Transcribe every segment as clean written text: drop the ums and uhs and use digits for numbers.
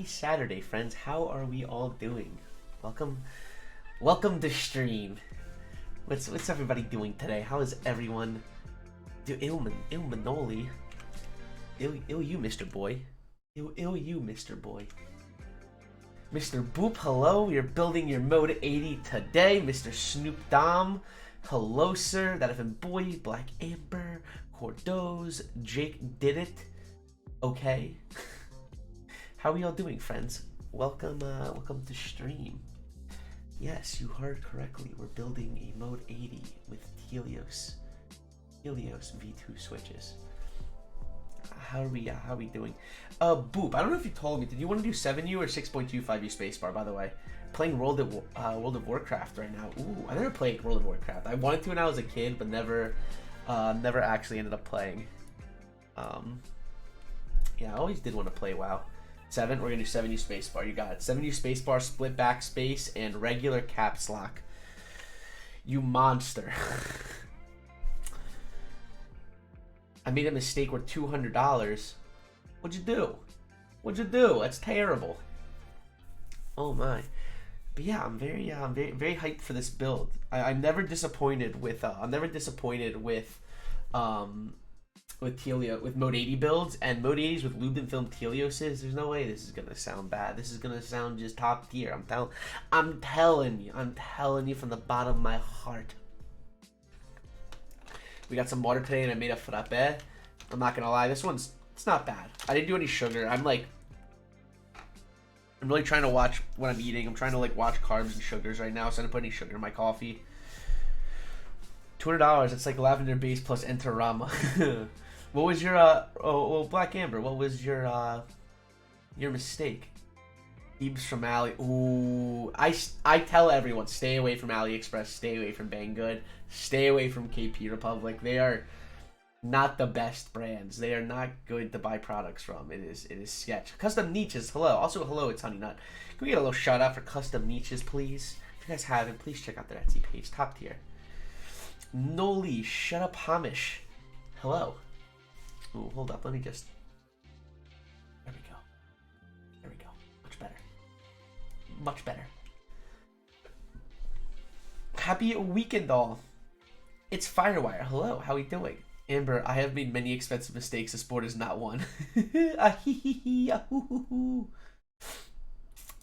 Happy Saturday, friends. How are we all doing? Welcome to stream. What's everybody doing today? How is everyone? Manoli. Ill you, Mr. Boy. Ill you, Mr. Boy. Mr. Boop, hello. You're building your Mode80 today. Mr. Snoop Dom, hello, sir. That effing boy. Black Amber. Cordoz. Jake did it. Okay. How are y'all doing, friends? Welcome to stream. Yes, you heard correctly. We're building a Mode80 with Tealios V2 switches. How are we doing? Boop, I don't know if you told me. Did you want to do 7U or 6.25U spacebar? By the way, playing World of Warcraft right now. Ooh, I never played World of Warcraft. I wanted to when I was a kid, but never actually ended up playing. Yeah, I always did want to play WoW. 7, we're gonna do 7U spacebar. You got it. 7U spacebar, split backspace, and regular caps lock. You monster. I made a mistake worth $200. What'd you do? What'd you do? That's terrible. Oh my. But yeah, I'm very hyped for this build. I'm never disappointed with Tealios, with Mode80 builds, and Mode80s with Lube and film Tealios. There's no way this is gonna sound bad. This is gonna sound just top tier. I'm telling you from the bottom of my heart. We got some water today, and I made a frappe. I'm not gonna lie, it's not bad. I didn't do any sugar. I'm really trying to watch what I'm eating. I'm trying to watch carbs and sugars right now, so I didn't put any sugar in my coffee. $200. It's like lavender base plus Enterama. What was your Black Amber? What was your mistake? Thebes from Ali. Ooh, I tell everyone, stay away from AliExpress, stay away from Banggood, stay away from KP Republic. They are not the best brands. They are not good to buy products from. It is sketch. Custom Niches, hello. Also hello, it's Honey Nut. Can we get a little shout out for Custom Niches, please? If you guys haven't, please check out their Etsy page. Top tier. Noli, shut up, Hamish. Hello. Ooh, hold up. Let me just. There we go. There we go. Much better. Much better. Happy weekend, all. It's Firewire. Hello. How are we doing? Amber, I have made many expensive mistakes. The sport is not one.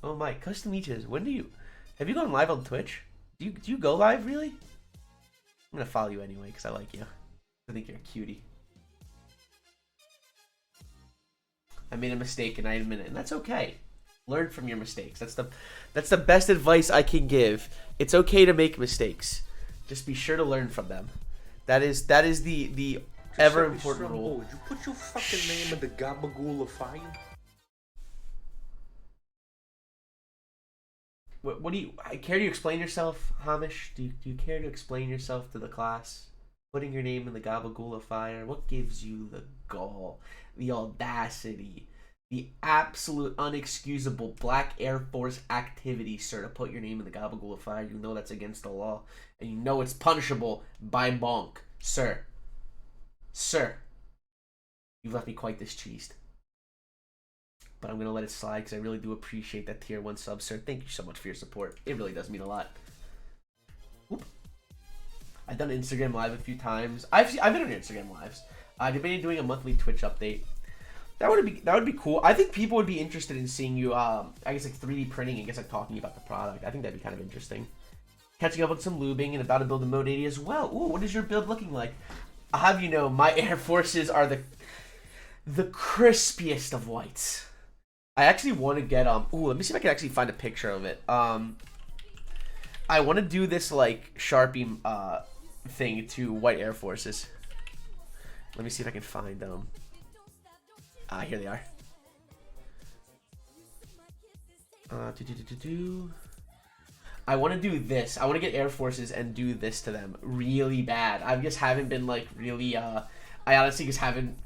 Oh my. Custom Niches. When do you. Have you gone live on Twitch? Do you go live, really? I'm gonna follow you anyway because I like you. I think you're a cutie. I made a mistake and I admit it, and that's okay. Learn from your mistakes. That's the best advice I can give. It's okay to make mistakes. Just be sure to learn from them. That is the ever important rule. Would you put your fucking name in the gabagool of fire? What do you care to explain yourself, Hamish? Do you care to explain yourself to the class? Putting your name in the gabagool of fire. What gives you the gall, the audacity, the absolute unexcusable Black Air Force activity, sir, to put your name in the gabagool of fire? You know that's against the law, and you know it's punishable by bonk, sir. Sir, you've left me quite displeased. But I'm going to let it slide because I really do appreciate that tier 1 sub, sir. Thank you so much for your support. It really does mean a lot. Whoop. I've done Instagram Live a few times. I've been on Instagram Lives. I've been doing a monthly Twitch update. That would be cool. I think people would be interested in seeing you, I guess, 3D printing, I guess, talking about the product. I think that'd be kind of interesting. Catching up on some lubing and about to build a Mode80 as well. Ooh, what is your build looking like? I'll have you know, my Air Forces are the crispiest of whites. I actually want to get ooh, let me see if I can actually find a picture of it. I want to do this Sharpie thing to white Air Forces. Let me see if I can find them. Here they are. I want to do this. I want to get Air Forces and do this to them really bad. I just haven't been really I honestly just haven't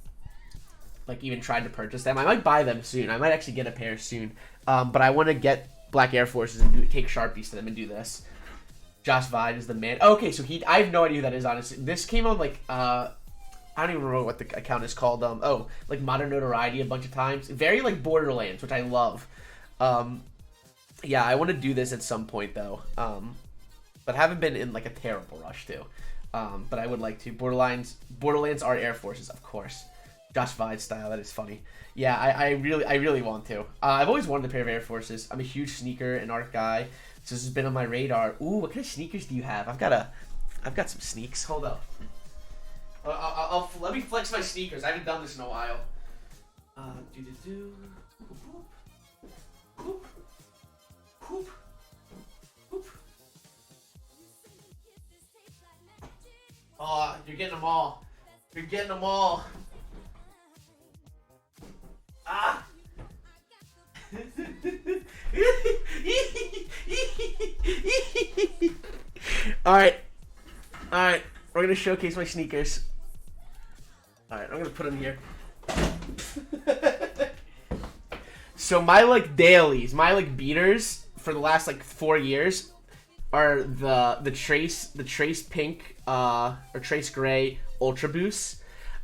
even tried to purchase them. I might buy them soon. I might actually get a pair soon. But I want to get Black Air Forces and take Sharpies to them and do this. Josh Vide is the man. Okay, so I have no idea who that is, honestly. This came on I don't even remember what the account is called. Oh, like Modern Notoriety a bunch of times. Very like Borderlands, which I love. Yeah, I want to do this at some point though. But haven't been in like a terrible rush to. But I would like to. Borderlands are Air Forces, of course. Josh Vide style, that is funny. Yeah, I really want to. I've always wanted a pair of Air Forces. I'm a huge sneaker and art guy, so this has been on my radar. Ooh, what kind of sneakers do you have? I've got some sneaks. Hold up. Let me flex my sneakers. I haven't done this in a while. Whoop. Whoop. Whoop. Oh, you're getting them all. You're getting them all. Ah! Alright. Alright. We're gonna showcase my sneakers. Alright, I'm gonna put them here. So my like dailies, my like beaters for the last like 4 years are the Trace Pink or Trace Gray Ultra Boosts.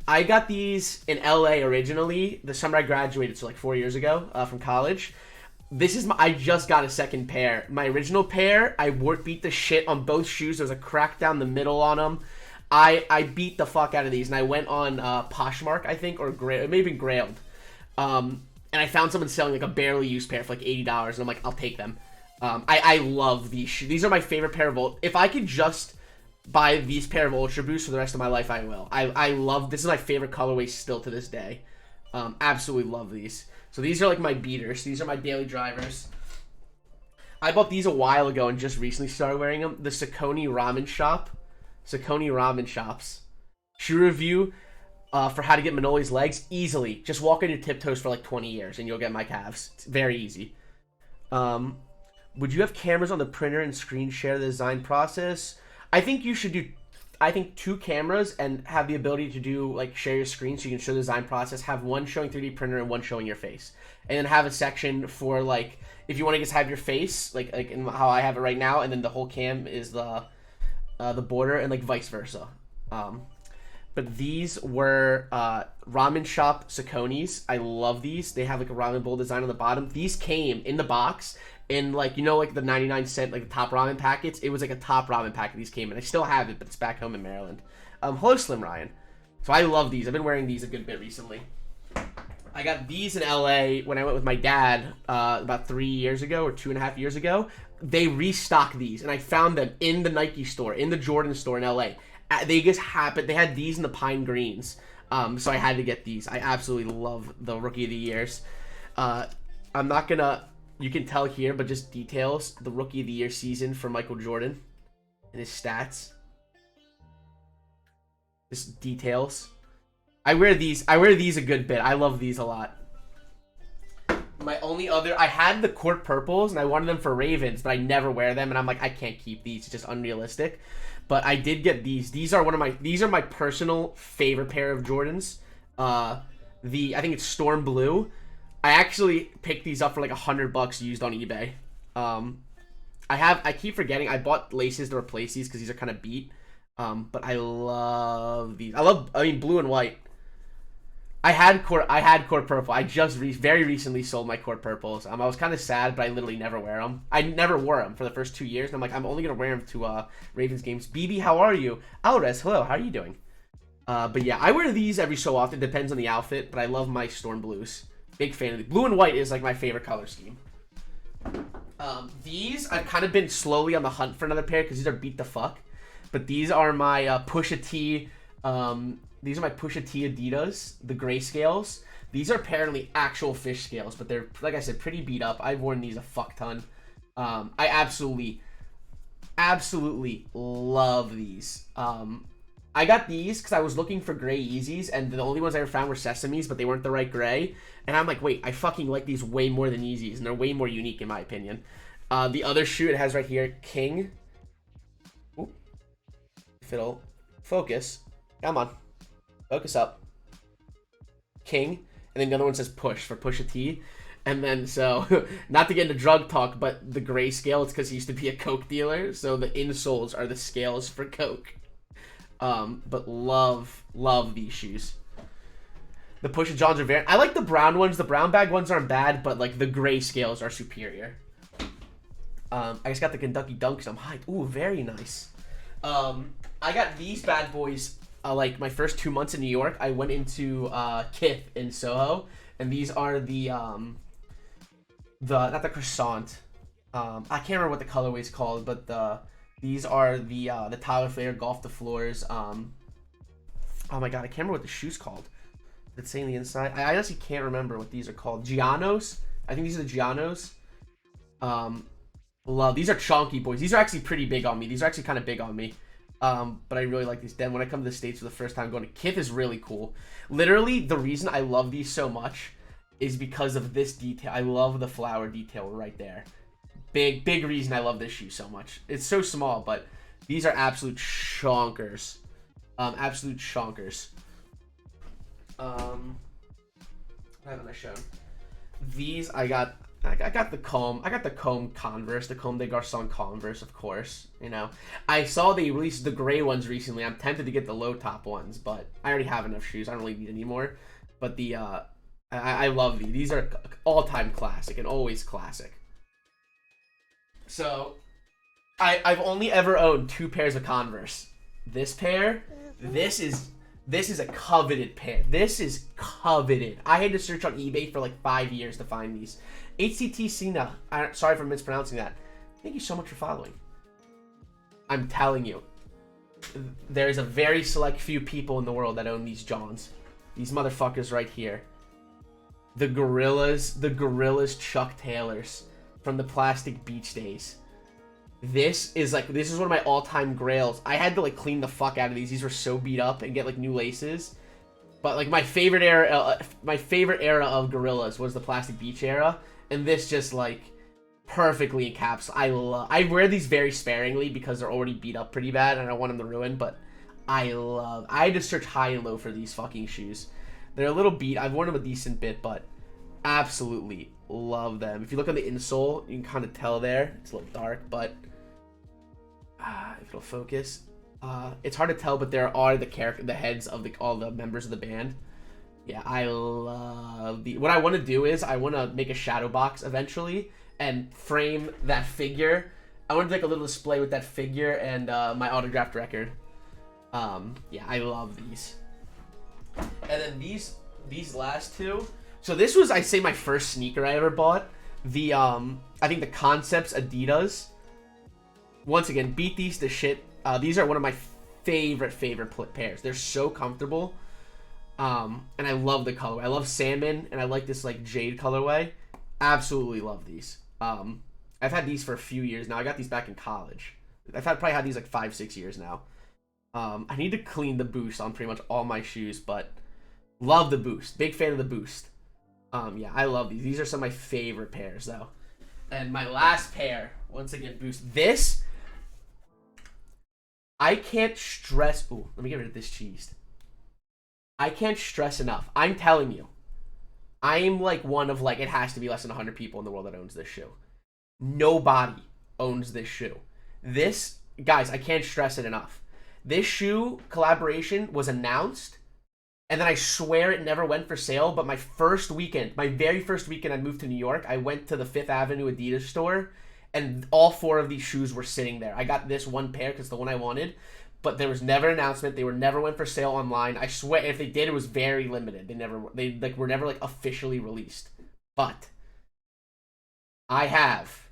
I got these in LA originally, the summer I graduated, so like 4 years ago from college. This is I just got a second pair. My original pair, I beat the shit on both shoes. There was a crack down the middle on them. I beat the fuck out of these, and I went on Poshmark, I think, or maybe Grailed. And I found someone selling like a barely used pair for like $80, and I'm like, I'll take them. I love these shoes. These are my favorite pair of if I could just buy these pair of Ultra Boosts for the rest of my life, I will. I love, this is my favorite colorway still to this day. Absolutely love these. So these are like my beaters. These are my daily drivers. I bought these a while ago and just recently started wearing them. The Saucony Ramen Shops. Shoe review for how to get Manoli's legs easily. Just walk on your tiptoes for like 20 years and you'll get my calves. It's very easy. Would you have cameras on the printer and screen share the design process? I think you should do, 2 cameras and have the ability to do, like, share your screen so you can show the design process. Have one showing 3D printer and one showing your face. And then have a section for, like, if you want to just have your face, like in how I have it right now, and then the whole cam is the border, and, like, vice versa. But these were Ramen Shop Sauconys. I love these. They have, like, a ramen bowl design on the bottom. These came in the box. In, like, you know, like the 99-cent, like the top ramen packets. It was like a top ramen packet these came in. I still have it, but it's back home in Maryland. Hello, Slim Ryan. So I love these. I've been wearing these a good bit recently. I got these in LA when I went with my dad about 3 years ago or 2.5 years ago. They restocked these, and I found them in the Nike store, in the Jordan store in LA. They just happened. They had these in the pine greens, so I had to get these. I absolutely love the Rookie of the Years. I'm not gonna. You can tell here, but just details. The Rookie of the Year season for Michael Jordan and his stats. Just details. I wear these a good bit. I love these a lot. My only other, I had the court purples and I wanted them for Ravens, but I never wear them, and I'm like, I can't keep these. It's just unrealistic. But I did get these. These are my personal favorite pair of Jordans. I think it's Storm Blue. I actually picked these up for like $100 used on eBay. I keep forgetting I bought laces to replace these because these are kind of beat. But I love these. I mean blue and white. I had court purple. I just very recently sold my court purples. I was kind of sad, but I literally never wear them. I never wore them for the first 2 years, and I'm like, I'm only gonna wear them to Ravens games. BB, how are you? Alres, hello. How are you doing? But yeah, I wear these every so often. Depends on the outfit, but I love my Storm Blues. Big fan of the blue and white is like my favorite color scheme. These I've kind of been slowly on the hunt for another pair because these are beat the fuck. But these are my Pusha T. These are my Pusha T Adidas, the grayscales. These are apparently actual fish scales, but they're, like I said, pretty beat up. I've worn these a fuck ton. I absolutely love these. I got these because I was looking for gray Yeezys, and the only ones I ever found were Sesames, but they weren't the right gray. And I'm like, wait, I fucking like these way more than Yeezys, and they're way more unique in my opinion. The other shoe it has right here, King. Ooh. If it'll focus. Come on. Focus up. King. And then the other one says Push for Pusha T. And then, so, not to get into drug talk, but the gray scale, it's because he used to be a coke dealer, so the insoles are the scales for coke. But love these shoes. The Push Johns are very... I like the brown ones. The brown bag ones aren't bad, but like the gray scales are superior. I just got the Kentucky Dunks. I'm hyped. Ooh, very nice. I got these bad boys like my first 2 months in New York. I went into Kith in Soho, and these are the not the croissant. I can't remember what the colorway is called, but these are the Tyler Flair Golf the Floors. Oh my god, I can't remember what the shoe's called. Did it say on the inside? I honestly can't remember what these are called. Gianos. I think these are the Gianos. Love these are chonky boys. These are actually pretty big on me. These are actually kind of big on me. But I really like these. Then when I come to the States for the first time, going to Kith is really cool. Literally, the reason I love these so much is because of this detail. I love the flower detail right there. Big reason I love this shoe so much. It's so small, but these are absolute chonkers. Absolute chonkers. What haven't I shown? These I got the comb. I got the comb Converse, the Comme des Garçons Converse, of course. You know, I saw they released the gray ones recently. I'm tempted to get the low top ones, but I already have enough shoes. I don't really need any more. But the I love these. These are all-time classic and always classic. So, I've only ever owned 2 pairs of Converse. This pair, this is a coveted pair. This is coveted. I had to search on eBay for like 5 years to find these. HCT Cena, sorry for mispronouncing that. Thank you so much for following. I'm telling you, there's a very select few people in the world that own these Johns. These motherfuckers right here. The Gorillas Chuck Taylors from the Plastic Beach days. This is one of my all-time grails. I had to like clean the fuck out of these. These were so beat up and get like new laces. But like my favorite era of Gorillas was the Plastic Beach era, and this just like perfectly encapsulates. I wear these very sparingly because they're already beat up pretty bad and I don't want them to ruin, but I had to search high and low for these fucking shoes. They're a little beat. I've worn them a decent bit, but absolutely love them. If you look on the insole, you can kind of tell there. It's a little dark, but if it'll focus, it's hard to tell, but there are the heads of all the members of the band. Yeah, I love the. What I want to do is I want to make a shadow box eventually and frame that figure. I want to make a little display with that figure and my autographed record. Yeah, I love these. And then these last two. So this was, I say, my first sneaker I ever bought. The I think the Concepts Adidas. Once again, beat these to shit. These are one of my favorite pairs. They're so comfortable. And I love the colorway. I love salmon, and I like this like jade colorway. Absolutely love these. I've had these for a few years now. I got these back in college. Probably had these like 5-6 years now. I need to clean the boost on pretty much all my shoes, but love the boost. Big fan of the boost. Yeah, I love these. These are some of my favorite pairs, though. And my last pair, once again, boost. This, I can't stress. Ooh, let me get rid of this cheese. I can't stress enough. I'm telling you, I am like one of like, it has to be less than 100 people in the world that owns this shoe. Nobody owns this shoe. This, guys, I can't stress it enough. This shoe collaboration was announced, and then I swear it never went for sale, but my very first weekend I moved to New York, I went to the 5th Avenue Adidas store, and all 4 of these shoes were sitting there. I got this one pair because it's the one I wanted, but there was never an announcement. They never went for sale online. I swear, if they did, it was very limited. They were never like officially released. But I have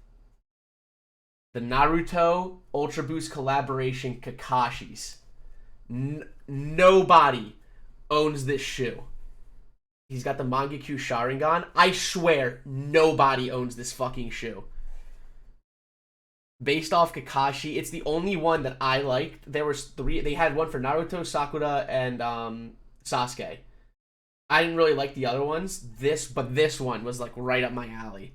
the Naruto Ultra Boost collaboration Kakashis. Nobody owns this shoe. He's got the Mangekyu Sharingan. I swear nobody owns this fucking shoe. Based off Kakashi, it's the only one that I liked. There was 3. They had one for Naruto, Sakura, and Sasuke. I didn't really like the other ones. But this one was like right up my alley.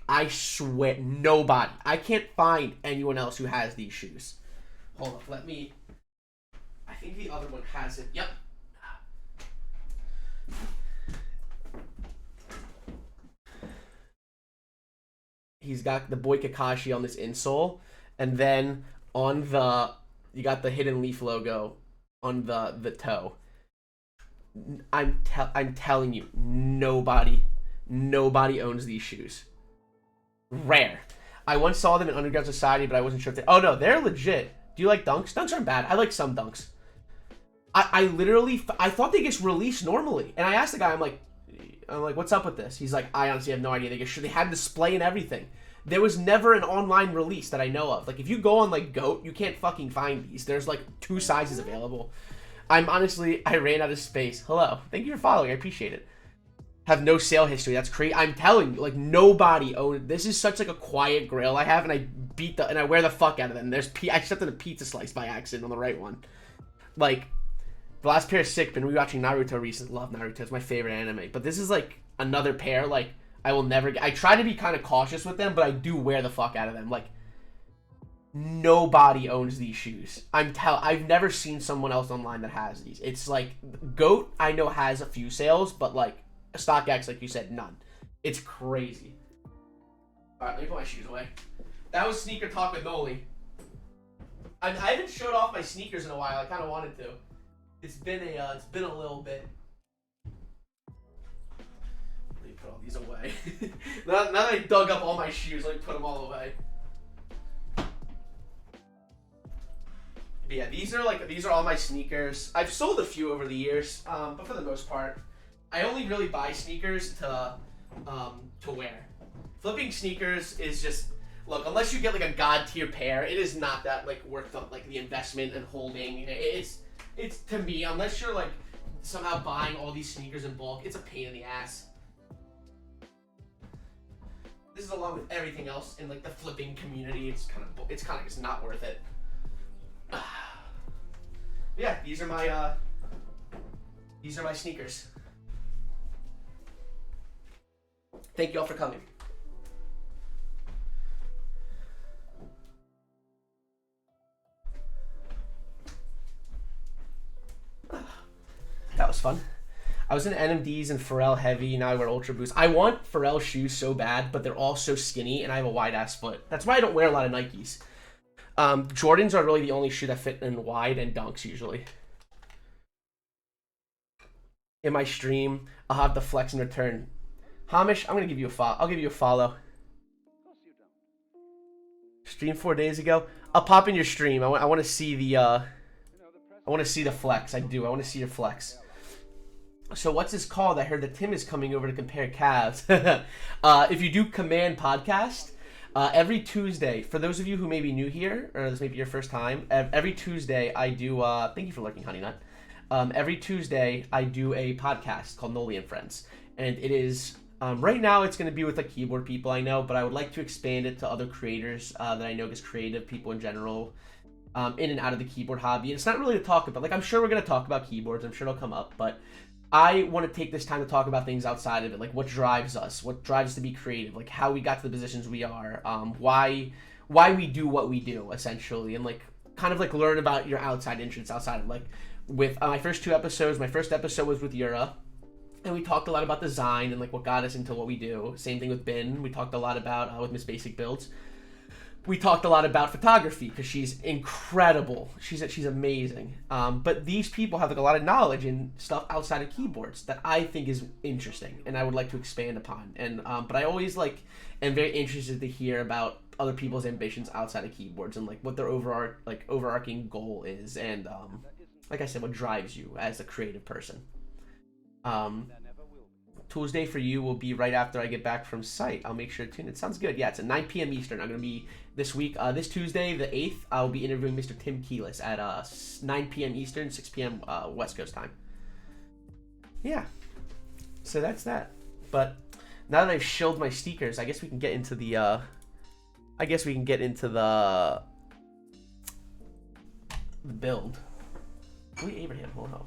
I swear, nobody. I can't find anyone else who has these shoes. Hold up, let me. I think the other one has it. Yep. He's got the boy Kakashi on this insole, and then on the You got the Hidden Leaf logo on the toe. I'm telling you, nobody owns these shoes. Rare. I once saw them in Underground Society, but I wasn't sure if they... Oh, no, they're legit. Do you like Dunks? Dunks aren't bad. I like some Dunks. I literally... I thought they get released normally. And I asked the guy, I'm like, what's up with this? He's like, I honestly have no idea. They had display and everything. There was never an online release that I know of. Like, if you go on, like, GOAT, you can't fucking find these. There's, like, 2 sizes available. I ran out of space. Hello. Thank you for following. I appreciate it. Have no sale history. That's crazy. I'm telling you, like, nobody owned. This is such like a quiet grail I have, and I wear the fuck out of them. I stepped in a pizza slice by accident on the right one. Like, the last pair is sick. Been rewatching Naruto recently. Love Naruto. It's my favorite anime. But this is like another pair. Like, I will never get. I try to be kind of cautious with them, but I do wear the fuck out of them. Like, nobody owns these shoes. I've never seen someone else online that has these. It's like GOAT. I know has a few sales, but like. StockX, like you said, none. It's crazy. Alright, let me put my shoes away. That was Sneaker Talk with Manoli. I haven't showed off my sneakers in a while. I kind of wanted to. It's been a little bit. Let me put all these away. now that I dug up all my shoes, let me put them all away. But yeah, these are all my sneakers. I've sold a few over the years, but for the most part. I only really buy sneakers to wear. Flipping sneakers is just, look, unless you get like a god tier pair, it is not that like worth the investment and holding. It's to me, unless you're like somehow buying all these sneakers in bulk, it's a pain in the ass. This is along with everything else in like the flipping community. It's kind of just not worth it. Yeah, these are my sneakers. Thank you all for coming. That was fun. I was in NMDs and Pharrell heavy. Now I wear Ultra Boost. I want Pharrell shoes so bad, but they're all so skinny, and I have a wide ass foot. That's why I don't wear a lot of Nikes. Jordans are really the only shoe that fit in wide, and Dunks usually. In my stream, I'll have the flex in return. Hamish, I'm gonna give you a follow. I'll give you a follow. Stream 4 days ago. I'll pop in your stream. I want to see the I want to see the flex. I do. I want to see your flex. So what's this called? I heard that Tim is coming over to compare calves. If you do Command Podcast, every Tuesday, for those of you who may be new here, or this may be your first time, every Tuesday I do. Thank you for lurking, Honey Nut. Every Tuesday I do a podcast called Manoli and Friends, and it is. Right now, it's going to be with like keyboard people I know, but I would like to expand it to other creators that I know, just creative people in general, in and out of the keyboard hobby. And it's not really to talk about, like, I'm sure we're going to talk about keyboards. I'm sure it'll come up, but I want to take this time to talk about things outside of it, like what drives us, what drives us to be creative, like how we got to the positions we are, why we do what we do, essentially, and like kind of like learn about your outside interests outside of like with my first 2 episodes. My first episode was with Yura. And we talked a lot about design and like what got us into what we do. Same thing with Bin. We talked a lot about with Miss Basic Builds. We talked a lot about photography because she's incredible. She's amazing. But these people have like a lot of knowledge and stuff outside of keyboards that I think is interesting and I would like to expand upon. And but I always like am very interested to hear about other people's ambitions outside of keyboards and like what their overarching goal is and like I said, what drives you as a creative person. Tuesday for you will be right after I get back from site. I'll make sure to tune. It sounds good. Yeah, it's at 9 p.m. Eastern. I'm going to be this week. This Tuesday, the 8th, I'll be interviewing Mr. Tim Keyless at 9 p.m. Eastern, 6 p.m. West Coast time. Yeah. So that's that. But now that I've shilled my sneakers, I guess we can get into the build. Wait, Abraham, hold on.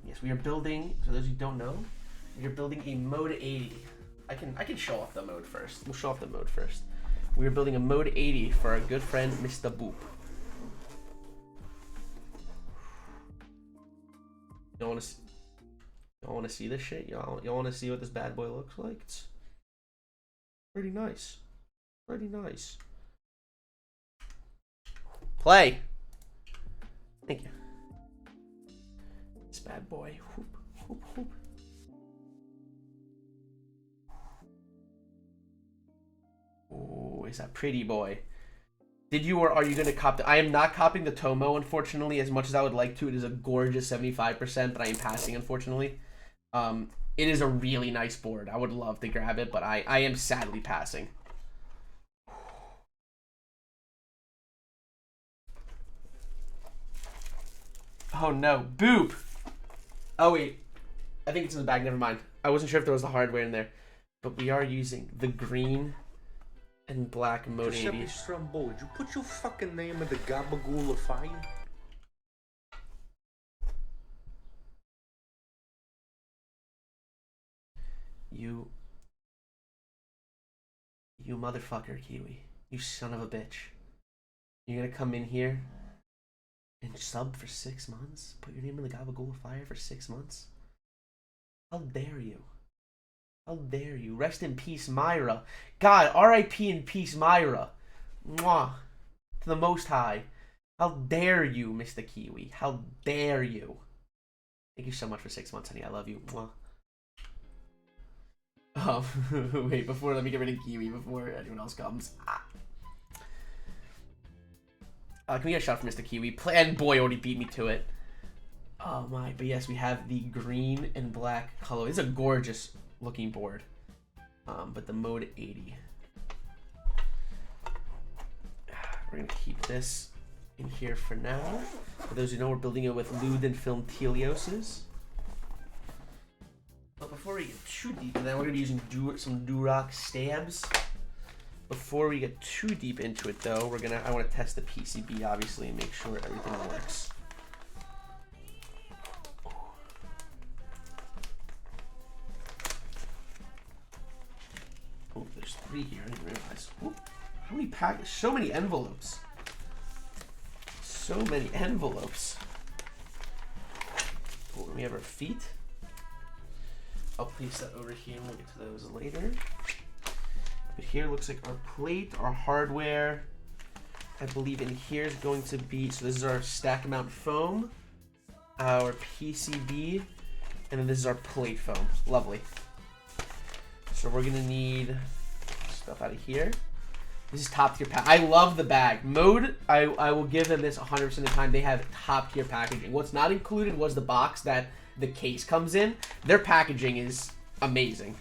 Yes, we are building, for those who don't know, we are building a Mode80. I can show off the mode first. We'll show off the mode first. We are building a Mode80 for our good friend, Mr. Boop. You want to see this shit? Y'all want to see what this bad boy looks like? It's pretty nice. Pretty nice. Play. Thank you. This bad boy. Whoop, whoop, whoop. Oh, is that pretty boy? Did you or are you going to cop the... I am not copying the Tomo, unfortunately, as much as I would like to. It is a gorgeous 75%, but I am passing, unfortunately. It is a really nice board. I would love to grab it, but I am sadly passing. Oh no, boop! Oh wait, I think it's in the bag, never mind. I wasn't sure if there was the hardware in there. But we are using the green and black Mode80. Did you put your fucking name in the gabagool file? You motherfucker, Kiwi. You son of a bitch. You're gonna come in here and sub for 6 months? Put your name in the Gabagool Fire for 6 months? How dare you? How dare you? Rest in peace, Myra. God, R.I.P. in peace, Myra. Mwah. To the Most High. How dare you, Mr. Kiwi? How dare you? Thank you so much for 6 months, honey. I love you. Mwah. Oh, wait, let me get rid of Kiwi before anyone else comes. Can we get a shot from Mr. Kiwi? And boy, already beat me to it. Oh my, but yes, we have the green and black color. It's a gorgeous looking board. But the Mode80. We're gonna keep this in here for now. For those who know, we're building it with Lube and film Tealioses. But before we get too deep, and then we're gonna be using some Durock stabs. Before we get too deep into it, though, I want to test the PCB obviously and make sure everything works. Oh, there's 3 here. I didn't realize. Ooh, how many packages? So many envelopes. So many envelopes. Oh, we have our feet. I'll place that over here and we'll get to those later. But here looks like our plate, our hardware. I believe in here is going to be, so this is our stack mount foam, our PCB, and then this is our plate foam. Lovely. So we're gonna need stuff out of here. This is top tier pack. I love the bag. Mode, I will give them this 100% of the time. They have top tier packaging. What's not included was the box that the case comes in. Their packaging is amazing.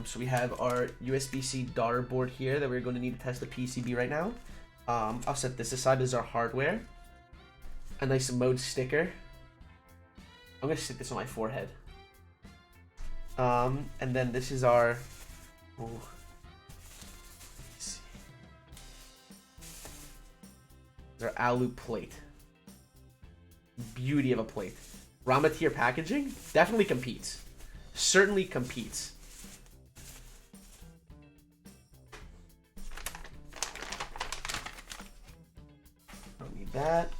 So we have our USB-C daughter board here that we're going to need to test the PCB right now. I'll set this aside. This is our hardware. A nice Mode sticker. I'm going to stick this on my forehead. And then this is our... Ooh. Let's see. This is our alu plate. Beauty of a plate. Rama tier packaging definitely competes. Certainly competes. Don't need that.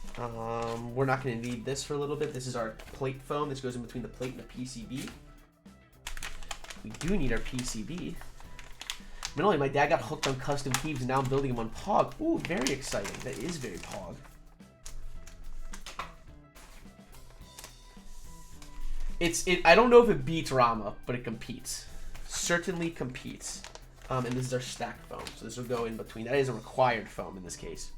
We're not going to need this for a little bit. This is our plate foam. This goes in between the plate and the PCB. We do need our PCB. Manoli, my dad got hooked on custom keys and now I'm building them on Pog. Ooh, very exciting. That is very Pog. I don't know if it beats Rama, but it competes. Certainly competes. And this is our stacked foam. So this will go in between. That is a required foam in this case.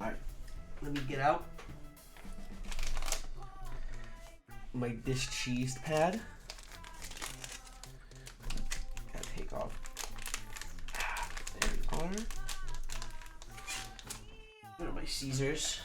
Alright. Let me get out my dish cheese pad. Gotta take off. There we are. Where are my Caesars?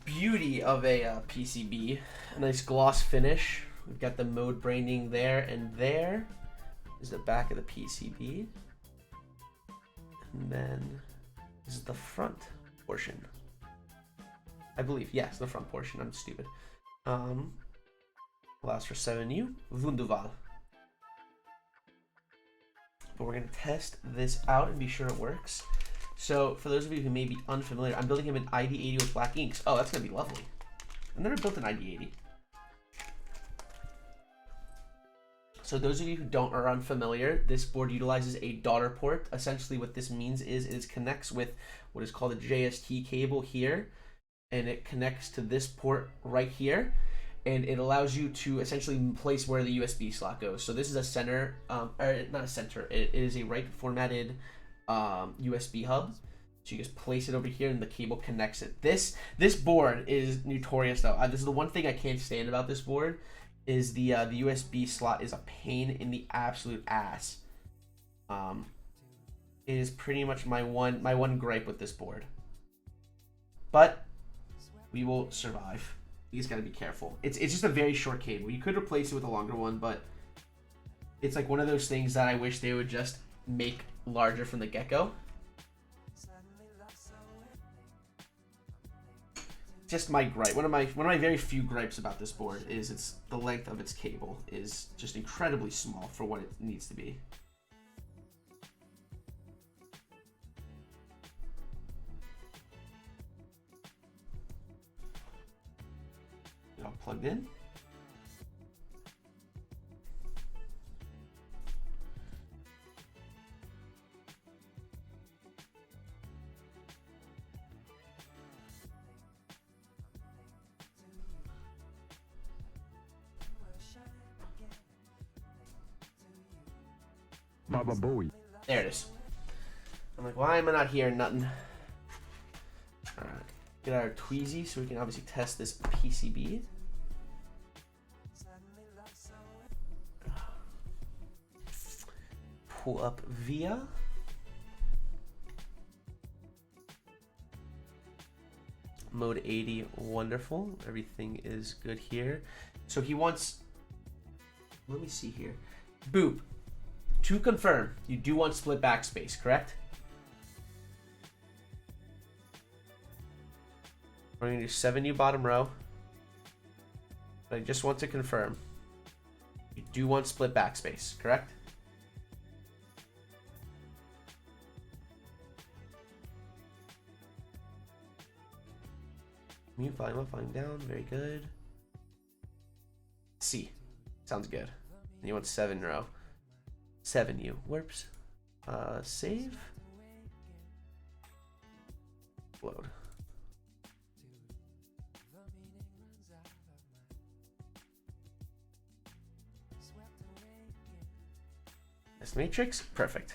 Beauty of a PCB, a nice gloss finish. We've got the Mode branding there, and there is the back of the PCB, and then this is the front portion. I believe. Yes, the front portion. I'm stupid. Allows for 7U. Wunderbar. But we're going to test this out and be sure it works. So, for those of you who may be unfamiliar, I'm building him in ID80 with black inks. Oh, that's going to be lovely. I've never built an ID80. So those of you who are unfamiliar, this board utilizes a daughter port. Essentially what this means is it connects with what is called a JST cable here, and it connects to this port right here, and it allows you to essentially place where the USB slot goes. So this is a center, or not a center, it is a right formatted USB hub. So you just place it over here and the cable connects it. This board is notorious though. This is the one thing I can't stand about this board. Is the USB slot is a pain in the absolute ass. It is pretty much my one gripe with this board. But we will survive. You just gotta be careful. It's just a very short cable. You could replace it with a longer one, but it's like one of those things that I wish they would just make larger from the get-go. Just my gripe. One of my very few gripes about this board is the length of its cable is just incredibly small for what it needs to be. Get all plugged in. Baba Bowie. There it is. I'm like, why am I not hearing nothing? Alright. Get our tweezy so we can obviously test this PCB. Pull up via. Mode 80, wonderful. Everything is good here. So he wants, let me see here. Boop. To confirm, you do want split backspace, correct? We're going to do 7U bottom row. But I just want to confirm. You do want split backspace, correct? Mute volume up, volume down. Very good. C. Sounds good. And you want 7 row. 7U. Whoops. Save. Load. This matrix. Perfect.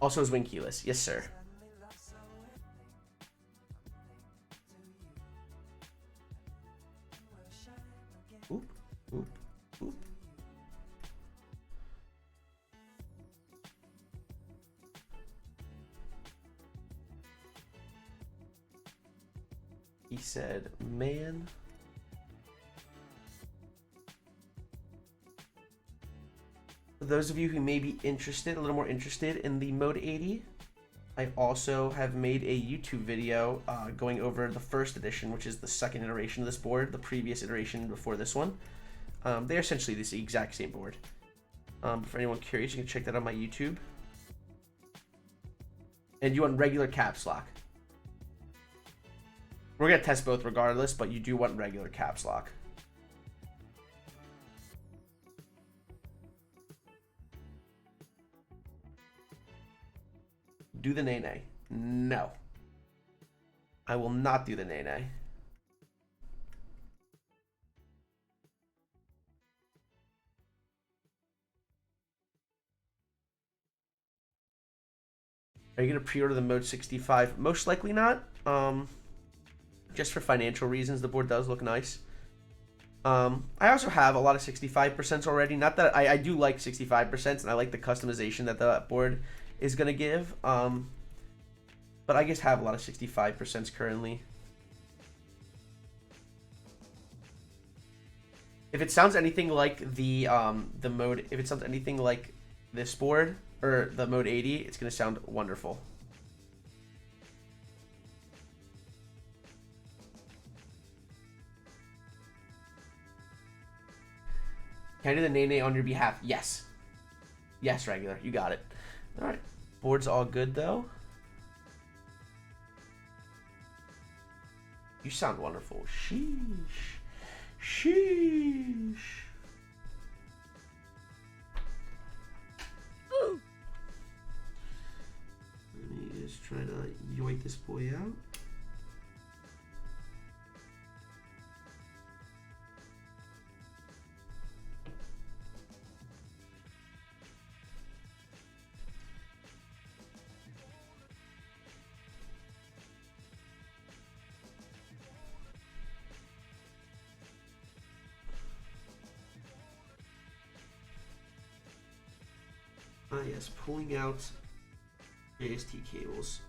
Also is wing keyless. Yes, sir. Oop, oop, oop. He said, man. For those of you who may be interested, a little more interested in the Mode 80, I also have made a YouTube video going over the first edition, which is the second iteration of this board, the previous iteration before this one. They're essentially the exact same board. For anyone curious, you can check that on my YouTube. And you want regular caps lock. We're going to test both regardless, but you do want regular caps lock. Do the nay-nay. No. I will not do the nay-nay. Are you going to pre-order the Mode 65? Most likely not. Just for financial reasons, the board does look nice. I also have a lot of 65% already. Not that I do like 65%, and I like the customization that the board is going to give. But I just have a lot of 65% currently. If it sounds anything like the mode, if it sounds anything like this board, or the Mode 80, it's going to sound wonderful. Can I do the nay-nay on your behalf? Yes. Yes, regular. You got it. All right. Board's all good, though. You sound wonderful. Sheesh. Sheesh. Let me just try to yoink this boy out. Ah yes, pulling out JST cables.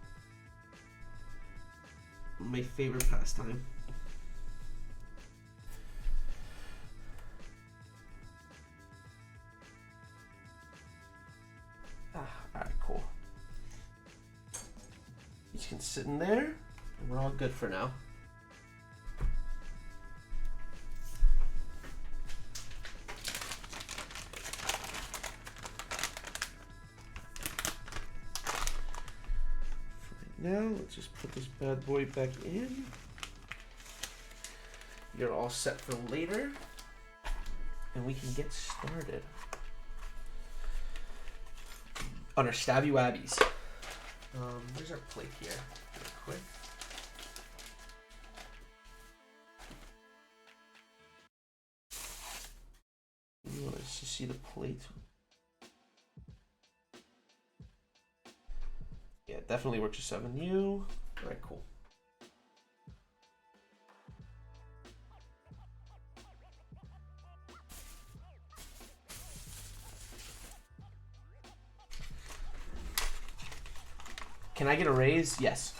My favorite pastime. Alright, cool. These can sit in there, and we're all good for now. Now, let's just put this bad boy back in. You're all set for later, and we can get started on our stabby wabbies. Where's our plate here? Real quick. You want us to see the plate? Yeah, definitely works with 7U. Alright, cool. Can I get a raise? Yes.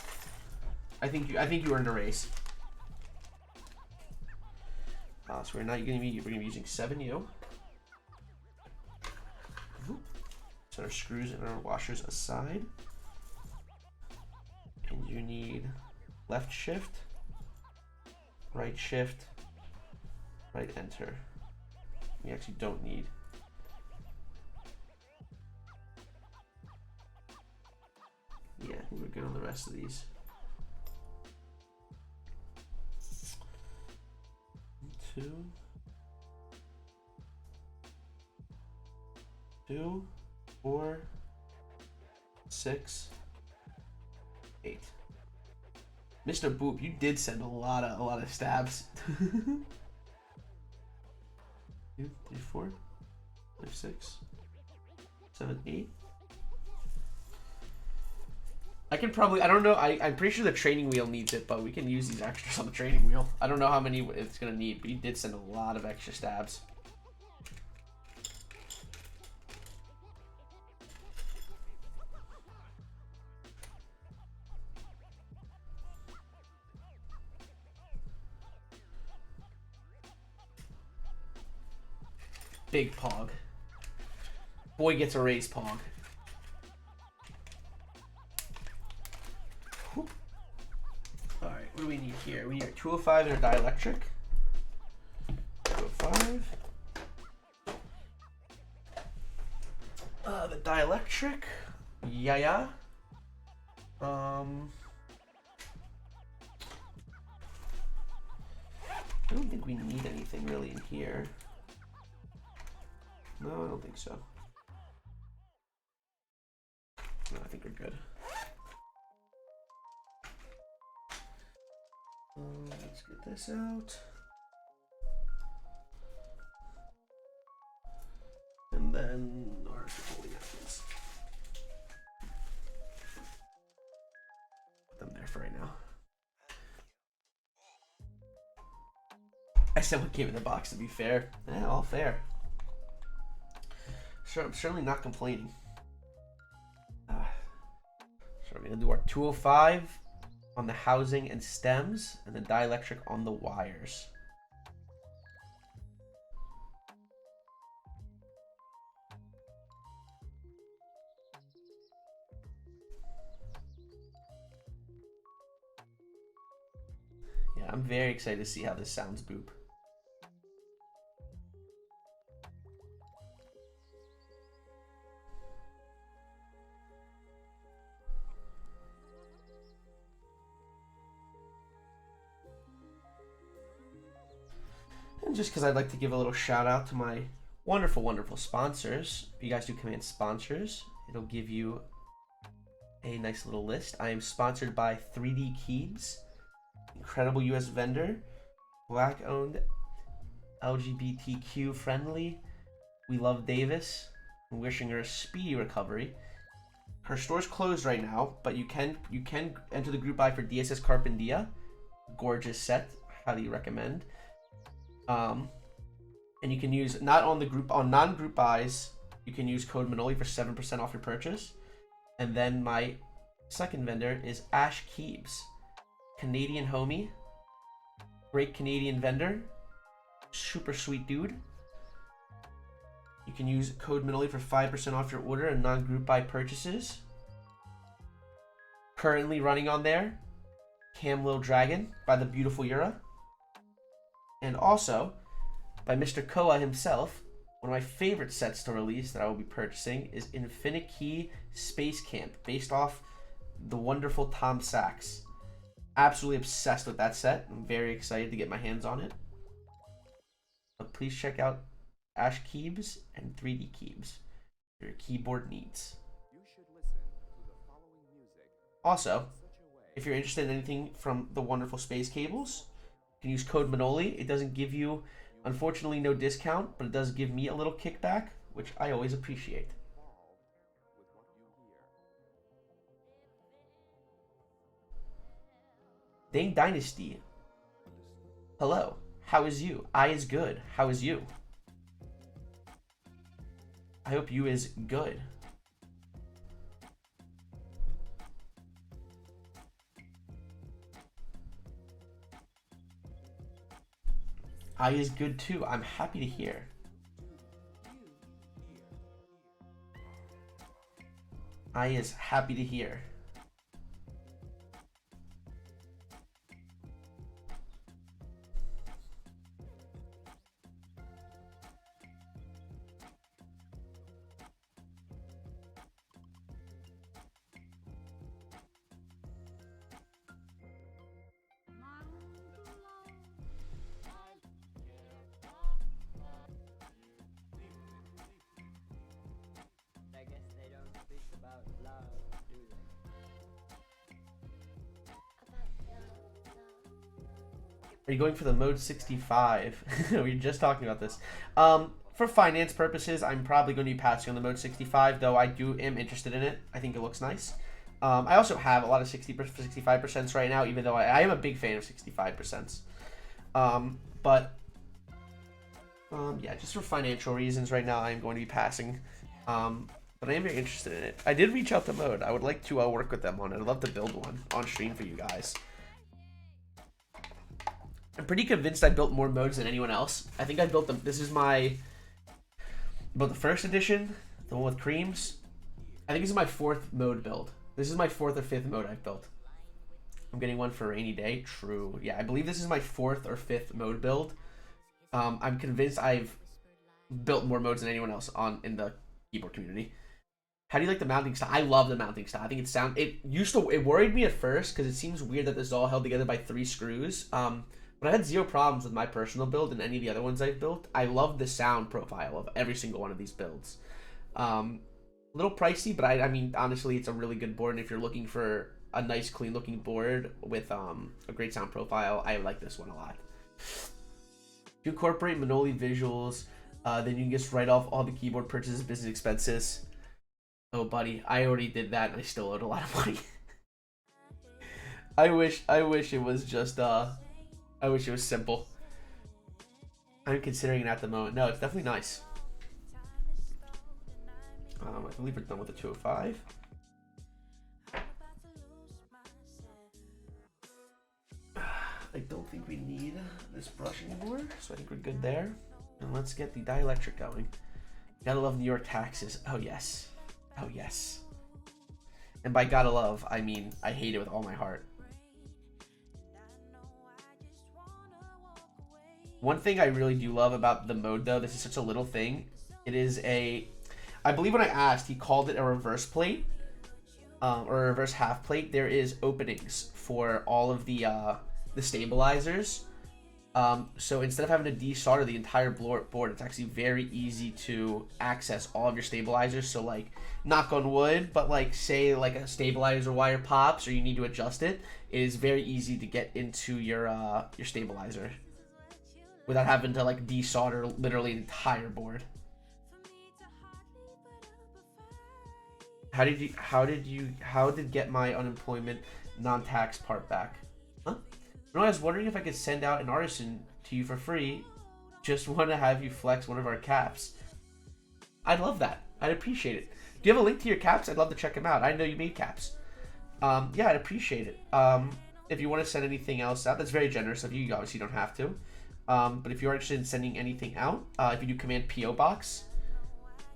I think you earned a raise. So we're not gonna be using 7U. Set our screws and our washers aside. And you need left shift, right enter. We actually don't need. Yeah, I think we're good on the rest of these. 2, 4, 6, 8. Mr. Boop, you did send a lot of stabs. 2, 3, 4, 5, 6, 7, 8. I can probably, I don't know, I'm pretty sure the training wheel needs it, but we can use these extras on the training wheel. I don't know how many it's gonna need, but you did send a lot of extra stabs. Big Pog. Boy gets a raise, Pog. Alright, what do we need here? We need our 205 and our Dielectric. 205. The Dielectric. Yeah. I don't think we need anything really in here. No, I don't think so. No, I think we're good. Let's get this out. And then our holy apples. Put them there for right now. I said what came in the box, to be fair. Yeah, all fair. Sure, I'm certainly not complaining. So we're gonna do our 205 on the housing and stems, and the Dielectric on the wires. Yeah, I'm very excited to see how this sounds, Boop. And just because I'd like to give a little shout out to my wonderful, wonderful sponsors. If you guys do command sponsors, it'll give you a nice little list. I am sponsored by 3D Keys, incredible US vendor, black owned, LGBTQ friendly. We love Davis. I'm wishing her a speedy recovery. Her store's closed right now, but you can enter the group buy for DSS Carpendia. Gorgeous set, highly recommend. And you can use on non-group buys, you can use code Manoli for 7% off your purchase. And then my second vendor is Ash Keebs, Canadian homie, great Canadian vendor, super sweet dude. You can use code Manoli for 5% off your order and non-group buy purchases. Currently running on there, Cam Lil Dragon by the beautiful Yura. And also, by Mr. Koa himself, one of my favorite sets to release that I will be purchasing is Infinite Key Space Camp, based off the wonderful Tom Sachs. Absolutely obsessed with that set. I'm very excited to get my hands on it. But please check out Ash Keebs and 3D Keebs for your keyboard needs. Also, if you're interested in anything from the wonderful Space Cables, you can use code Manoli. It doesn't give you, unfortunately, no discount, but it does give me a little kickback, which I always appreciate. Dang Dynasty. Hello. How is you? I is good. How is you? I hope you is good. I is good too. I'm happy to hear. I is happy to hear. Are you going for the Mode 65? We were just talking about this. For finance purposes, I'm probably going to be passing on the Mode 65, though I am interested in it. I think it looks nice. I also have a lot of 65% right now, even though I am a big fan of 65%. Yeah, just for financial reasons right now, I'm going to be passing. But I am very interested in it. I did reach out to Mode. I would like to work with them on it. I'd love to build one on stream for you guys. I'm pretty convinced I built more modes than anyone else. I think I built them. This is my... About the first edition, the one with creams. I think this is my 4th mode build. This is my 4th or 5th mode I've built. I'm getting one for a rainy day. True. Yeah, I believe this is my 4th or 5th mode build. I'm convinced I've built more modes than anyone else in the keyboard community. How do you like the mounting style? I love the mounting style. I think it worried me at first because it seems weird that this is all held together by 3 screws. But I had 0 problems with my personal build and any of the other ones I've built. I love the sound profile of every single one of these builds. A little pricey, but I mean, honestly, it's a really good board. And if you're looking for a nice, clean-looking board with a great sound profile, I like this one a lot. If you incorporate Manoli visuals, then you can just write off all the keyboard purchases, business expenses. Oh, buddy, I already did that, and I still owed a lot of money. I wish it was just I wish it was simple. I'm considering it at the moment. No, it's definitely nice. I believe we're done with the 205. I don't think we need this brush anymore, so I think we're good there. And let's get the dielectric going. Gotta love New York taxes. Oh yes. Oh yes. And by gotta love, I mean I hate it with all my heart. One thing I really do love about the mode, though, this is such a little thing. It is a, I believe when I asked, he called it a reverse plate, or a reverse half plate. There is openings for all of the stabilizers. So instead of having to desolder the entire board, it's actually very easy to access all of your stabilizers. So like, knock on wood, but like say like a stabilizer wire pops or you need to adjust it, it is very easy to get into your stabilizer without having to like desolder literally the entire board. How did get my unemployment non-tax part back? Huh? No, I was wondering if I could send out an artisan to you for free. Just want to have you flex one of our caps. I'd love that. I'd appreciate it. Do you have a link to your caps? I'd love to check them out. I know you made caps. Yeah, I'd appreciate it. If you want to send anything else out, that's very generous of you. You obviously don't have to. But if you're interested in sending anything out, if you do command PO box,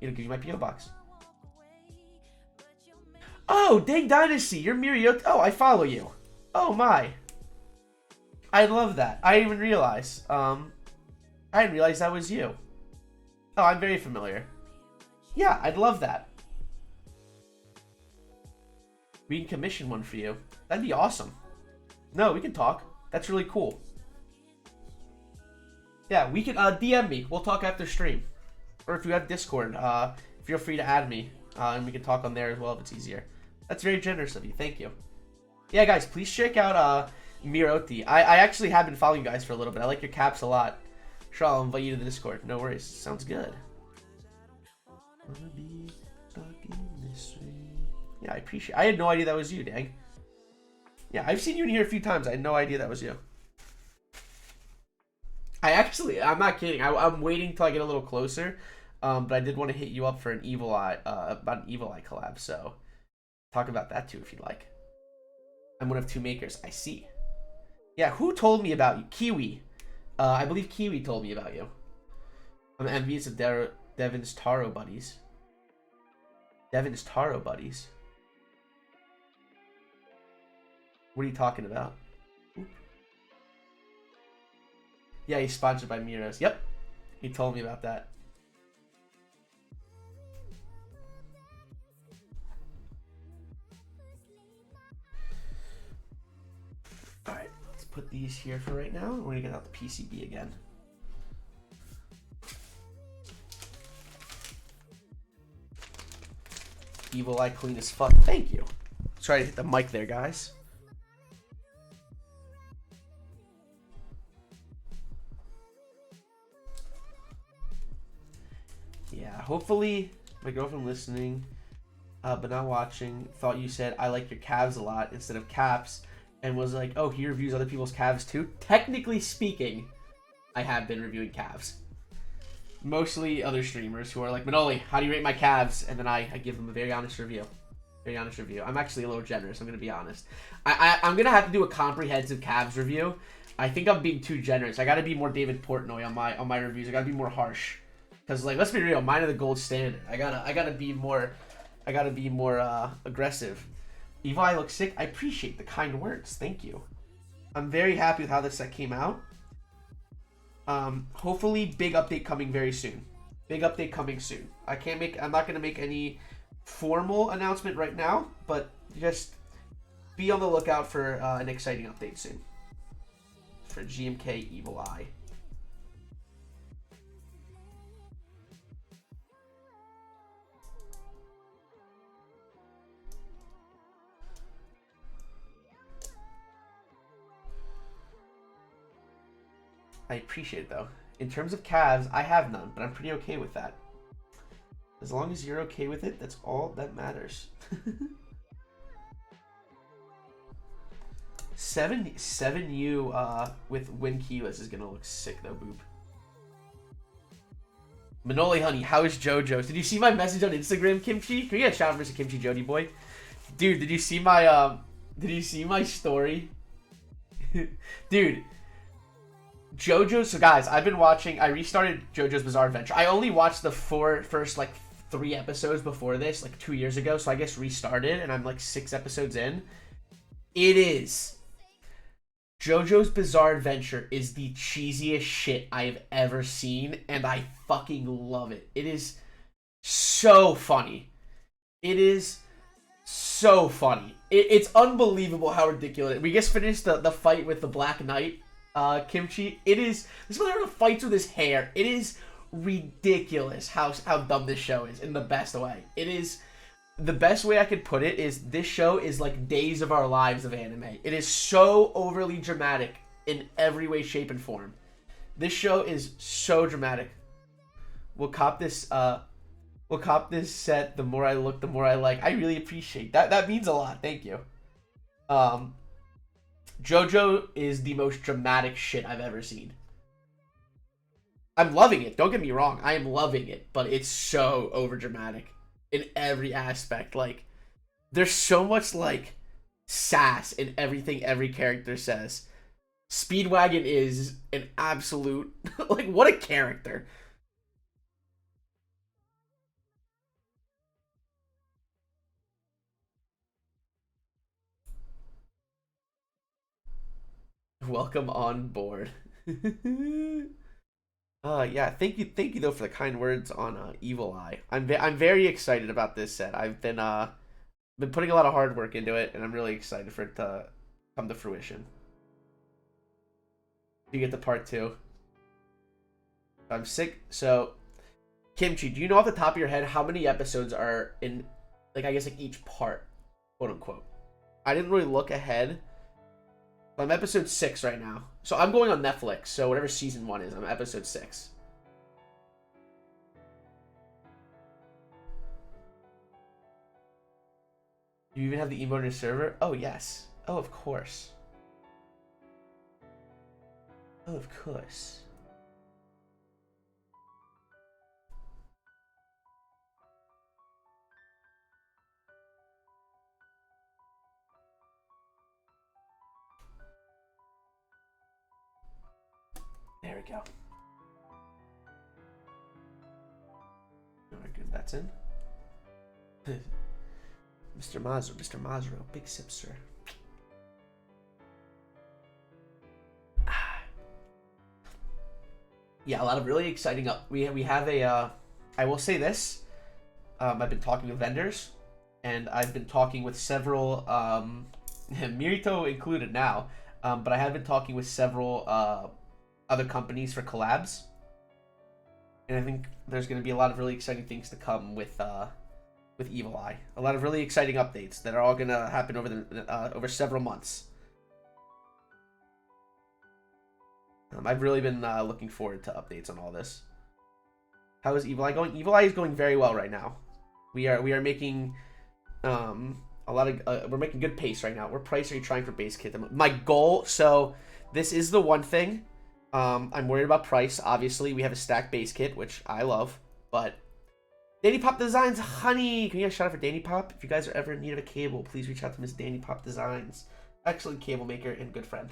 it'll give you my PO box. Oh, dang Dynasty, you're Mirio. Oh, I follow you. Oh my. I love that. I didn't even realize. I didn't realize that was you. Oh, I'm very familiar. Yeah, I'd love that. We can commission one for you. That'd be awesome. No, we can talk. That's really cool. Yeah, we can DM me. We'll talk after stream. Or if you have Discord, feel free to add me. And we can talk on there as well if it's easier. That's very generous of you. Thank you. Yeah, guys, please check out Mode80. I actually have been following you guys for a little bit. I like your caps a lot. Sure, I'll invite you to the Discord. No worries. Sounds good. Yeah, I appreciate it. I had no idea that was you, dang. Yeah, I've seen you in here a few times. I had no idea that was you. I'm not kidding. I'm waiting till I get a little closer. But I did want to hit you up for an Evil Eye, about an Evil Eye collab. So talk about that too if you'd like. I'm one of two makers. I see. Yeah, who told me about you? Kiwi. I believe Kiwi told me about you. I'm envious of Devin's Taro buddies. Devin's Taro buddies. What are you talking about? Oop. Yeah, he's sponsored by Miros. Yep. He told me about that. Alright, let's put these here for right now. We're going to get out the PCB again. Evil Eye clean as fuck. Thank you. Try to hit the mic there, guys. Yeah, hopefully my girlfriend listening, but not watching, thought you said I like your calves a lot instead of caps, and was like, oh, he reviews other people's calves too. Technically speaking, I have been reviewing calves. Mostly other streamers who are like, Manoli, how do you rate my calves? And then I give them a very honest review. Very honest review. I'm actually a little generous, I'm going to be honest. I'm going to have to do a comprehensive calves review. I think I'm being too generous. I got to be more David Portnoy on my reviews. I got to be more harsh. Because, like, let's be real, mine are the gold standard. I gotta be more aggressive. Evil Eye looks sick. I appreciate the kind words. Thank you. I'm very happy with how this set came out. Hopefully, big update coming very soon. Big update coming soon. I'm not gonna make any formal announcement right now, but just be on the lookout for an exciting update soon for GMK Evil Eye. I appreciate it though. In terms of calves, I have none, but I'm pretty okay with that. As long as you're okay with it, that's all that matters. 7U with Win Keyless is gonna look sick though, Boop. Manoli honey, how is JoJo's? Did you see my message on Instagram, Kimchi? Can we get a shout out for Kimchi Jody boy? Dude, did you see my story? Dude. JoJo's, so guys, I've been watching, I restarted JoJo's Bizarre Adventure. I only watched the first like 3 episodes before this, like 2 years ago, so I guess restarted, and I'm like 6 episodes in. It is JoJo's Bizarre Adventure is the cheesiest shit I have ever seen, and I fucking love it. It is so funny. It is so funny. It's unbelievable how ridiculous. We just finished the fight with the Black Knight, Kimchi. This motherfucker fights with his hair. It is ridiculous how dumb this show is in the best way. It is the best way I could put it is this show is like Days of Our Lives of anime. It is so overly dramatic in every way, shape, and form. This show is so dramatic. We'll cop this set. The more I look, the more I like. I really appreciate that. That means a lot. Thank you. JoJo is the most dramatic shit I've ever seen. I'm loving it. Don't get me wrong. I am loving it, but it's so over dramatic in every aspect. Like, there's so much like sass in everything every character says. Speedwagon is an absolute like, what a character. Welcome on board. Yeah, thank you though for the kind words on Evil Eye. I'm very excited about this set. I've been putting a lot of hard work into it, and I'm really excited for it to come to fruition. You get to part 2. I'm sick. So, Kimchi, do you know off the top of your head how many episodes are in, like, I guess like each part, quote unquote? I didn't really look ahead. I'm episode 6 right now. So I'm going on Netflix, so whatever season 1 is, I'm episode 6. Do you even have the emote on your server? Oh, yes. Oh, of course. Oh, of course. There we go. Alright, good. That's in. Mr. Mazuro, big sip, sir. Yeah, a lot of really exciting we have a I will say this. I've been talking with vendors, and I've been talking with several Mirito included now, but I have been talking with several other companies for collabs, and I think there's going to be a lot of really exciting things to come with Evil Eye. A lot of really exciting updates that are all going to happen over several months. I've really been looking forward to updates on all this. How is Evil Eye going? Evil Eye is going very well right now. We are making a lot of we're making good pace right now. What price are you trying for base kit? My goal. So this is the one thing. I'm worried about price. Obviously, we have a stacked base kit, which I love. But Danny Pop Designs, honey, can you guys shout out for Danny Pop? If you guys are ever in need of a cable, please reach out to Miss Danny Pop Designs. Excellent cable maker and good friend.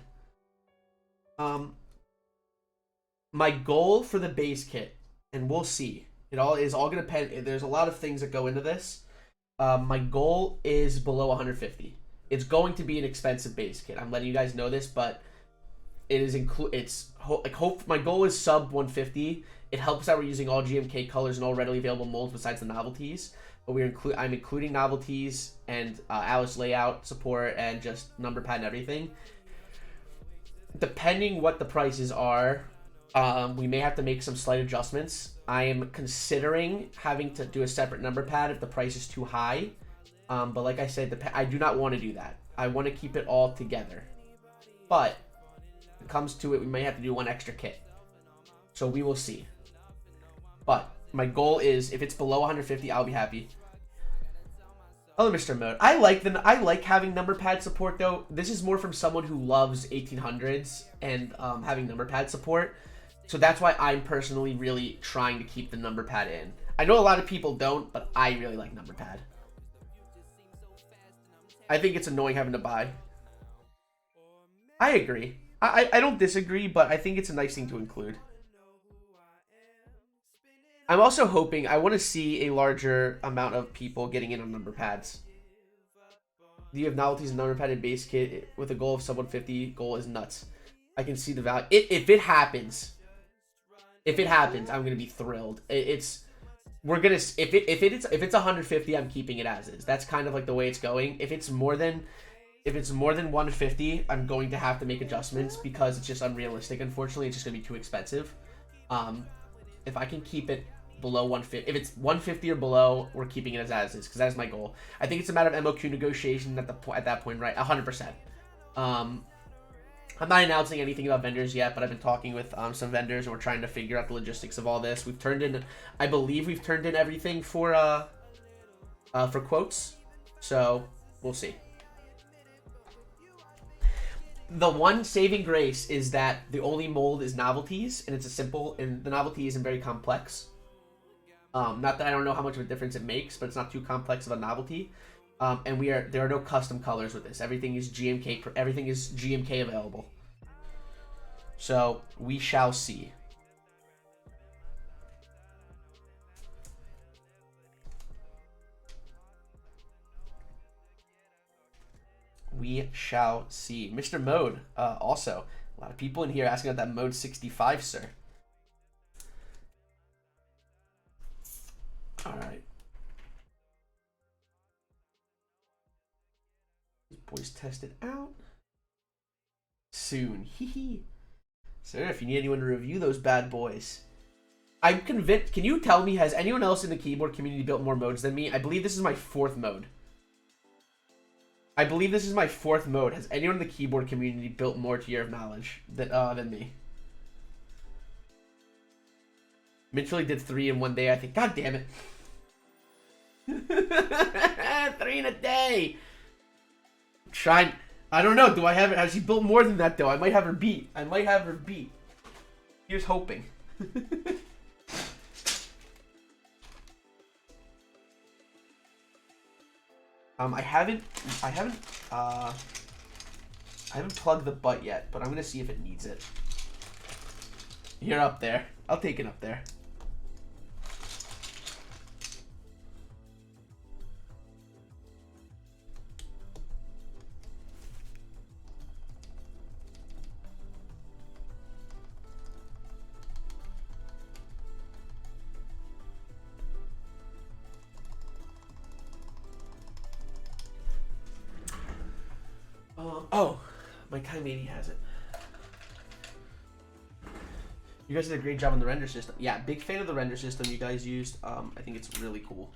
My goal for the base kit, and we'll see. It all is all gonna depend. There's a lot of things that go into this. My goal is below 150. It's going to be an expensive base kit. I'm letting you guys know this, but it is my goal is sub 150. It helps that we're using all GMK colors and all readily available molds besides the novelties. But I'm including novelties and Alice layout support and just number pad and everything. Depending what the prices are, we may have to make some slight adjustments. I am considering having to do a separate number pad if the price is too high. But like I said, I do not want to do that. I want to keep it all together. But when it comes to it, we may have to do one extra kit. So we will see. But my goal is, if it's below 150, I'll be happy. Hello, Mr. Mode. I like having number pad support though. This is more from someone who loves 1800s and having number pad support. So that's why I'm personally really trying to keep the number pad in. I know a lot of people don't, but I really like number pad. I think it's annoying having to buy. I agree. I don't disagree, but I think it's a nice thing to include. I'm also hoping, I want to see a larger amount of people getting in on number pads. You have novelties and non-repetitive base kit with a goal of sub 150. Goal is nuts. I can see the value. If it happens, I'm gonna be thrilled. We're gonna if it's 150, I'm keeping it as is. That's kind of like the way it's going. If it's more than 150, I'm going to have to make adjustments because it's just unrealistic. Unfortunately, it's just gonna be too expensive. If I can keep it below 150, if it's 150 or below, we're keeping it as is because that is my goal. I think it's a matter of MOQ negotiation at that point, right? 100%. I'm not announcing anything about vendors yet, but I've been talking with some vendors, and we're trying to figure out the logistics of all this. We've turned in, I believe we've turned in everything for quotes, so we'll see. The one saving grace is that the only mold is novelties, and it's a simple, and the novelty isn't very complex. Not that I don't know how much of a difference it makes, but it's not too complex of a novelty. And there are no custom colors with this. Everything is GMK. Everything is GMK available. So we shall see. We shall see. Mr. Mode, also a lot of people in here asking about that Mode 65, sir. All right. Boys test it out soon. Hee. Sir, if you need anyone to review those bad boys. I'm convinced. Can you tell me, has anyone else in the keyboard community built more modes than me? I believe this is my 4th mode. Has anyone in the keyboard community built more to your knowledge than me? Mitch really did 3 in one day, I think. God damn it. 3 in a day. Trying. I don't know. Do I have it? Has she built more than that though? I might have her beat. Here's hoping. I haven't plugged the butt yet, but I'm gonna see if it needs it. You're up there. I'll take it up there. Oh, my Time 80 has it. You guys did a great job on the render system. Yeah, big fan of the render system you guys used. I think it's really cool.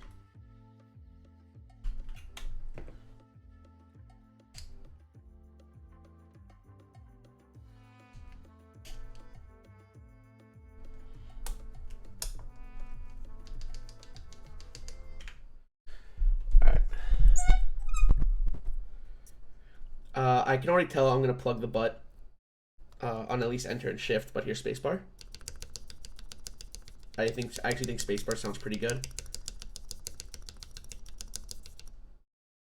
I can already tell I'm going to plug the butt on at least enter and shift, but here's spacebar. I actually think spacebar sounds pretty good.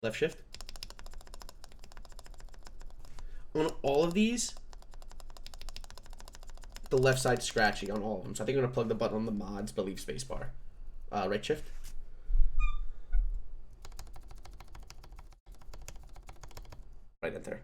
Left shift. On all of these, the left side's scratchy on all of them, so I think I'm going to plug the button on the mods, but leave spacebar. Right shift. Right enter.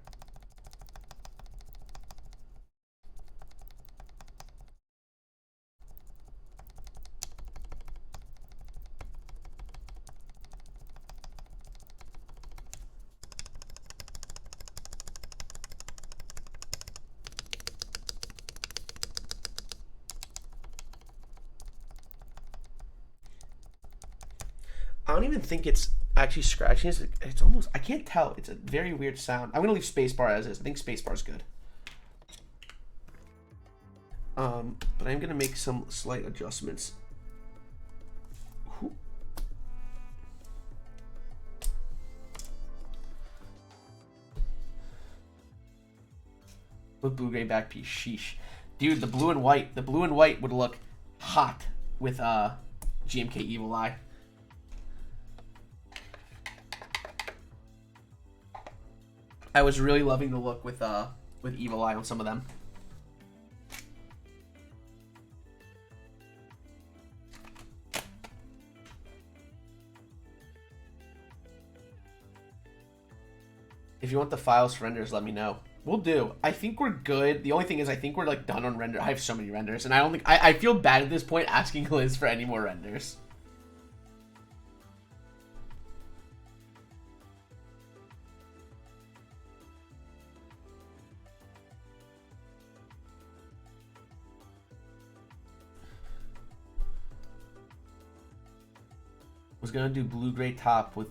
I don't even think it's actually scratching. It's almost, I can't tell. It's a very weird sound. I'm going to leave spacebar as is. I think spacebar's good. But I'm going to make some slight adjustments. With blue gray back piece, sheesh. Dude, the blue and white would look hot with GMK Evil Eye. I was really loving the look with Evil Eye on some of them. If you want the files for renders, let me know. We'll do. I think we're good. The only thing is I think we're like done on render. I have so many renders, and I don't think I feel bad at this point asking Liz for any more renders. Was gonna do blue gray top with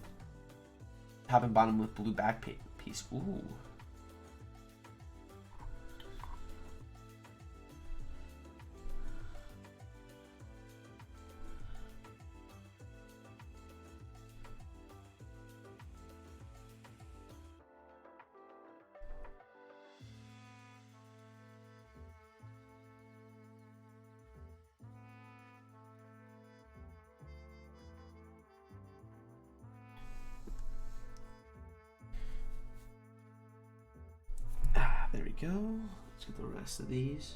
top and bottom with blue back piece. Ooh. There we go. Let's get the rest of these.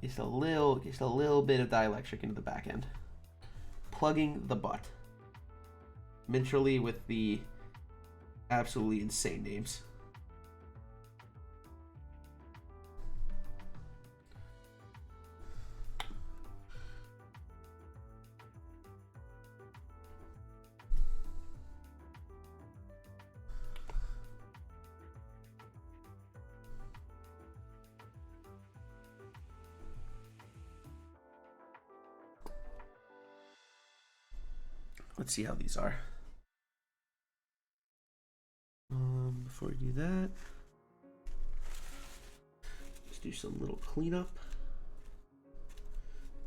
Just a little bit of dielectric into the back end. Plugging the butt. Mintrally with the absolutely insane names. Let's see how these are. Before we do that, let's do some little cleanup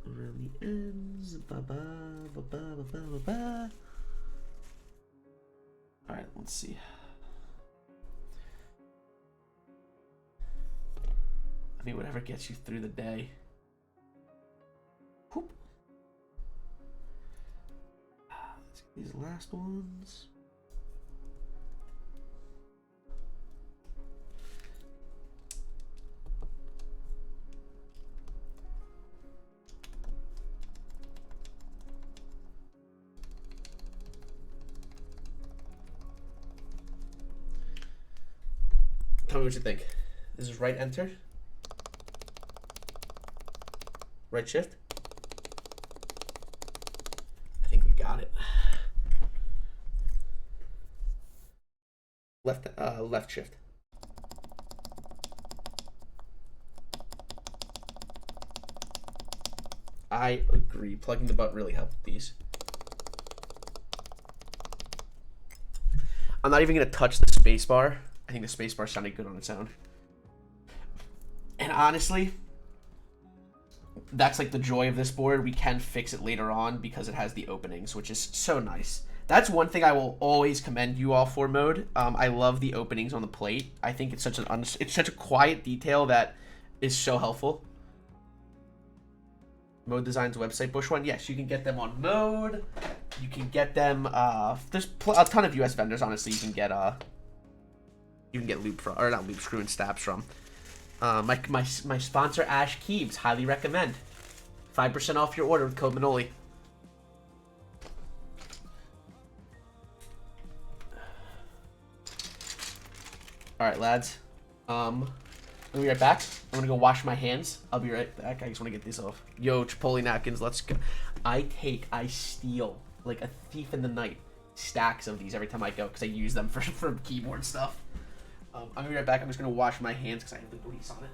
around the ends. All right, let's see. I mean, whatever gets you through the day. Whoop. These last ones. Tell me what you think. This is right enter. Right shift. I think we got it. Left shift. I agree. Plugging the butt really helped these. I'm not even gonna touch the space bar. I think the space bar sounded good on its own. And honestly, that's like the joy of this board. We can fix it later on because it has the openings, which is so nice. That's one thing I will always commend you all for, Mode. I love the openings on the plate. I think it's such a quiet detail that is so helpful. Mode Design's website, Bush One. Yes, you can get them on Mode. You can get them. There's a ton of US vendors. Honestly, you can get Lube from, or not Lube, screw and stabs from. My sponsor Ash Keebs, highly recommend. 5% off your order with code Manoli. All right, lads. I'll be right back. I'm gonna go wash my hands. I'll be right back. I just want to get these off. Yo, Chipotle napkins. Let's go. I steal like a thief in the night stacks of these every time I go because I use them for keyboard stuff. I'm gonna be right back. I'm just gonna wash my hands because I have the grease on it.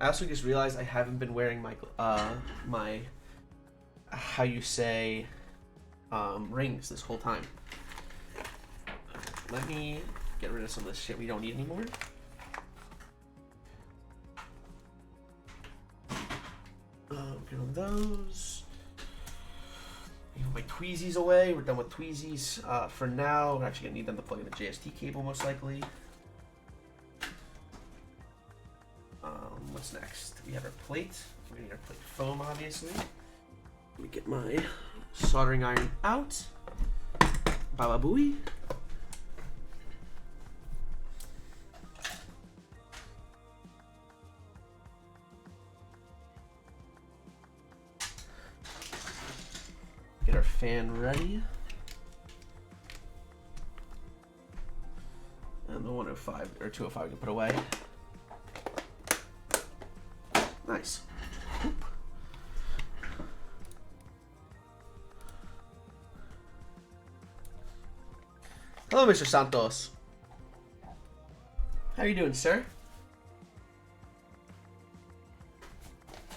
I also just realized I haven't been wearing my my how you say rings this whole time. Let me get rid of some of this shit we don't need anymore. Get on those. My my tweezies away. We're done with tweezies for now. We're actually gonna need them to plug in the JST cable most likely. What's next? We have our plate. We're gonna need our plate foam, obviously. Let me get my soldering iron out. Baba booey. Get our fan ready. And the 105 or 205 we can put away. Nice. Oop. Hello, Mr. Santos. How are you doing, sir?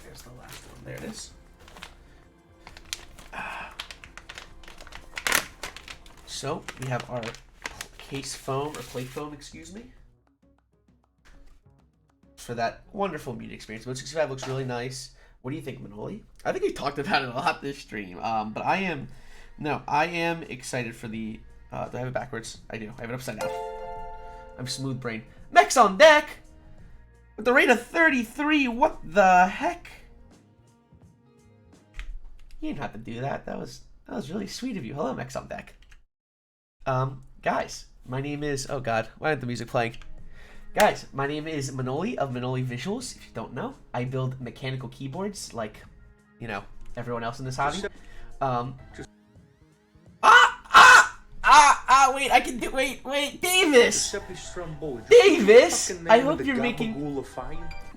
There's the last one. There it is. So we have our case foam or plate foam, excuse me, for that wonderful media experience. Mode 65 looks really nice. What do you think, Manoli? I think we talked about it a lot this stream. But I am excited for the. Do I have it backwards? I do. I have it upside down. I'm smooth brain. Mechs on deck with the rate of 33. What the heck? You didn't have to do that. That was really sweet of you. Hello, Mechs on deck. Guys, my name is. Oh God, why isn't the music playing? Guys, my name is Manoli of Manoli Visuals. If you don't know, I build mechanical keyboards like, you know, everyone else in this hobby. Wait, I can do. Wait, Davis. Davis, I hope you're making.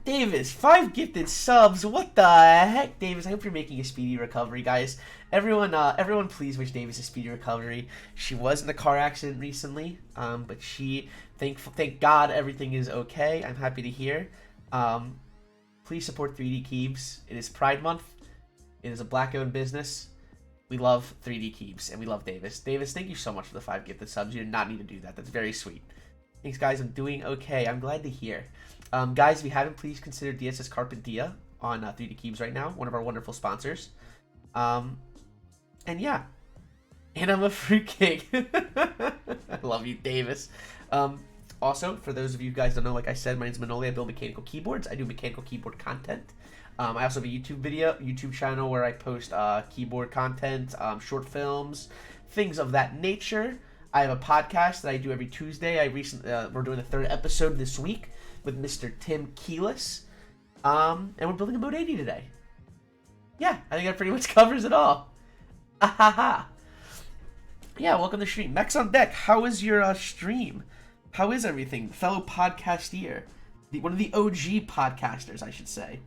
Davis, 5 gifted subs. What the heck, Davis? I hope you're making a speedy recovery, guys. Everyone, please wish Davis a speedy recovery. She was in a car accident recently, but thank God everything is okay. I'm happy to hear. Please support 3D Keeps. It is Pride Month. It is a Black-owned business. We love 3D Keeps, and we love Davis. Davis, thank you so much for the 5 gifted subs. You did not need to do that. That's very sweet. Thanks, guys. I'm doing okay. I'm glad to hear. Guys, if you haven't, please consider DSS Carpentia on 3D Keeps right now. One of our wonderful sponsors. And yeah. And I'm a fruitcake. I love you, Davis. Also, for those of you guys that don't know, like I said, my name's Manoli. I build mechanical keyboards. I do mechanical keyboard content. I also have a YouTube channel where I post keyboard content, short films, things of that nature. I have a podcast that I do every Tuesday. We're doing the 3rd episode this week with Mr. Tim Tealios. And we're building a Mode80 today. Yeah, I think that pretty much covers it all. Ahaha. Yeah, welcome to the stream. Mechs on deck. How is your stream? How is everything? Fellow podcaster. One of the OG podcasters, I should say.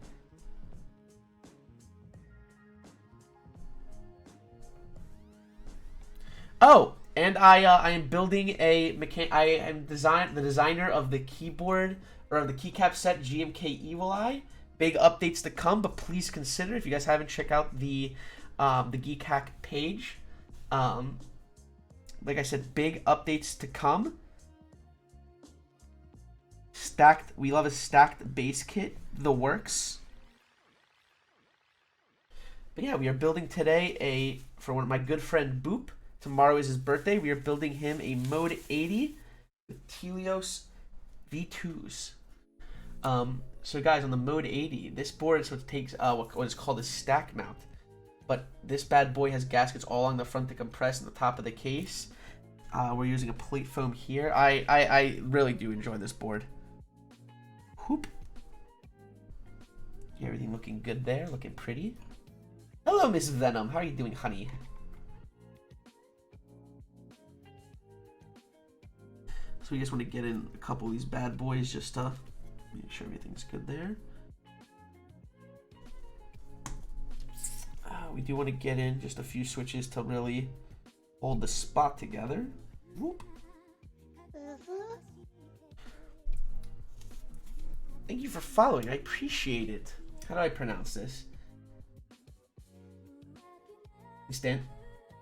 Oh, and I am building I am the designer of the keyboard or of the keycap set GMK Evil Eye. Big updates to come, but please consider if you guys haven't checked out the Geek Hack page. Like I said, big updates to come. We love a stacked base kit, the works. But yeah, we are building today for one of my good friend Boop. Tomorrow is his birthday. We are building him a Mode80 with Tealios V2s. So guys, on the Mode80, this board is what takes what is called a stack mount. But this bad boy has gaskets all along the front to compress on the top of the case. We're using a plate foam here. I really do enjoy this board. Whoop. Everything looking good there, looking pretty. Hello, Miss Venom. How are you doing, honey? So we just want to get in a couple of these bad boys just to make sure everything's good there. We do want to get in just a few switches to really hold the spot together. Whoop. Thank you for following. I appreciate it. How do I pronounce this?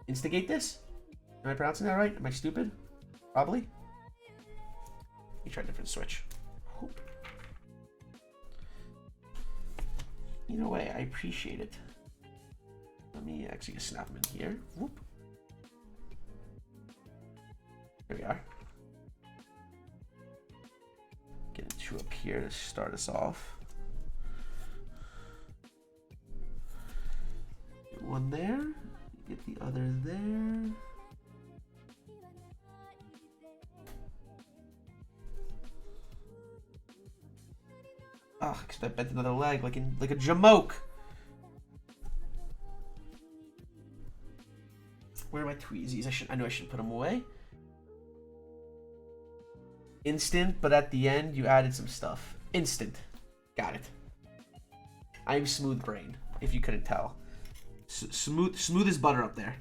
Instigate this? Am I pronouncing that right? Am I stupid? Probably. Let me try a different switch. Whoop. You know what? I appreciate it. Let me actually just snap them in here. Whoop. There we are. Get two up here to start us off. Get one there. Get the other there. Oh, because I bent another leg like a jamoke. Where are my tweezies? I knew I should put them away. Instant, but at the end you added some stuff. Instant. Got it. I'm smooth brain, if you couldn't tell. Smooth as butter up there.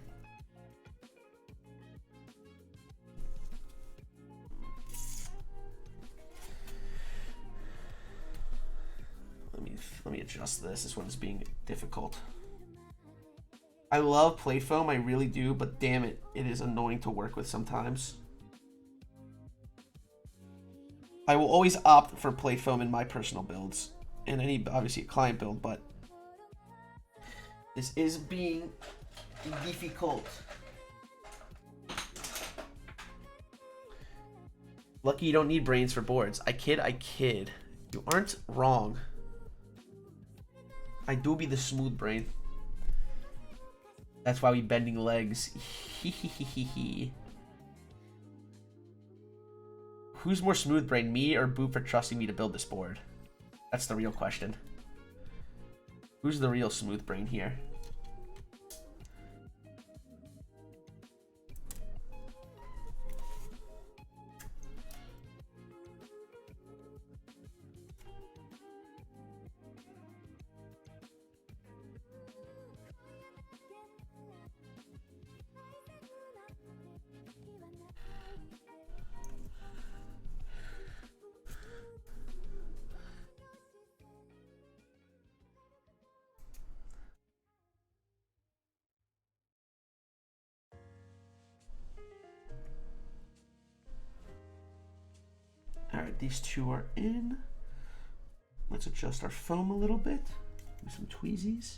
Let me adjust this. This one's being difficult. I love plate foam, I really do, but damn it, it is annoying to work with sometimes. I will always opt for plate foam in my personal builds, and any obviously a client build, but this is being difficult. Lucky you don't need brains for boards. I kid. You aren't wrong. I do be the smooth brain. That's why we bending legs. Who's more smooth brain, me or Boop for trusting me to build this board? That's the real question. Who's the real smooth brain here? Alright, these two are in. Let's adjust our foam a little bit. Do some tweezies.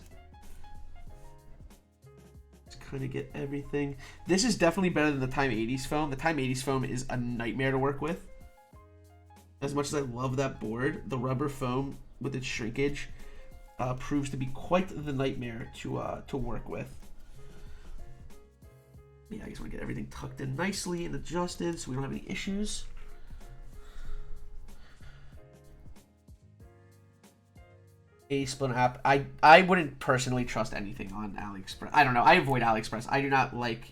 Let's kind of get everything. This is definitely better than the Time 80s foam. The Time 80s foam is a nightmare to work with. As much as I love that board, the rubber foam with its shrinkage proves to be quite the nightmare to work with. Yeah, I just want to get everything tucked in nicely and adjusted so we don't have any issues. A split app. I wouldn't personally trust anything on AliExpress. I don't know. I avoid AliExpress. I do not like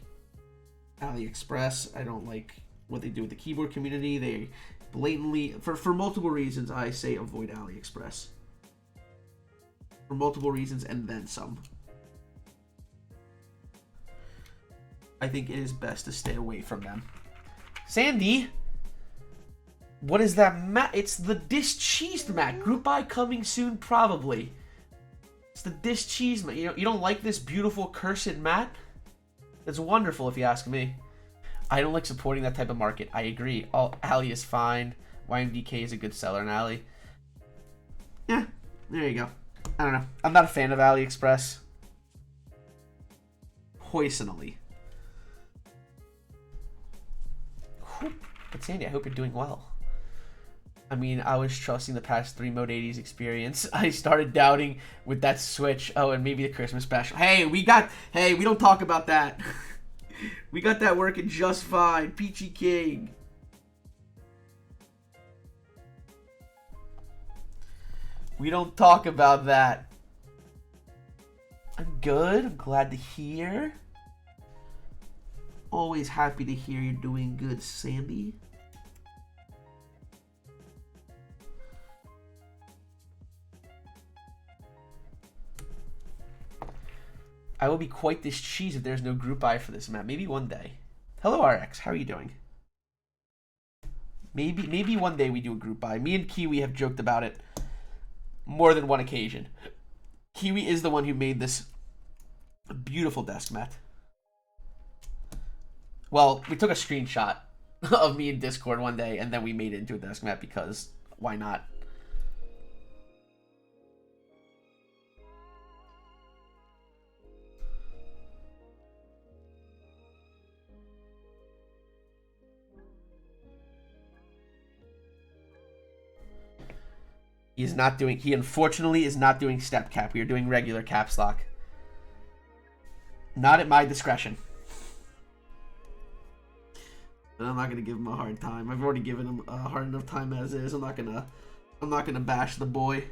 AliExpress. I don't like what they do with the keyboard community. They blatantly, for multiple reasons, I say avoid AliExpress. For multiple reasons and then some. I think it is best to stay away from them. Sandy! What is that mat? It's the discheesed mat. Group buy coming soon, probably. It's the discheesed mat. You don't like this beautiful cursed mat? It's wonderful if you ask me. I don't like supporting that type of market. I agree. Ali is fine. YMDK is a good seller in Ali. Yeah, there you go. I don't know. I'm not a fan of AliExpress. Personally. But Sandy, I hope you're doing well. I mean, I was trusting the past 3 Mode80s experience. I started doubting with that Switch. Oh, and maybe the Christmas special. Hey, we don't talk about that. We got that working just fine. Peachy King. We don't talk about that. I'm good. I'm glad to hear. Always happy to hear you're doing good, Sandy. I will be quite discheesed if there's no group buy for this map. Maybe one day. Hello, RX. How are you doing? Maybe one day we do a group buy. Me and Kiwi have joked about it more than one occasion. Kiwi is the one who made this beautiful desk mat. Well, we took a screenshot of me in Discord one day, and then we made it into a desk mat because why not? He is not doing, he unfortunately is not doing step cap. We are doing regular caps lock. Not at my discretion. But I'm not going to give him a hard time. I've already given him a hard enough time as is. I'm not going to bash the boy.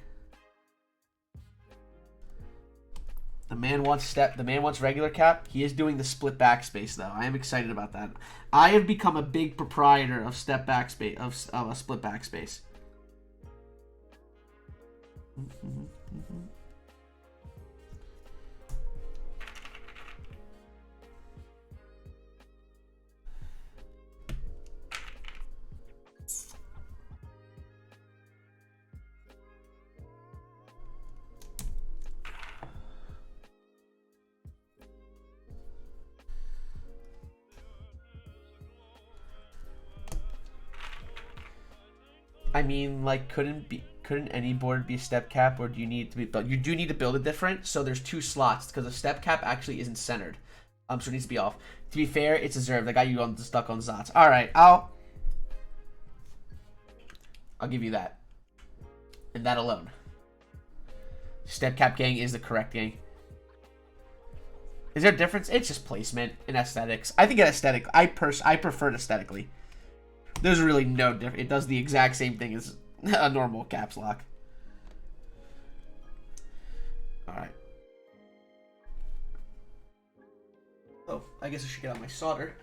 The man wants regular cap. He is doing the split backspace though. I am excited about that. I have become a big proprietor of step backspace of a split backspace. I mean, like, couldn't any board be a step cap, or do you need to be built? You do need to build it different, so there's 2 slots because a step cap actually isn't centered, so it needs to be off. To be fair, it's deserved. I got you stuck on Zots. All right, I'll give you that, and that alone. Step cap gang is the correct gang. Is there a difference? It's just placement and aesthetics. I think aesthetic. I prefer it aesthetically. There's really no difference. It does the exact same thing as a normal caps lock. Alright. Oh, I guess I should get out my solder.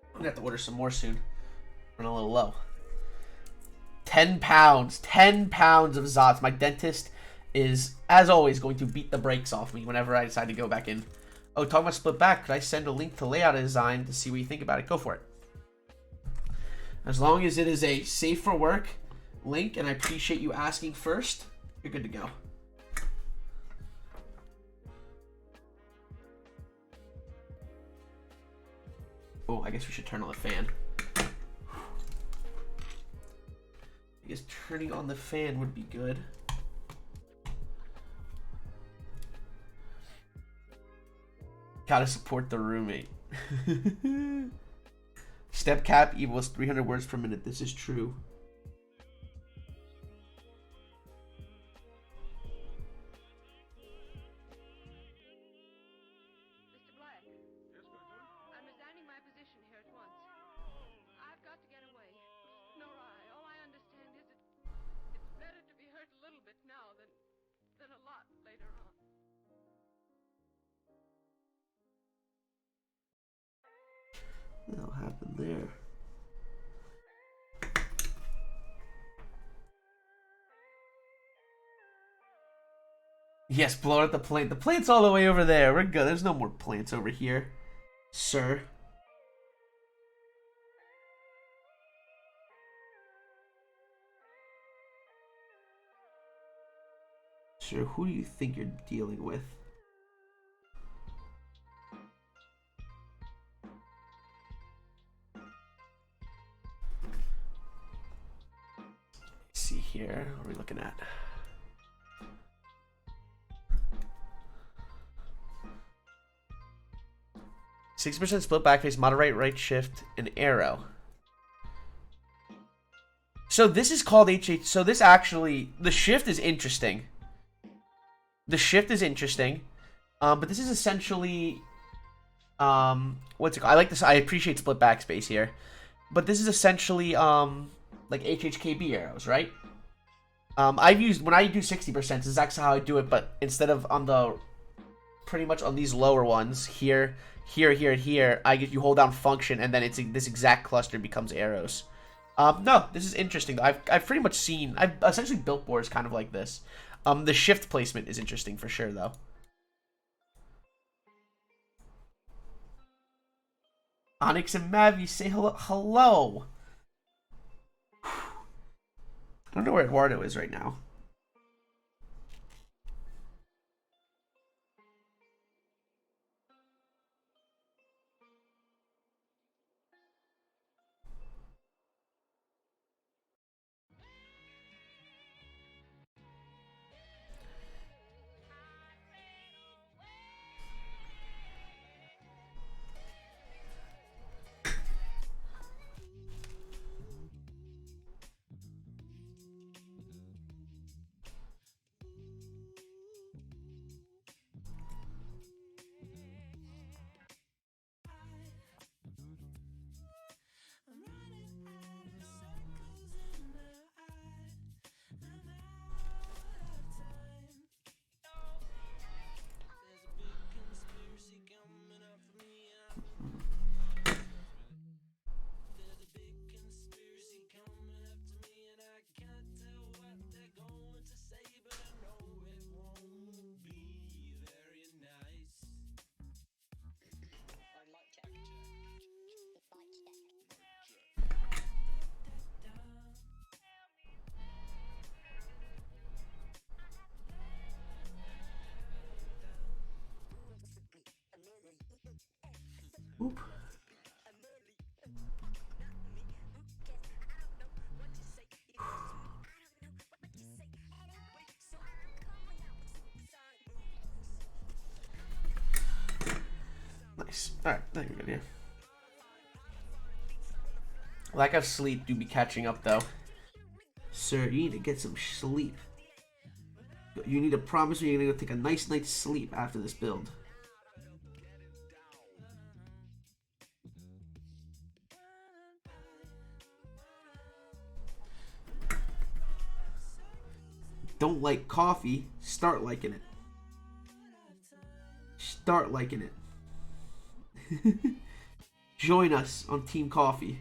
I'm gonna have to order some more soon. Run a little low. 10 pounds. 10 pounds of Zots. My dentist is, as always, going to beat the brakes off me whenever I decide to go back in. Oh, talking about split back, could I send a link to layout design to see what you think about it? Go for it. As long as it is a safe for work link, and I appreciate you asking first, you're good to go. Oh, I guess we should turn on the fan. I guess turning on the fan would be good. Gotta support the roommate. Step cap equals 300 words per minute. This is true. Mr. Black. Yes, I'm resigning my position here at once. I've got to get away. No, all I understand is it's better to be hurt a little bit now than a lot later on. What the hell happened there? Yes, blow out the plant. The plant's all the way over there. We're good. There's no more plants over here, sir. Sir, who do you think you're dealing with? See here, what are we looking at? 6% split backface, moderate right shift, and arrow. So this is called HH. So this actually, the shift is interesting. The shift is interesting, but this is essentially, what's it called? I like this. I appreciate split backspace here, but this is essentially like HHKB arrows, right? I've used, when I do 60%, this is actually how I do it, but instead of on the, pretty much on these lower ones, here, here, here, and here, you hold down function, and then it's this exact cluster becomes arrows. No, this is interesting. I've pretty much seen, I've essentially built boards kind of like this. The shift placement is interesting for sure, though. Onyx and Mavi, say hello. Hello. I don't know where Eduardo is right now. Oop. Nice. Alright, I think we're good here. Lack of sleep do be catching up though. Sir, you need to get some sleep. You need to promise me you're gonna go take a nice night's sleep after this build. Don't like coffee, start liking it. Start liking it. Join us on Team Coffee.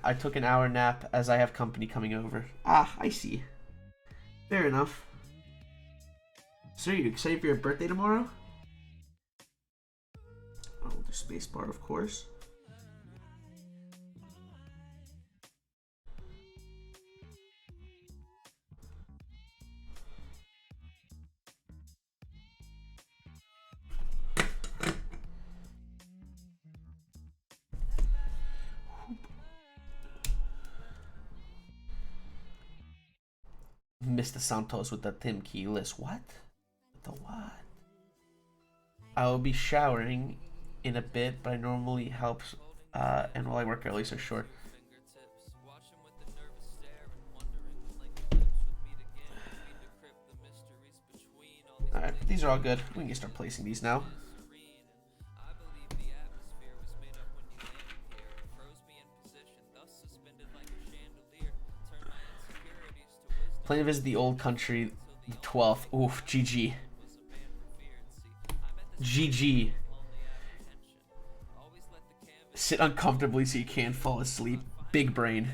I took an hour nap as I have company coming over. Ah, I see. Fair enough. So are you excited for your birthday tomorrow? Oh, we'll do spacebar, of course. Mr. Santos with the Tim Key list. What? The what? I will be showering in a bit, but I normally help and while I work early, so sure. Alright, these are all good. We can start placing these now. Plan to visit the old country, the 12th. Oof, GG. GG. Sit uncomfortably so you can't fall asleep. Big brain.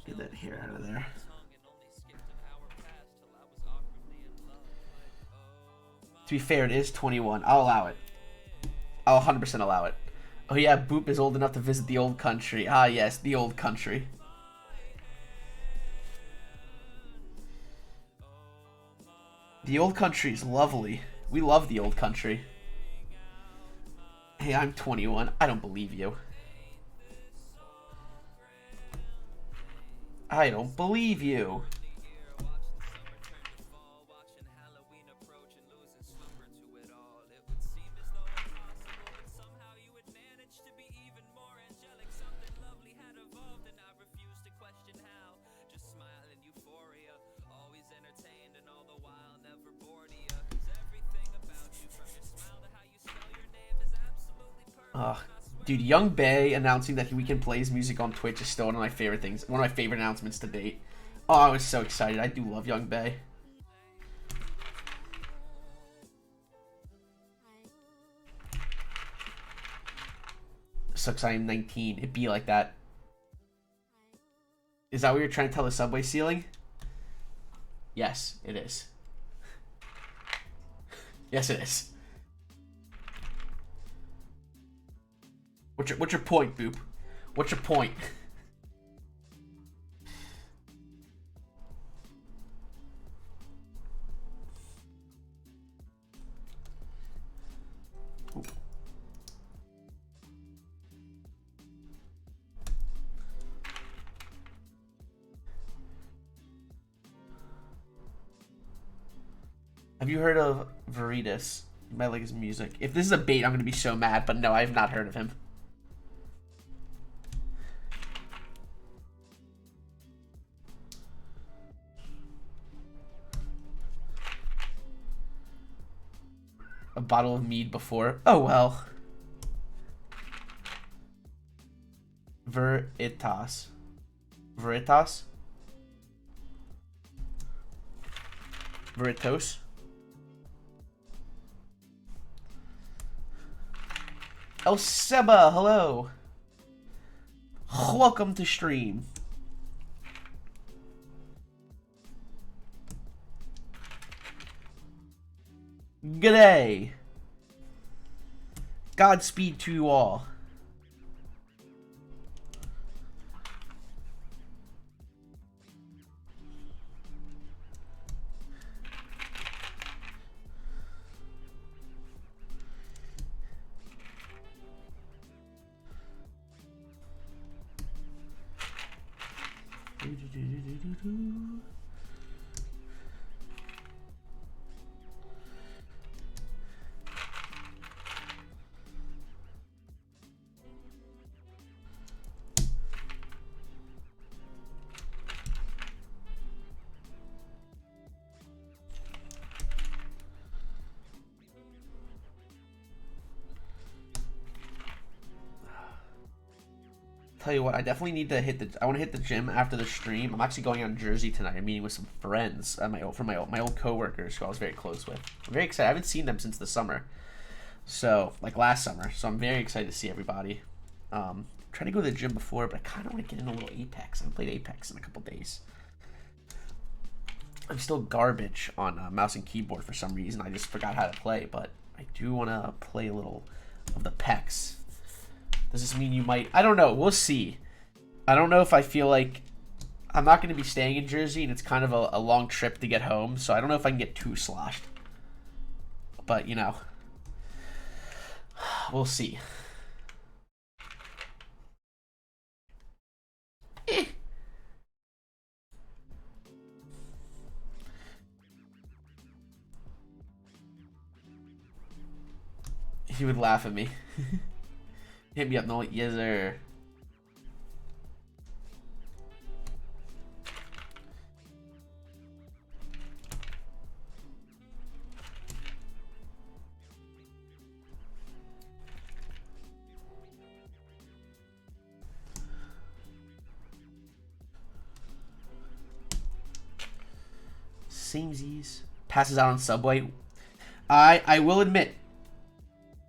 Get that hair out of there. To be fair, it is 21. I'll allow it. I'll 100% allow it. Oh yeah, Boop is old enough to visit the old country. Ah yes, the old country. The old country is lovely. We love the old country. Hey, I'm 21. I don't believe you. I don't believe you. Dude, Young Bae announcing that we can play his music on Twitch is still one of my favorite things. One of my favorite announcements to date. Oh, I was so excited. I do love Young Bae. Sucks I am 19. It'd be like that. Is that what you're trying to tell the subway ceiling? Yes, it is. Yes, it is. What's your point, Boop? What's your point? Ooh. Have you heard of Veritas? You might like his music. If this is a bait, I'm gonna be so mad, but no, I have not heard of him. A bottle of mead before. Oh well. Veritas. Veritas? Veritos? El Seba, hello. Welcome to stream. G'day. Godspeed to you all. Tell you what, I definitely need to hit the. I want to hit the gym after the stream. I'm actually going out in Jersey tonight. I'm meeting with some friends, my old coworkers who I was very close with. I'm very excited. I haven't seen them since the summer, so like last summer. So I'm very excited to see everybody. Tried to go to the gym before, but I kind of want to get in a little Apex. I haven't played Apex in a couple days. I'm still garbage on mouse and keyboard for some reason. I just forgot how to play, but I do want to play a little of the PEX. Does this mean you might? I don't know. We'll see. I don't know if I feel like I'm not going to be staying in Jersey, and it's kind of a long trip to get home, so I don't know if I can get too sloshed. But, you know, we'll see. He would laugh at me. Hit me up, no, yes sir. Samesies. Passes out on Subway. I will admit,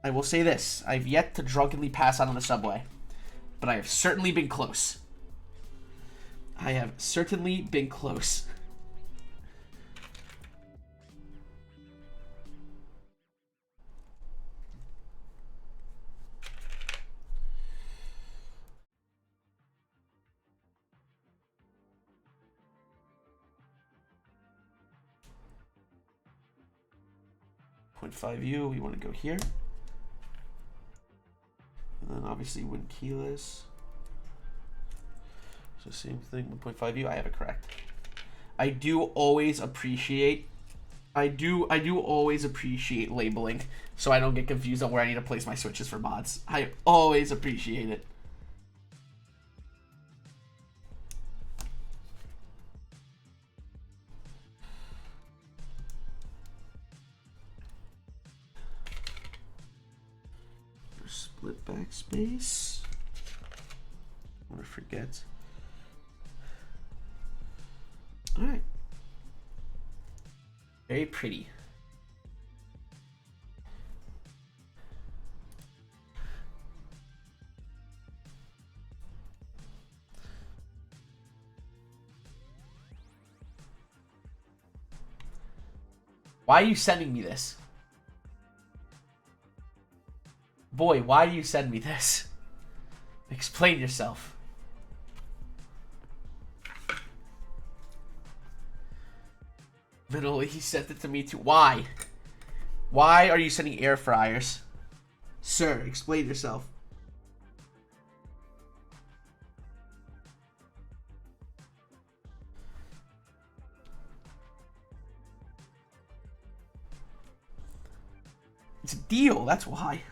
I will say this. I've yet to drunkenly pass out on the Subway. But I have certainly been close. I have certainly been close. .5U, we want to go here. And then obviously win keyless. So same thing, 1.5U, I have it correct. I do always appreciate labeling so I don't get confused on where I need to place my switches for mods. I always appreciate it. Split backspace. I want to forget. All right. Very pretty. Why are you sending me this? Boy, why do you send me this? Explain yourself. Manoli, he sent it to me too. Why? Why are you sending air fryers? Sir, explain yourself. It's a deal, that's why.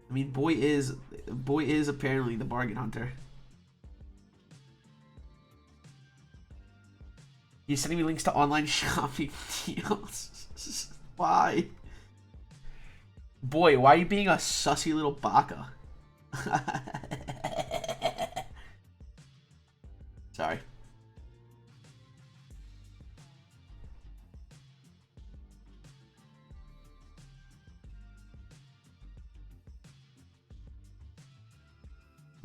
I mean, boy is apparently the bargain hunter. He's sending me links to online shopping deals. Why? Boy, why are you being a sussy little baka? Sorry.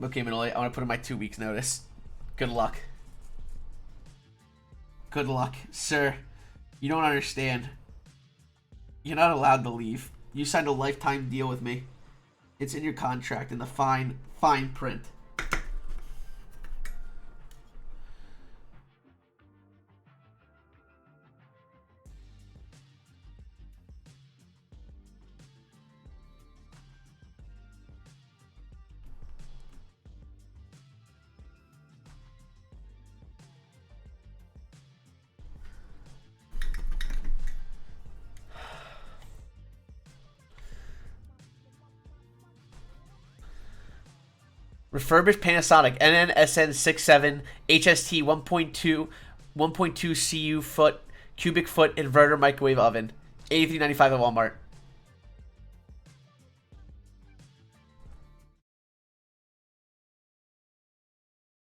Okay, Manoli, I want to put in my 2 weeks notice. Good luck. Good luck. Sir, you don't understand. You're not allowed to leave. You signed a lifetime deal with me. It's in your contract in the fine print. Refurbished Panasonic NNSN67 HST 1.2 CU foot cubic foot inverter microwave oven. $83.95 at Walmart.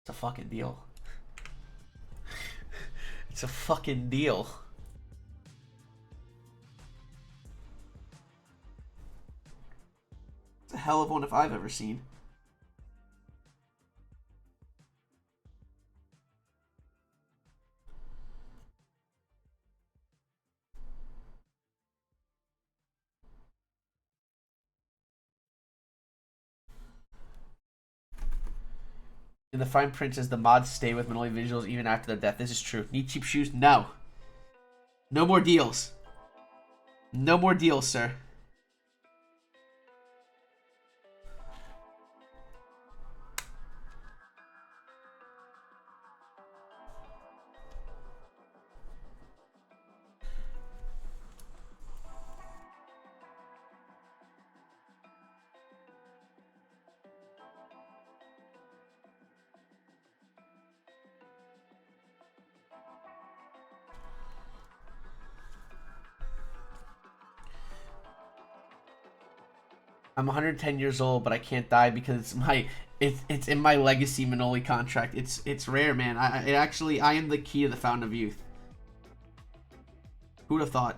It's a fucking deal. It's a fucking deal. It's a hell of one if I've ever seen. In the fine print says the mods stay with Manoli visuals even after their death. This is true. Need cheap shoes? No. No more deals. No more deals, sir. I'm 110 years old, but I can't die because it's in my legacy Manoli contract. It's rare, man. I am the key to the fountain of youth. Who'd have thought?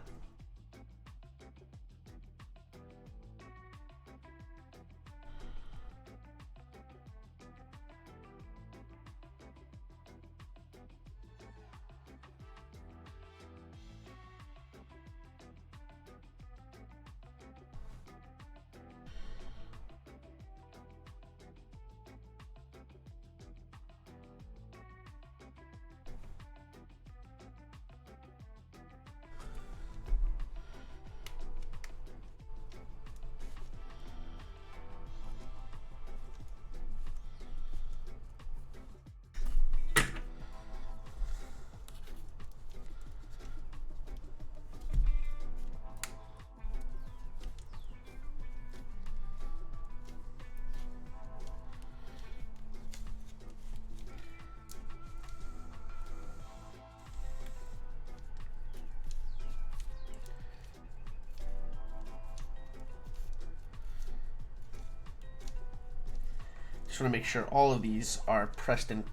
Just want to make sure all of these are pressed in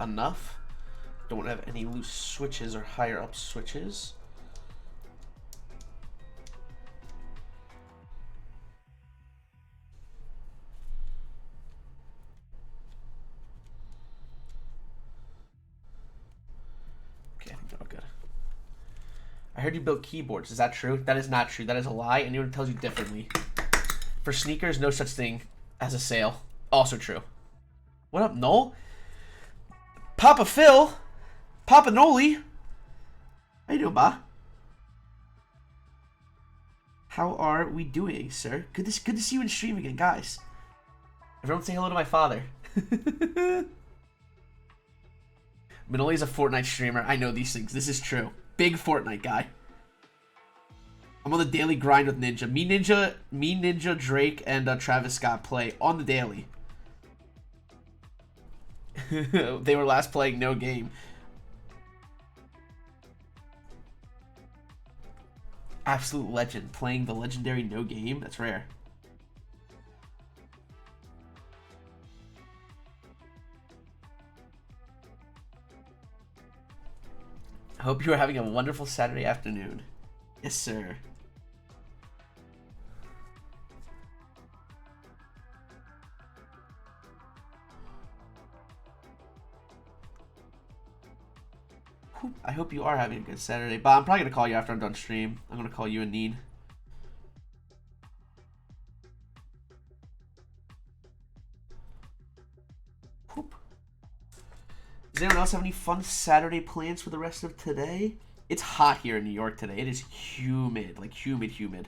enough. Don't have any loose switches or higher up switches. Okay, I think they're all good. I heard you build keyboards. Is that true? That is not true. That is a lie. Anyone tells you differently. For sneakers, no such thing as a sale. Also true. What up, Noel? Papa Phil? Papa Noli? How you doing, ba? How are we doing, sir? Good to see you in stream again, guys. Everyone say hello to my father. Manoli's a Fortnite streamer. I know these things. This is true. Big Fortnite guy. I'm on the daily grind with Ninja. Me, Ninja, Drake, and Travis Scott play on the daily. They were last playing No Game. Absolute legend. Playing the legendary No Game. That's rare. I hope you are having a wonderful Saturday afternoon. Yes, sir. I hope you are having a good Saturday. But I'm probably going to call you after I'm done stream. I'm going to call you and Need. Whoop. Does anyone else have any fun Saturday plans for the rest of today? It's hot here in New York today. It is humid. Like humid.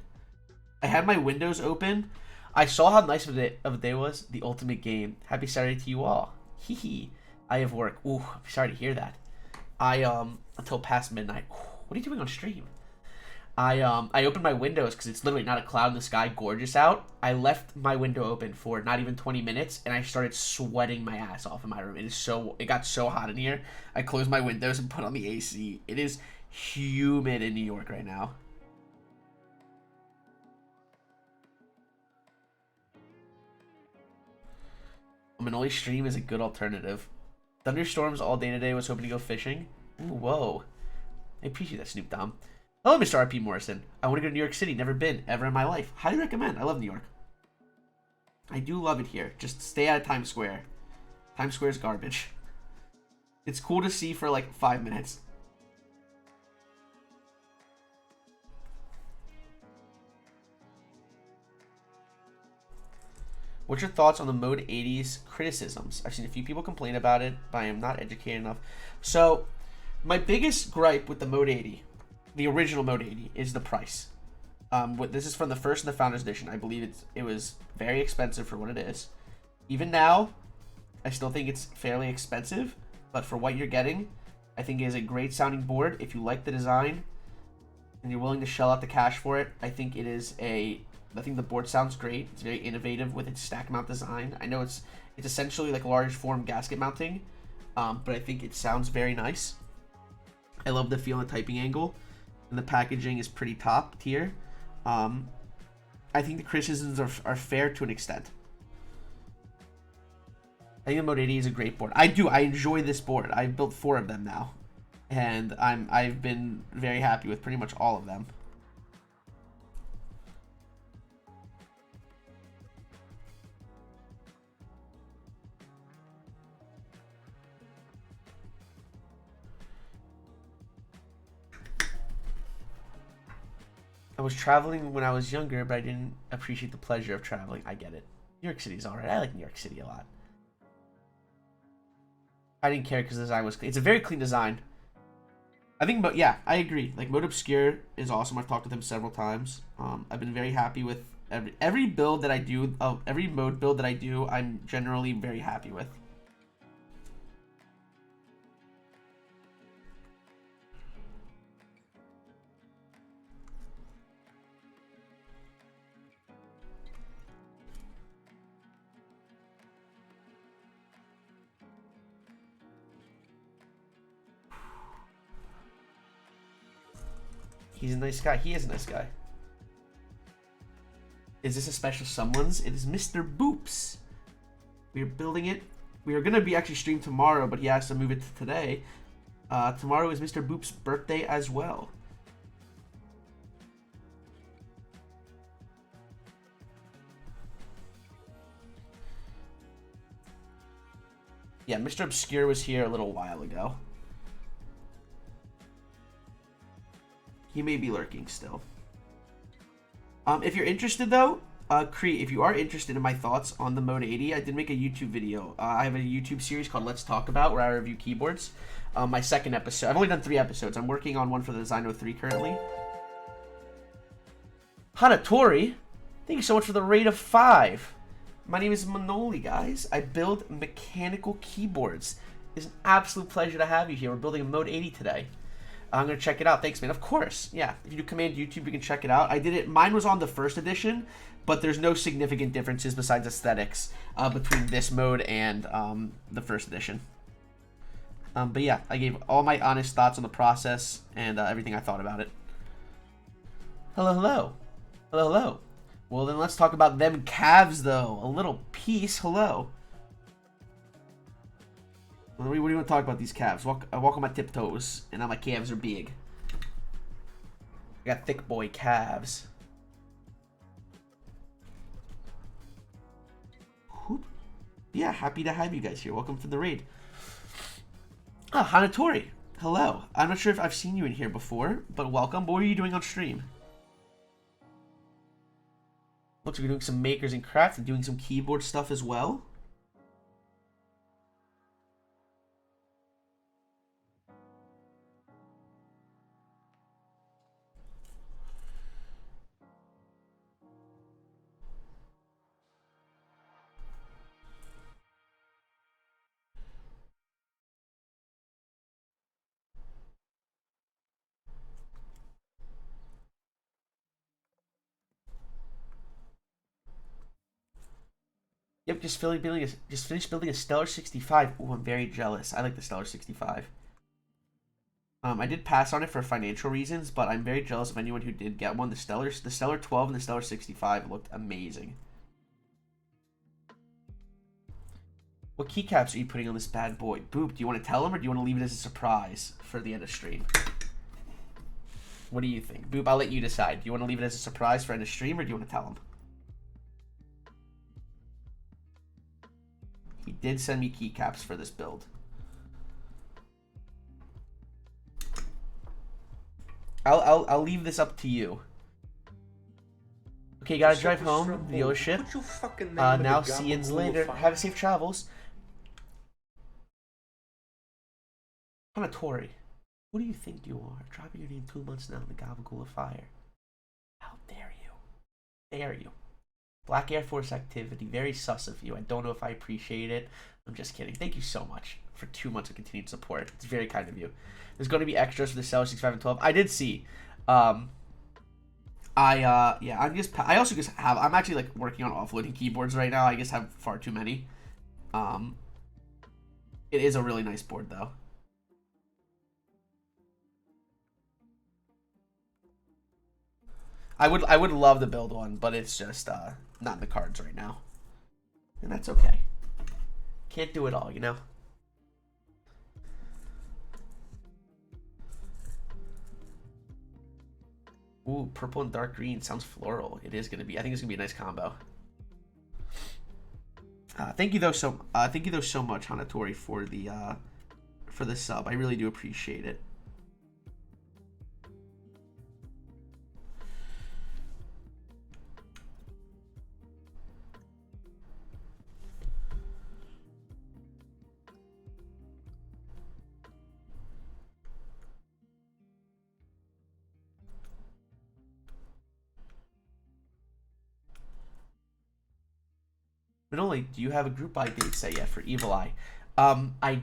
I had my windows open. I saw how nice of a day was. The ultimate game. Happy Saturday to you all. Hee hee. I have work. Ooh, I'm sorry to hear that. Until past midnight. Ooh, what are you doing on stream? I opened my windows because it's literally not a cloud in the sky, gorgeous out. I left my window open for not even 20 minutes, and I started sweating my ass off in my room. It got so hot in here. I closed my windows and put on the AC. It is humid in New York right now. A Manoli stream is a good alternative. Thunderstorms all day today. Was hoping to go fishing. Ooh, whoa. I appreciate that, Snoop Dogg. Hello, Mr. RP Morrison. I want to go to New York City. Never been, ever in my life. Highly recommend. I love New York. I do love it here. Just stay out of Times Square. Times Square is garbage. It's cool to see for like 5 minutes. What's your thoughts on the Mode80's criticisms? I've seen a few people complain about it, but I am not educated enough. So, my biggest gripe with the Mode80, the original Mode80, is the price. This is from the first and the Founders Edition. I believe it was very expensive for what it is. Even now, I still think it's fairly expensive, but for what you're getting, I think it is a great sounding board. If you like the design and you're willing to shell out the cash for it, I think the board sounds great. It's very innovative with its stack mount design. I know it's essentially like large form gasket mounting, but I think it sounds very nice. I love the feel and typing angle, and the packaging is pretty top tier. I think the criticisms are fair to an extent. I think the Mode80 is a great board. I enjoy this board. I've built 4 of them now, and I've been very happy with pretty much all of them. I was traveling when I was younger, but I didn't appreciate the pleasure of traveling. I get it. New York City's alright. I like New York City a lot. I didn't care because the design was clean. It's a very clean design. I think, but yeah, I agree. Like, Mode Obscure is awesome. I've talked with him several times. I've been very happy with every build that I do. Every mode build that I do, I'm generally very happy with. He's a nice guy. He is a nice guy. Is this a special someone's? It is Mr. Boops. We are building it. We are going to be actually streamed tomorrow, but he has to move it to today. Tomorrow is Mr. Boop's birthday as well. Yeah, Mr. Obscure was here a little while ago. He may be lurking still. If you're interested, though, Cree, if you are interested in my thoughts on the Mode80, I did make a YouTube video. I have a YouTube series called Let's Talk About, where I review keyboards. My second episode. I've only done 3 episodes. I'm working on one for the Designo 3 currently. Hanatori, thank you so much for the rate of 5. My name is Manoli, guys. I build mechanical keyboards. It's an absolute pleasure to have you here. We're building a Mode80 today. I'm going to check it out. Thanks, man. Of course. Yeah. If you do command YouTube, you can check it out. I did it. Mine was on the first edition, but there's no significant differences besides aesthetics between this mode and the first edition. But yeah, I gave all my honest thoughts on the process and everything I thought about it. Hello, hello. Hello, hello. Well, then let's talk about them calves, though. A little piece. Hello. What do you want to talk about these calves? I walk on my tiptoes, and now my calves are big. I got thick boy calves. Whoop. Yeah, happy to have you guys here. Welcome to the raid. Ah, Hanatori. hello. I'm not sure if I've seen you in here before, but welcome. What are you doing on stream? Looks like you're doing some makers and crafts and doing some keyboard stuff as well. Yep, just finished building a Stellar 65. Ooh, I'm very jealous. I like the Stellar 65. I did pass on it for financial reasons, but I'm very jealous of anyone who did get one. The Stellar 12 and the Stellar 65 looked amazing. What keycaps are you putting on this bad boy? Boop, do you want to tell him or do you want to leave it as a surprise for the end of stream? What do you think? Boop, I'll let you decide. Do you want to leave it as a surprise for end of stream or do you want to tell him? He did send me keycaps for this build. I'll leave this up to you. Okay, gotta drive home. Dealership. Now see yous later. Have safe travels. Hanatori, who do you think you are? Dropping your name 2 months now in the Gabagool of Fire. How dare you? Dare you? Black Air Force activity. Very sus of you. I don't know if I appreciate it. I'm just kidding. Thank you so much for 2 months of continued support. It's very kind of you. There's going to be extras for the Stellar 65 and 12. I did see. Yeah, I also just have, I'm actually like working on offloading keyboards right now. I just have far too many. It is a really nice board though. I would love to build one, but it's just not in the cards right now. And that's okay. Can't do it all, you know? Ooh, purple and dark green sounds floral. It is gonna be. I think it's gonna be a nice combo. Thank you though so much, Hanatori, for the sub. I really do appreciate it. Manoli, do you have a group buy date set yet for Evil Eye? I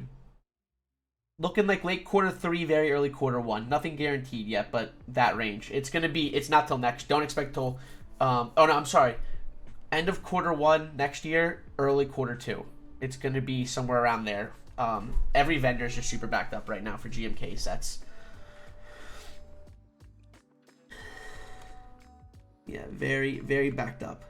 looking like late Q3, very early Q1. Nothing guaranteed yet, but that range. It's gonna be. It's not till next. Don't expect till. Oh no, I'm sorry. End of Q1 next year, early Q2. It's gonna be somewhere around there. Every vendor is just super backed up right now for GMK sets. Yeah, very, very backed up.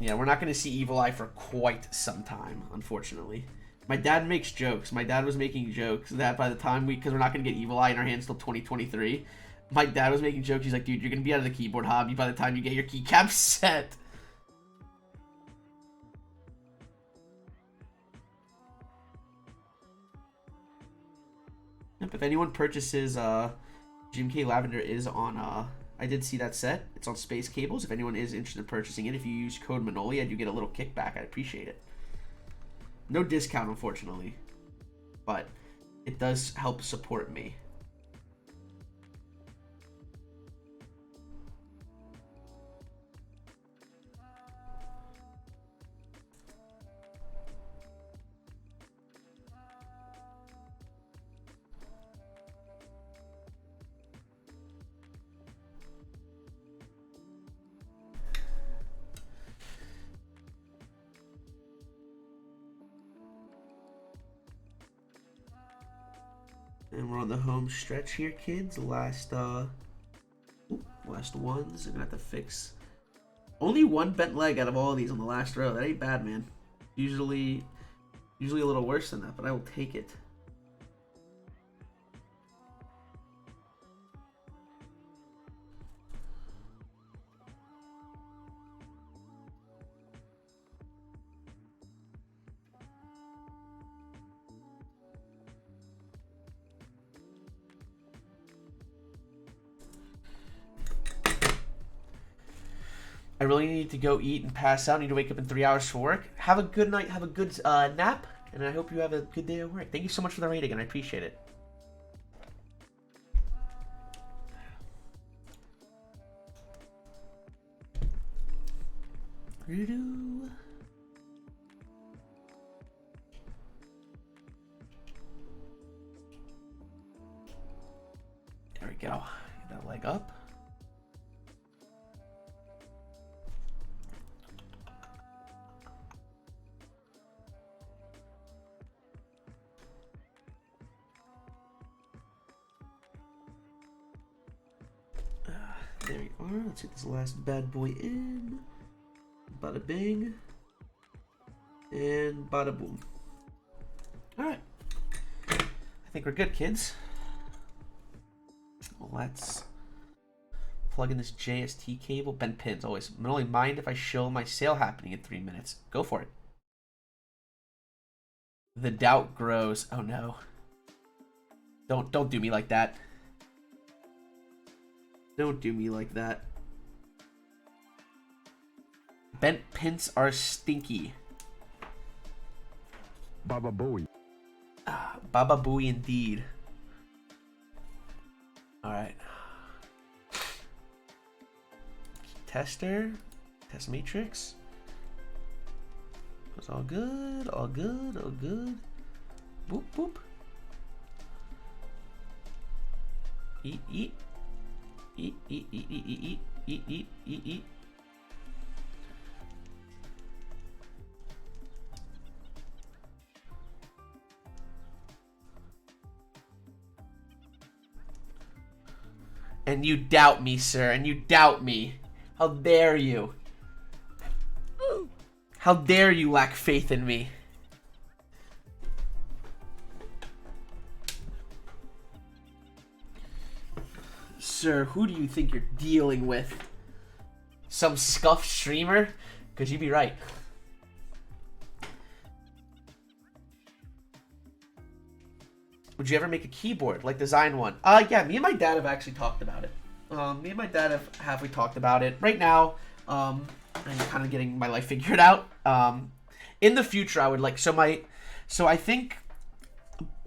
Yeah, we're not going to see Evil Eye for quite some time, unfortunately. My dad makes jokes. My dad was making jokes that by the time because we're not going to get Evil Eye in our hands till 2023. My dad was making jokes. He's like, dude, you're going to be out of the keyboard hobby by the time you get your keycap set. Yep, if anyone purchases GMK Lavender is on I did see that set. It's on Space Cables. If anyone is interested in purchasing it, if you use code Manoli, I do get a little kickback. I appreciate it. No discount, unfortunately, but it does help support me. And we're on the home stretch here, kids. Last ones. I'm gonna have to fix. Only one bent leg out of all of these on the last row. That ain't bad, man. Usually a little worse than that, but I will take it. I really need to go eat and pass out. I need to wake up in 3 hours for work. Have a good night. Have a good nap. And I hope you have a good day at work. Thank you so much for the rating, and I appreciate it. There we go. Get that leg up. There we are. Let's get this last bad boy in. Bada bing. And bada boom. Alright. I think we're good, kids. Let's plug in this JST cable. Bend pins always. Manoli, mind if I show my sale happening in 3 minutes? Go for it. The doubt grows. Oh no. Don't do me like that. Don't do me like that. Bent pins are stinky. Baba Booey. Baba Booey indeed. Alright. Tester. Test matrix. It's all good. All good. All good. Boop boop. Eat eat. Eat, eat, eat, eat, eat, eat, eat, eat, eat. And you doubt me, sir, and you doubt me. How dare you? How dare you lack faith in me? Sir, who do you think you're dealing with? Some scuffed streamer? Could you be right? Would you ever make a keyboard? Like design one? Yeah, me and my dad have actually talked about it. Me and my dad have talked about it. Right now, I'm kind of getting my life figured out. In the future, I would like, so I think,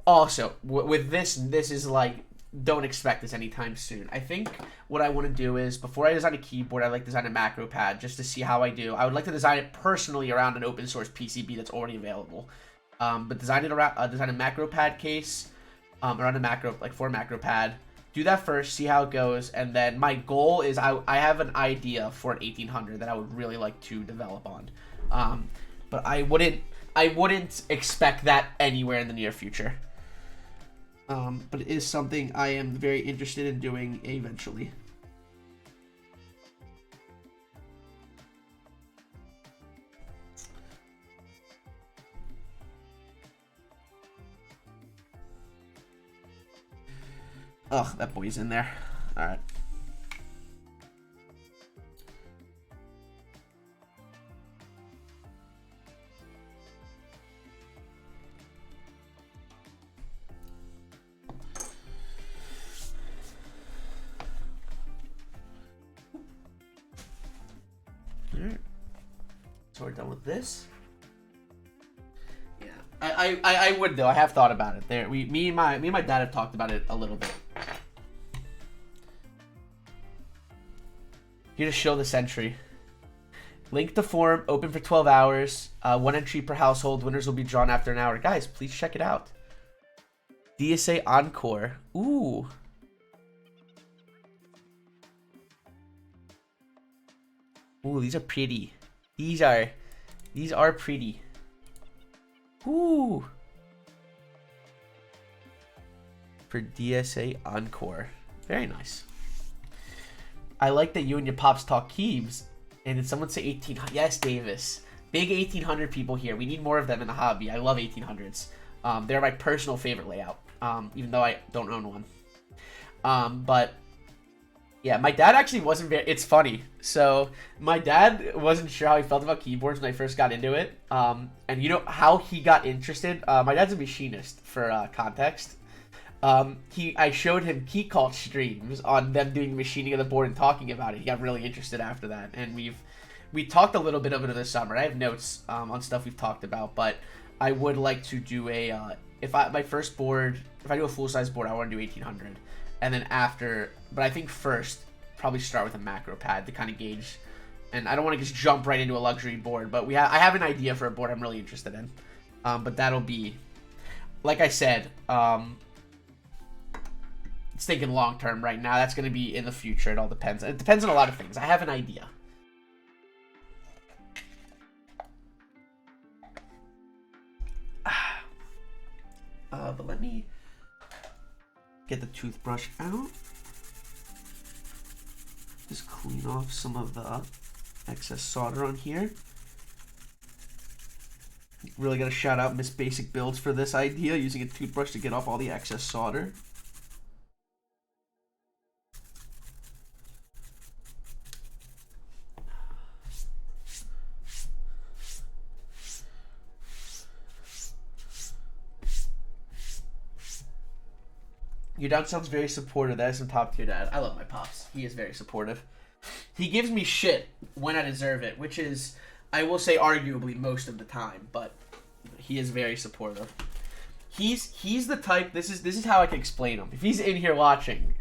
also, with this is like, don't expect this anytime soon. I think what I want to do is, before I design a keyboard, I like to design a macro pad just to see how I do. I would like to design it personally around an open source PCB that's already available. But design it around, design a macro pad case around a macro, like for a macro pad. Do that first, see how it goes, and then my goal is I have an idea for an 1800 that I would really like to develop on. But I wouldn't expect that anywhere in the near future. But it is something I am very interested in doing eventually. Ugh, that boy's in there. Alright. Alright. So we're done with this. Yeah. I would though. I have thought about it. There me and my dad have talked about it a little bit. Here to show the sentry. Link to forum, open for 12 hours. 1 entry per household. Winners will be drawn after an hour. Guys, please check it out. DSA Encore. Ooh. Ooh, these are pretty. These are pretty. Ooh. For DSA Encore. Very nice. I like that you and your pops talk keys. And did someone say 1800? Yes, Davis. Big 1800 people here. We need more of them in the hobby. I love 1800s. They're my personal favorite layout. Even though I don't own one. But yeah, my dad actually wasn't very... It's funny. So my dad wasn't sure how he felt about keyboards when I first got into it. And you know how he got interested? My dad's a machinist, for context. I showed him Keycaps streams on them doing machining of the board and talking about it. He got really interested after that, and we've we talked a little bit of it this summer. I have notes on stuff we've talked about, but I would like to do a if I do a full size board, I want to do 1800, and then after. But I think first probably start with a macro pad to kind of gauge. And I don't want to just jump right into a luxury board, but I have an idea for a board I'm really interested in. But that'll be, like I said, it's thinking long term right now. That's going to be in the future. It all depends. It depends on a lot of things. I have an idea. But let me get the toothbrush out. Just clean off some of the excess solder on here. Really gotta shout out Miss Basic Builds for this idea, using a toothbrush to get off all the excess solder. Your dad sounds very supportive. That is some top tier dad. I love my pops. He is very supportive. He gives me shit when I deserve it, which is, I will say, arguably most of the time. But he is very supportive. He's the type. This is how I can explain him. If he's in here watching,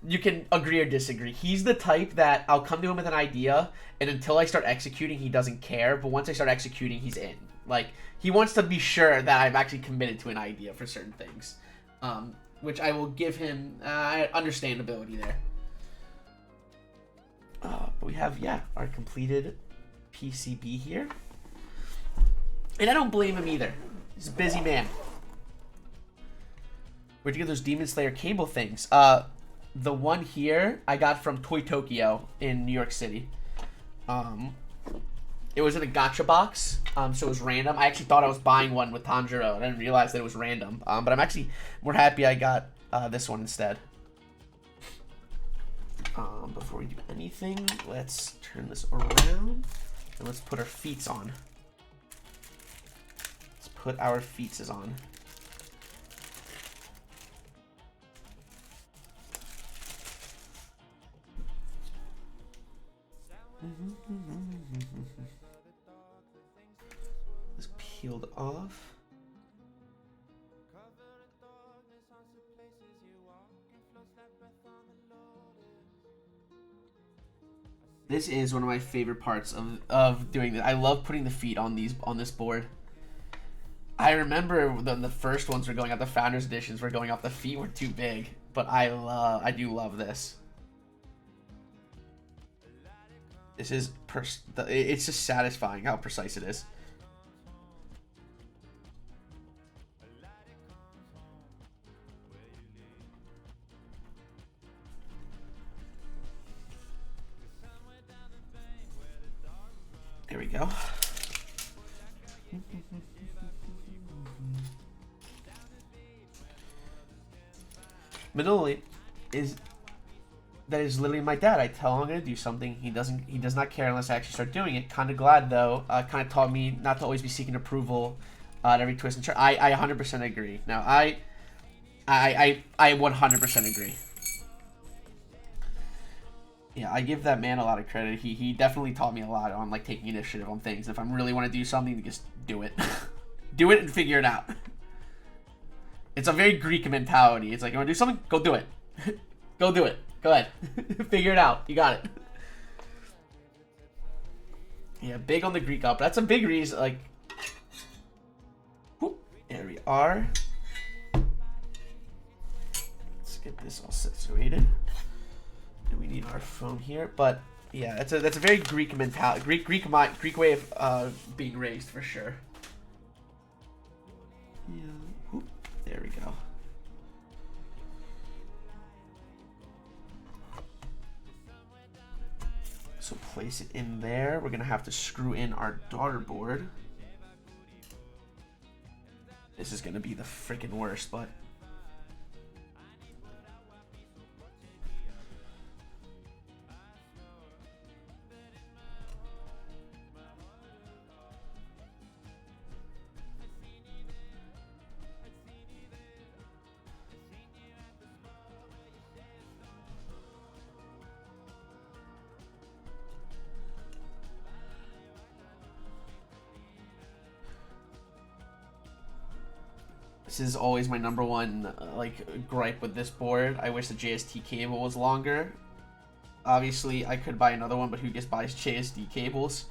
you can agree or disagree. He's the type that I'll come to him with an idea, and until I start executing, he doesn't care. But once I start executing, he's in. Like, he wants to be sure that I'm actually committed to an idea for certain things. Which I will give him understandability there. But we have, our completed PCB here. And I don't blame him either. He's a busy man. Where'd you get those Demon Slayer cable things? The one here I got from Toy Tokyo in New York City. It was in a gacha box, so it was random. I actually thought I was buying one with Tanjiro, and I didn't realize that it was random. But I'm actually more happy I got this one instead. Before we do anything, let's turn this around, and let's put our feets on. Let's put our feetses on. This peeled off. This is one of my favorite parts of doing this. I love putting the feet on this board. I remember when the first ones were going out, the Founders Editions were going off, the feet were too big, but I do love this. This is it's just satisfying how precise it is. There we go. Manoli is literally my dad. I tell him I'm gonna do something. He does not care unless I actually start doing it. Kind of glad though. Kind of taught me not to always be seeking approval at every twist and turn. I 100% agree. Now I 100% agree. Yeah, I give that man a lot of credit. He definitely taught me a lot on like taking initiative on things. If I really want to do something, just do it. Do it and figure it out. It's a very Greek mentality. It's like, you want to do something? Go do it. Go do it. Go ahead. Figure it out. You got it. Yeah, big on the Greek up. That's a big reason. Like, whoop, there we are. Let's get this all situated. And we need our phone here. But yeah, that's a very Greek mentality. Greek way of being raised for sure. Yeah. Whoop, there we go. So place it in there. We're gonna have to screw in our daughter board. This is gonna be the freaking worst, but This is always my number one like gripe with this board. I wish the JST cable was longer. Obviously, I could buy another one, but who just buys JST cables?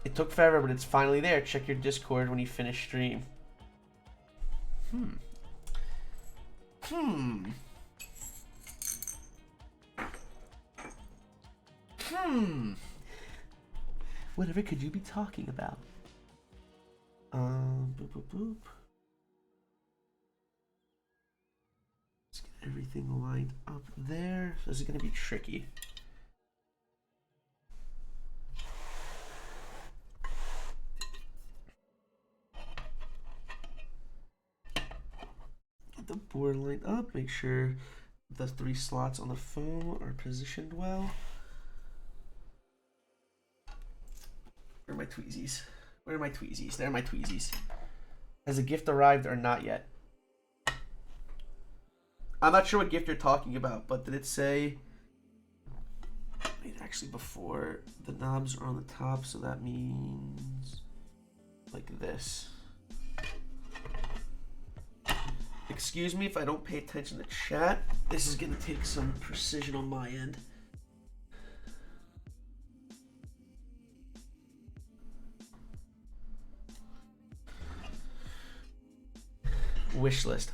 It took forever, but it's finally there. Check your Discord when you finish stream. Whatever could you be talking about? Boop, boop, boop. Let's get everything lined up there. This is gonna be tricky. Get the board lined up. Make sure the 3 slots on the phone are positioned well. Where are my tweezies? Where are my tweezies? There are my tweezies. Has a gift arrived or not yet? I'm not sure what gift you're talking about, but did it say... Wait, actually before the knobs are on the top, so that means like this. Excuse me if I don't pay attention to chat. This is gonna take some precision on my end. Wish list.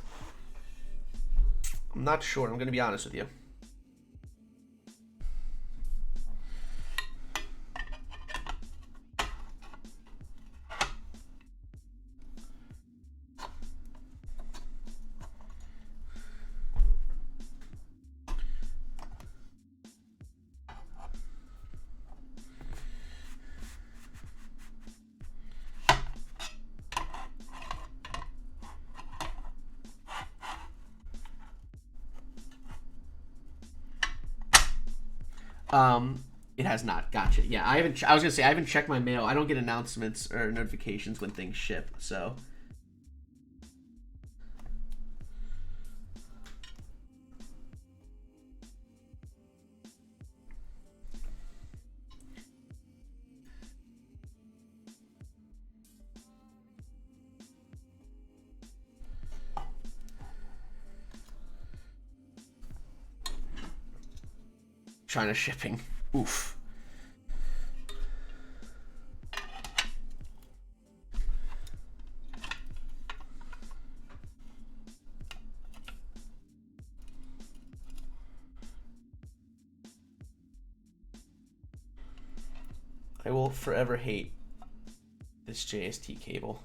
I'm not sure. I'm gonna be honest with you. It has not. Gotcha. Yeah, I haven't. I was gonna say I haven't checked my mail. I don't get announcements or notifications when things ship. So. China shipping. Oof. I will forever hate this JST cable.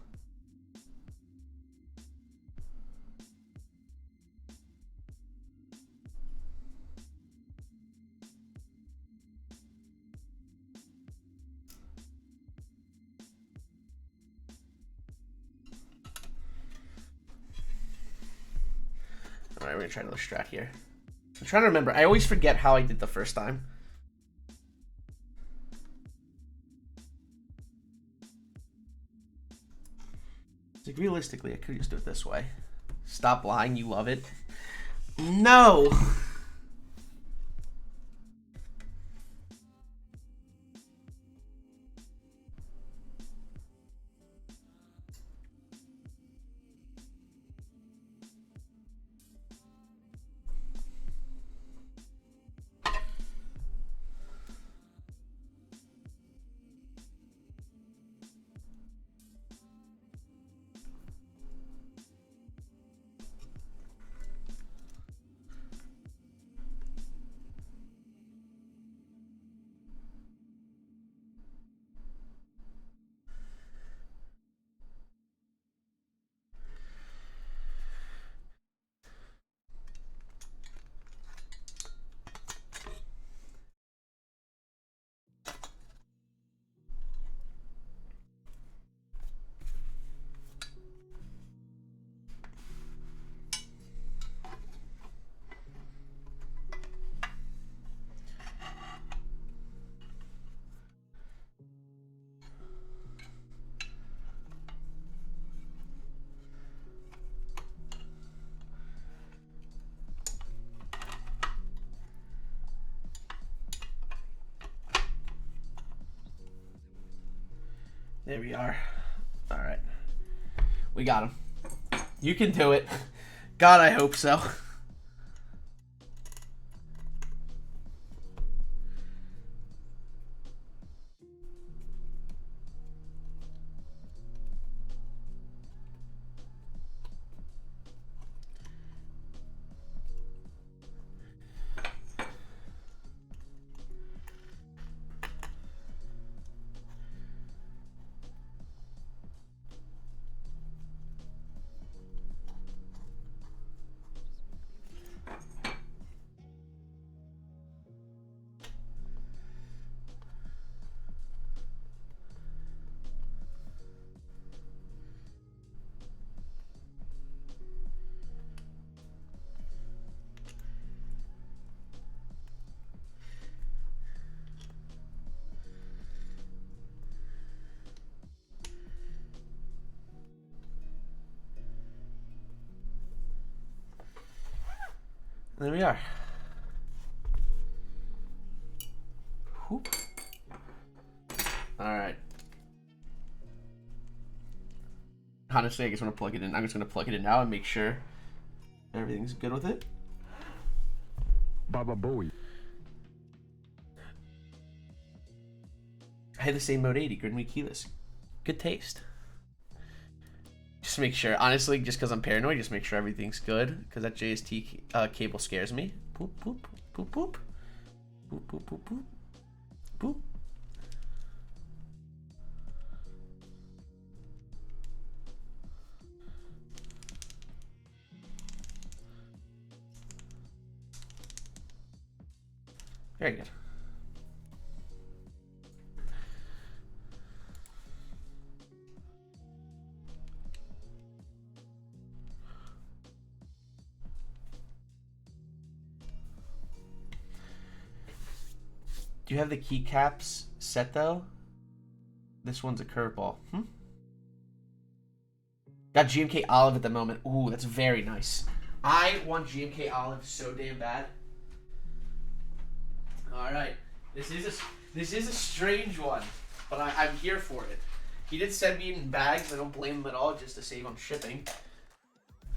Alright, we're gonna try another strat here. I'm trying to remember. I always forget how I did the first time. Like, realistically, I could just do it this way. Stop lying, you love it. No! There we are. All right. We got him. You can do it. God, I hope so. There we are. Whoop. All right. Honestly, I just want to plug it in. I'm just going to plug it in now and make sure everything's good with it. Baba Booey. I had the same Mode80, grid me keyless. Good taste. Just make sure, honestly, just because I'm paranoid, just make sure everything's good. Because that JST cable scares me. Boop, boop, boop, boop. Boop, boop, boop, boop. Boop. Very good. Do you have the keycaps set though? This one's a curveball. Got GMK Olive at the moment. Ooh, that's very nice. I want GMK Olive so damn bad. All right, this is a strange one, but I'm here for it. He did send me in bags. I don't blame him at all, just to save on shipping.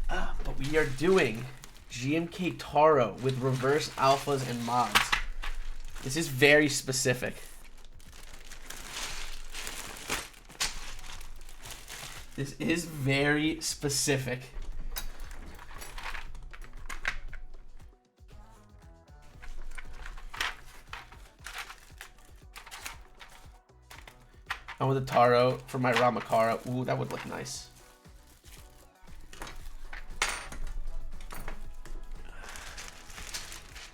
But we are doing GMK Taro with reverse alphas and mods. This is very specific. This is very specific. I want the Taro for my Ramakara. Ooh, that would look nice.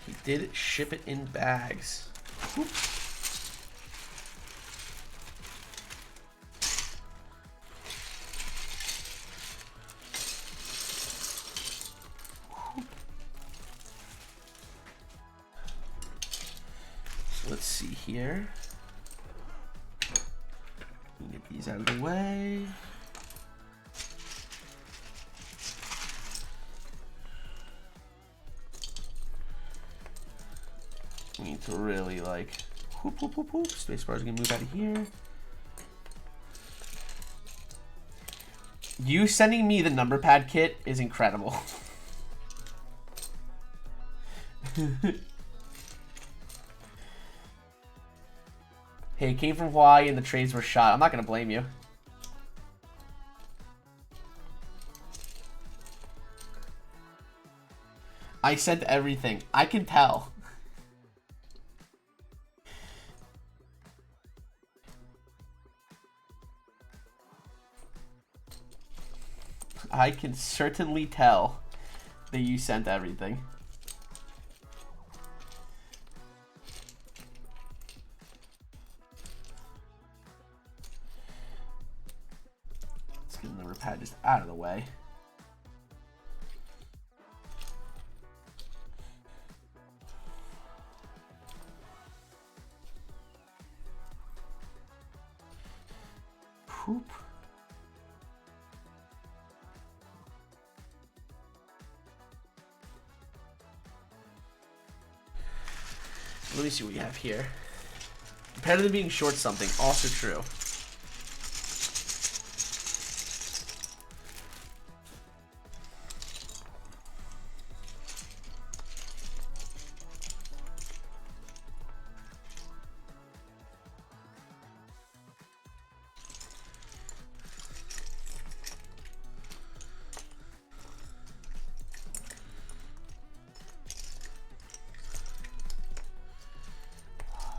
He did ship it in bags. Whoop. So let's see here. Get these out of the way. We need to really like whoop whoop whoop whoop. Spacebar's gonna move out of here. You sending me the number pad kit is incredible. Hey, it came from Hawaii and the trades were shot. I'm not gonna blame you. I sent everything. I can tell. I can certainly tell that you sent everything. Let's get the number pad just out of the way. Poop. Let me see what we have here. Better than being short something. Also true.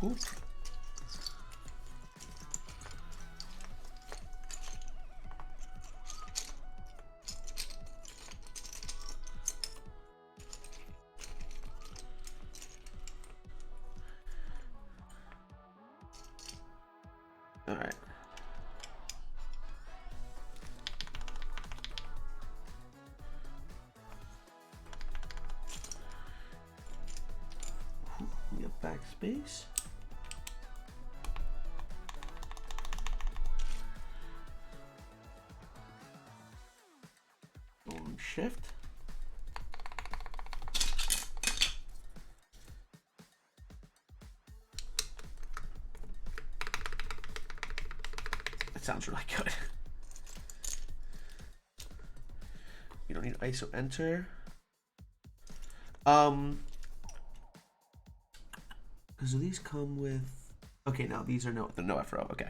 Cool. All right. We have backspace. Shift. That sounds really good. You don't need ISO enter. So these come with, okay, now these are they're no FRO, okay.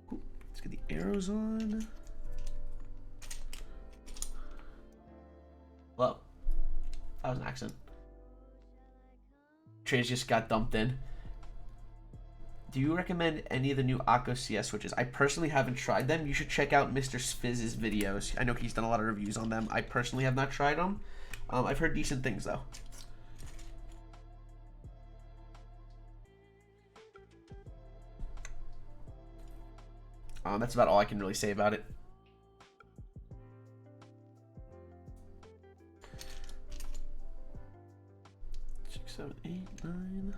Cool. Let's get the arrows on. Whoa, that was an accident. Trays just got dumped in. Do you recommend any of the new Akko CS switches? I personally haven't tried them. You should check out Mr. Spizz's videos. I know he's done a lot of reviews on them. I personally have not tried them. I've heard decent things though. That's about all I can really say about it. Six, 7, 8, 9.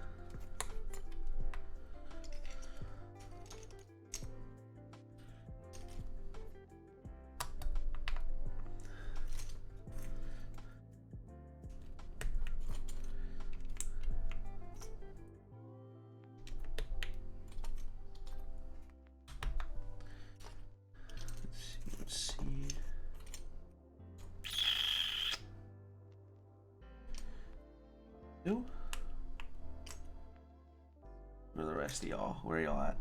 Where are the rest of y'all? Where are y'all at?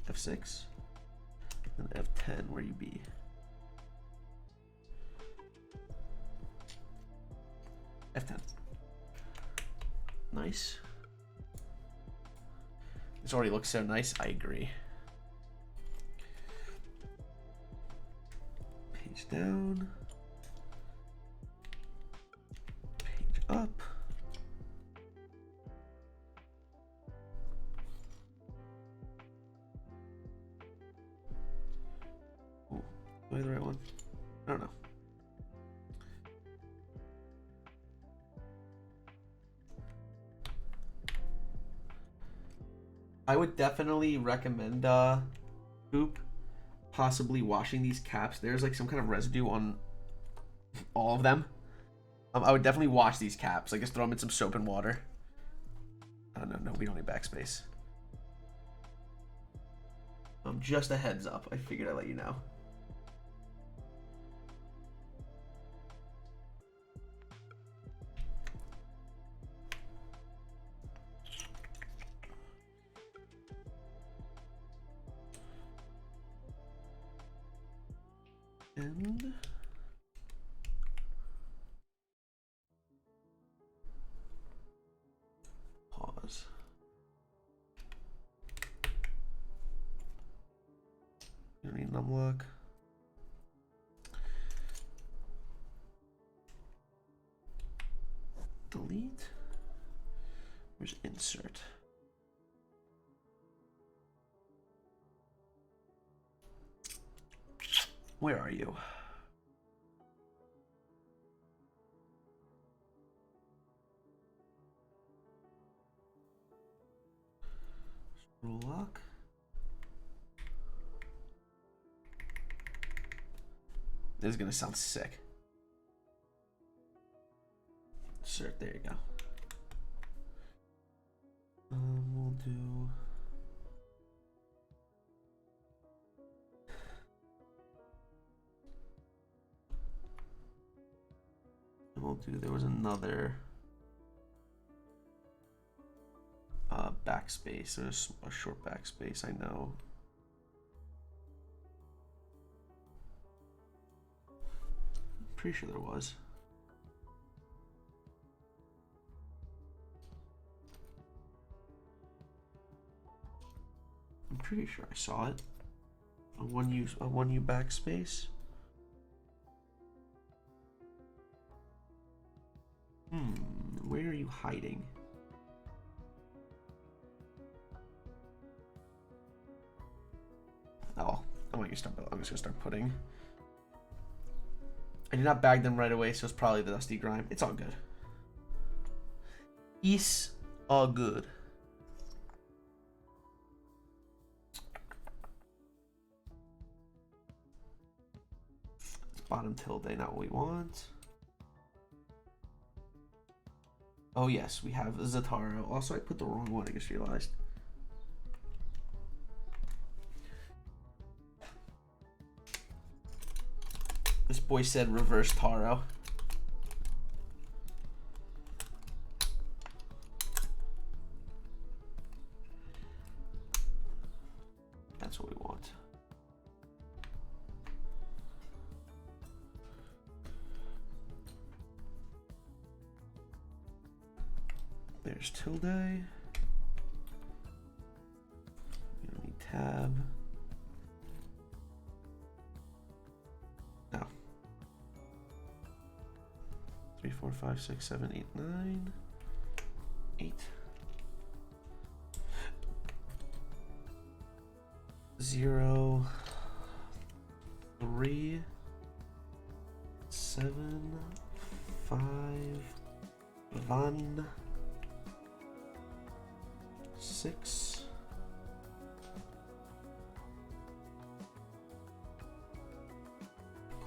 F6 and F10. Where you be? F10. Nice. This already looks so nice. I agree. Page down. Page up. Am I the right one? I don't know. I would definitely recommend Hoop possibly washing these caps. There's like some kind of residue on all of them. I would definitely wash these caps. Like just throw them in some soap and water. No, we don't need backspace. Just a heads up. I figured I'd let you know. And pause. You don't need numlock. Delete. Where's insert? Where are you? Scroll lock. This is gonna sound sick. Insert, there you go. We'll do. There was another. backspace. There's a short backspace, I know. Pretty sure there was. I'm pretty sure I saw it. A 1U backspace. Where are you hiding? Oh, I'm just gonna start putting. I did not bag them right away, so it's probably the Dusty Grime. It's all good. It's all good. Bottom tilde, not what we want. Oh yes, we have Zataro. Also, I put the wrong one, I just realized. This boy said reverse Taro. That's what we want. There's tilde. We don't need tab. No. 3, 4, 5, 6, 7, 8, 9. 8. 0, 3, 7, 5, 1, 6,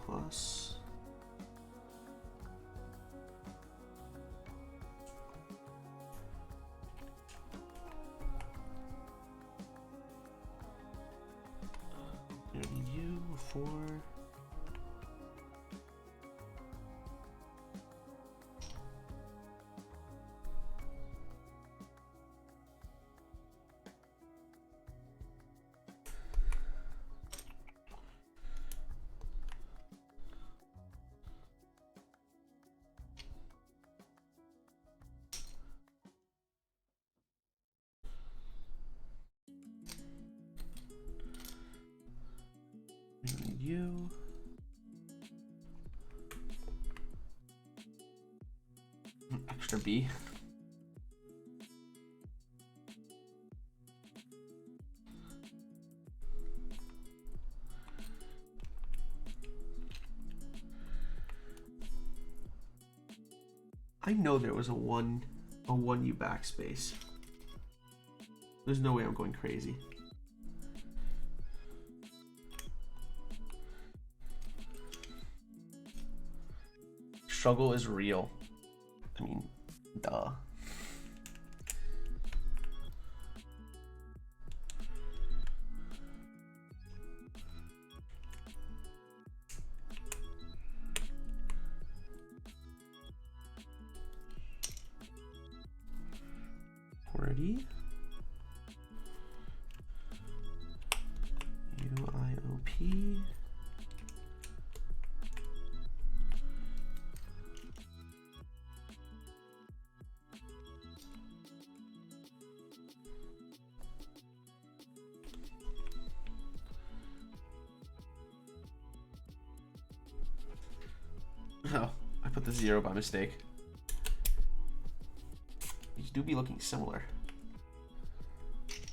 plus 4. You. Extra B. I know there was a 1U backspace. There's no way I'm going crazy. Struggle is real. I mean, duh. QWERTY. UIOP. Oh, I put the 0 by mistake. These do be looking similar.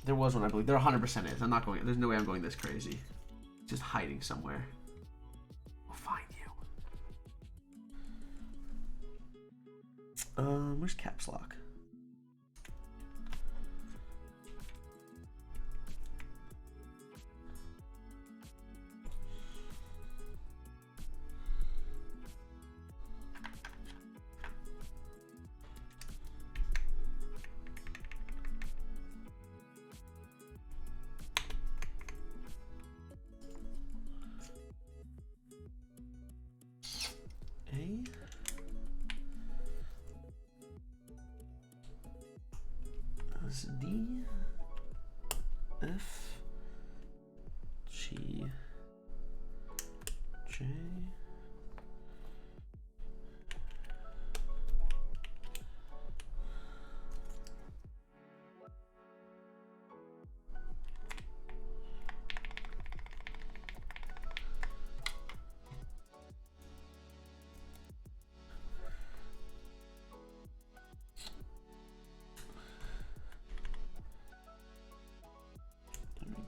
There was one, I believe. There 100% is. I'm not going. There's no way I'm going this crazy. Just hiding somewhere. We'll find you. Where's caps lock? That's D, F, G, J.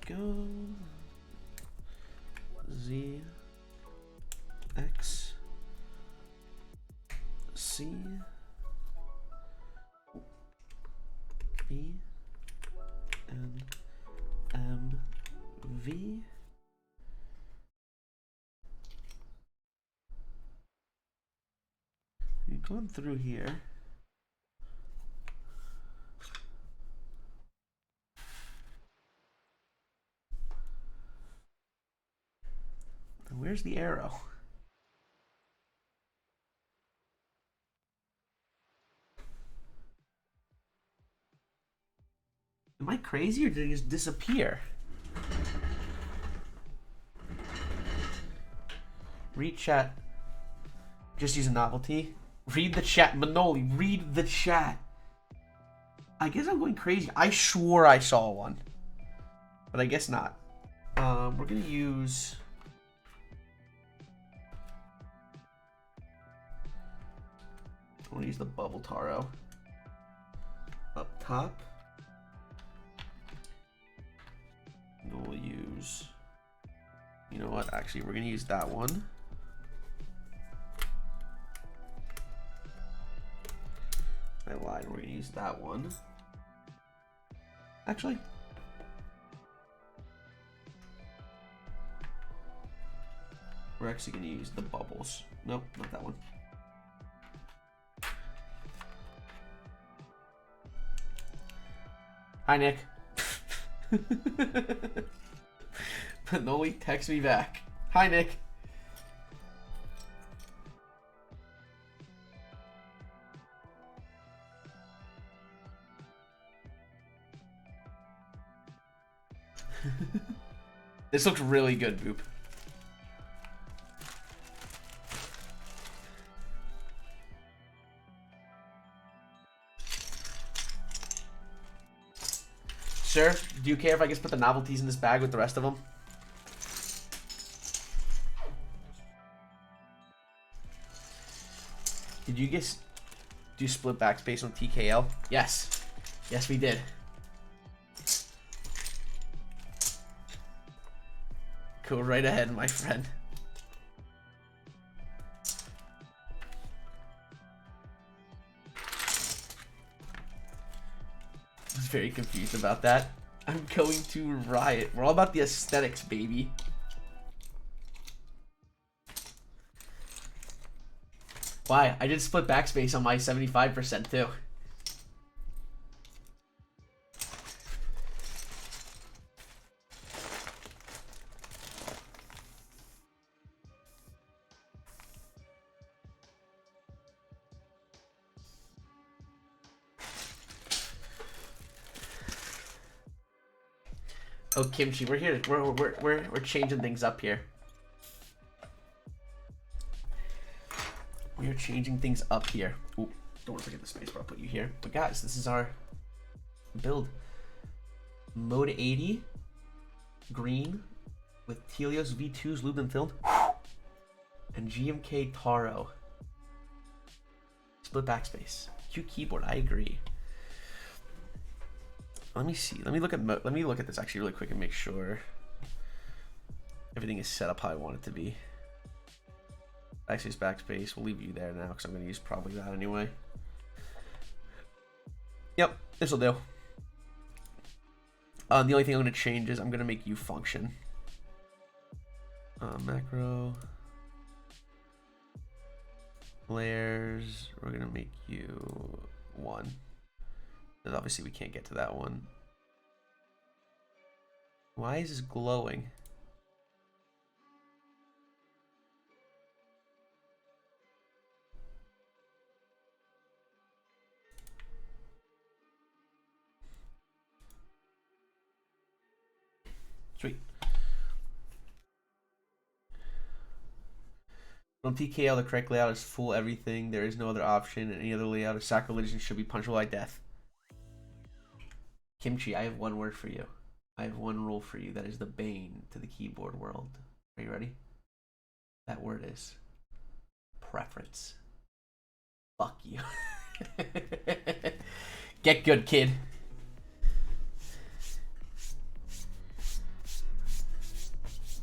Go Z X C B N M V you're going through here. Where's the arrow? Am I crazy or did it just disappear? Read chat. Just use a novelty. Read the chat. Manoli, read the chat. I guess I'm going crazy. I swore I saw one. But I guess not. We're going to use... I want to use the bubble taro. Up top. And we'll use... You know what? Actually, we're going to use that one. I lied. We're going to use that one. Actually... We're actually going to use the bubbles. Nope, not that one. Hi, Nick. Manoli, text me back. Hi, Nick. This looks really good, Boop. Sir, do you care if I just put the novelties in this bag with the rest of them? Did you just do split backspace on TKL? Yes. Yes, we did. Go right ahead, my friend. I was very confused about that. I'm going to riot. We're all about the aesthetics, baby. Why? I did split backspace on my 75% too. Oh, Kimchi, we're here. We're changing things up here. We are changing things up here. Ooh, don't want to forget the space bar. I'll put you here. But guys, this is our build. Mode80 green with Tealios V2s lubed and filled, and GMK Taro. Split backspace. Cute keyboard. I agree. Let me see. Let me look at this actually really quick and make sure everything is set up how I want it to be. Backspace. We'll leave you there now because I'm going to use probably that anyway. Yep, this will do. The only thing I'm going to change is I'm going to make you function. Macro. Layers. We're going to make you 1. Because obviously we can't get to that one. Why is this glowing? Sweet. From TKL, the correct layout is full everything. There is no other option, and any other layout is sacrilege and should be punishable by death. Kimchi, I have one word for you. I have one rule for you that is the bane to the keyboard world. Are you ready? That word is preference. Fuck you. Get good, kid.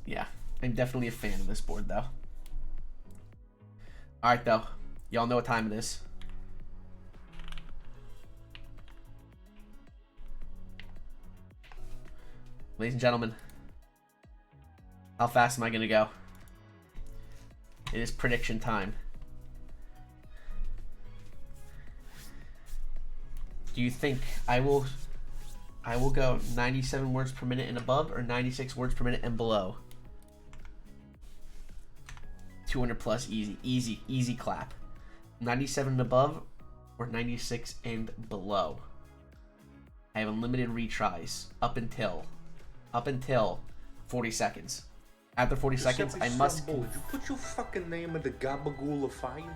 Yeah, I'm definitely a fan of this board, though. Alright, though. Y'all know what time it is. Ladies and gentlemen, how fast am I going to go? It is prediction time. Do you think I will go 97 words per minute and above, or 96 words per minute and below? 200 plus, easy clap. 97 and above, or 96 and below. I have unlimited retries up until 40 seconds. After 40 seconds, I must. You put your fucking name in the gabagool of fire.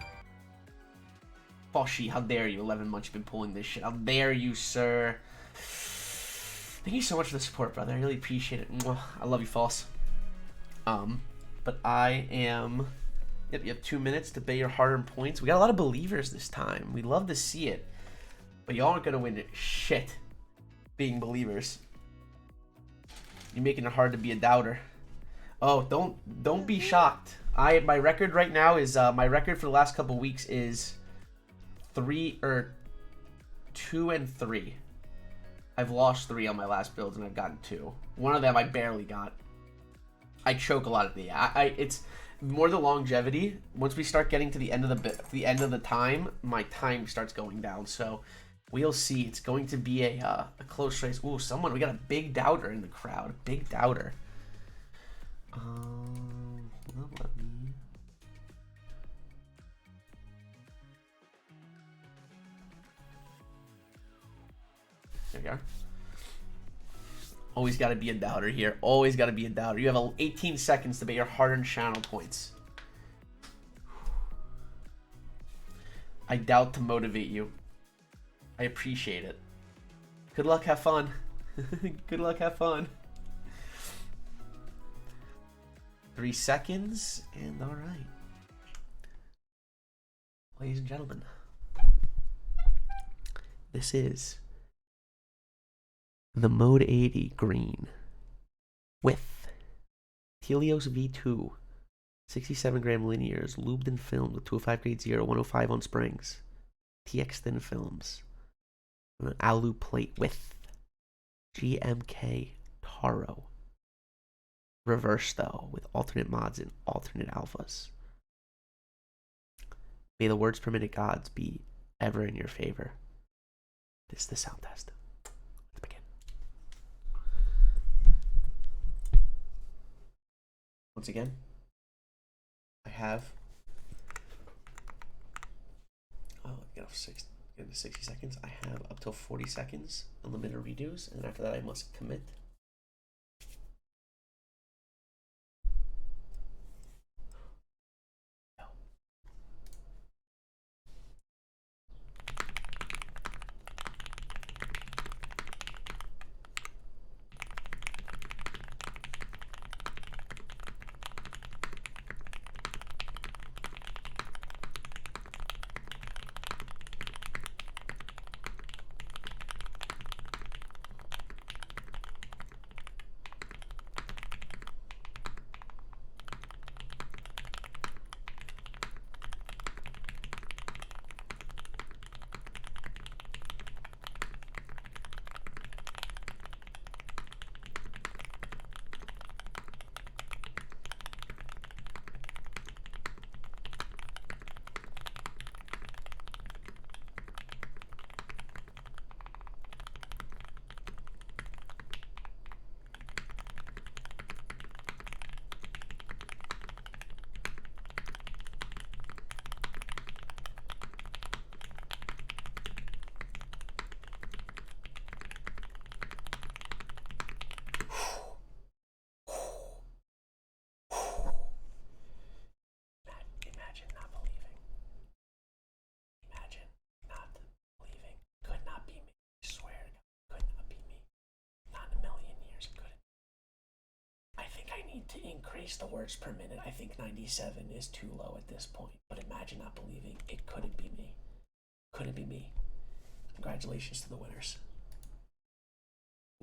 Foshi, how dare you? 11 months you've been pulling this shit. How dare you, sir? Thank you so much for the support, brother. I really appreciate it. Mwah. I love you, False. But I am. Yep, you have 2 minutes to bet your hard-earned points. We got a lot of believers this time. We love to see it, but y'all aren't gonna win shit being believers. You're making it hard to be a doubter. Oh, don't be shocked. My record right now is my record for the last couple weeks is 2 and 3. I've lost 3 on my last builds and I've gotten 2. One of them I barely got. I choke a lot at the it's more the longevity. Once we start getting to the end of the time, my time starts going down. So we'll see. It's going to be a close race. Ooh, we got a big doubter in the crowd. Big doubter. Let me. There we are. Always got to be a doubter here. Always got to be a doubter. You have 18 seconds to bet your hard-earned channel points. I doubt to motivate you. I appreciate it. Good luck, have fun. Good luck, have fun. 3 seconds, and all right. Ladies and gentlemen, this is the Mode80 green with Tealios V2, 67 gram linears, lubed and filmed with 205 grade 0, 105 on springs, TX thin films, and an alu plate with GMK Taro. Reverse though, with alternate mods and alternate alphas. May the words per minute gods be ever in your favor. This is the sound test. Let's begin. Once again, I have get into 60 seconds. I have up till 40 seconds unlimited redos, and after that I must commit. erase the words per minute. I think 97 is too low at this point. But imagine not believing it couldn't be me. Couldn't be me. Congratulations to the winners.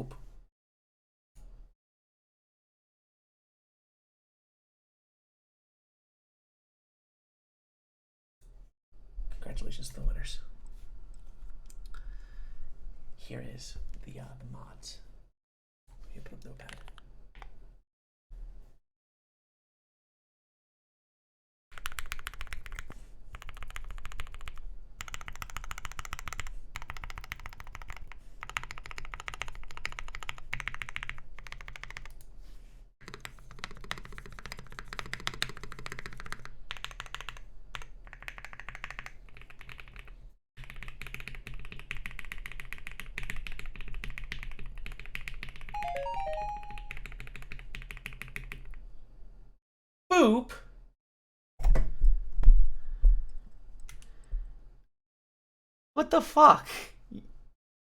Oop. Congratulations to the winners. Here is the mods. Let me open up Notepad. Boop. What the fuck?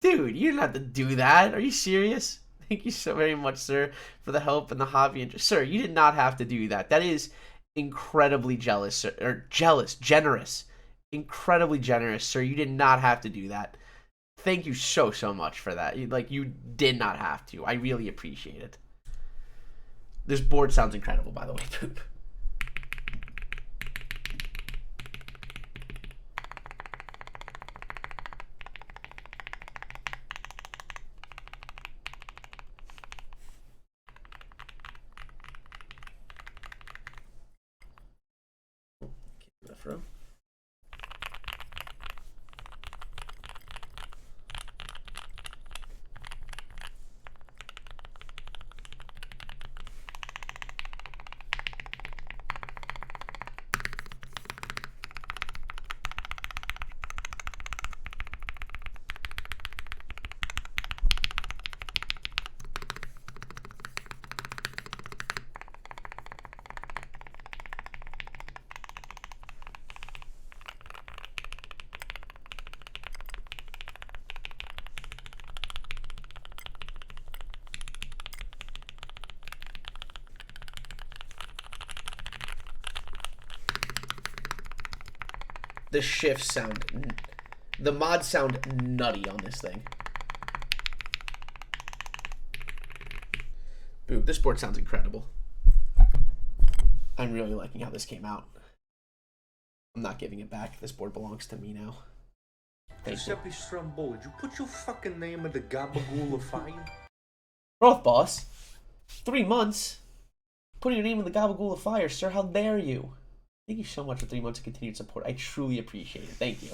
Dude, you didn't have to do that. Are you serious? Thank you so very much, sir, for the help and the hobby. Sir, you did not have to do that. That is incredibly jealous, sir. Or generous. Incredibly generous, sir. You did not have to do that. Thank you so much for that. You did not have to. I really appreciate it. This board sounds incredible, by the way, Poop. From the shifts sound, the mods sound nutty on this thing. Boop, this board sounds incredible. I'm really liking how this came out. I'm not giving it back. This board belongs to me now. Giuseppe Strombo, did you put your fucking name in the gabagool of fire? Growth boss. 3 months. Putting your name in the gabagool of fire, sir. How dare you? Thank you so much for 3 months of continued support. I truly appreciate it. Thank you.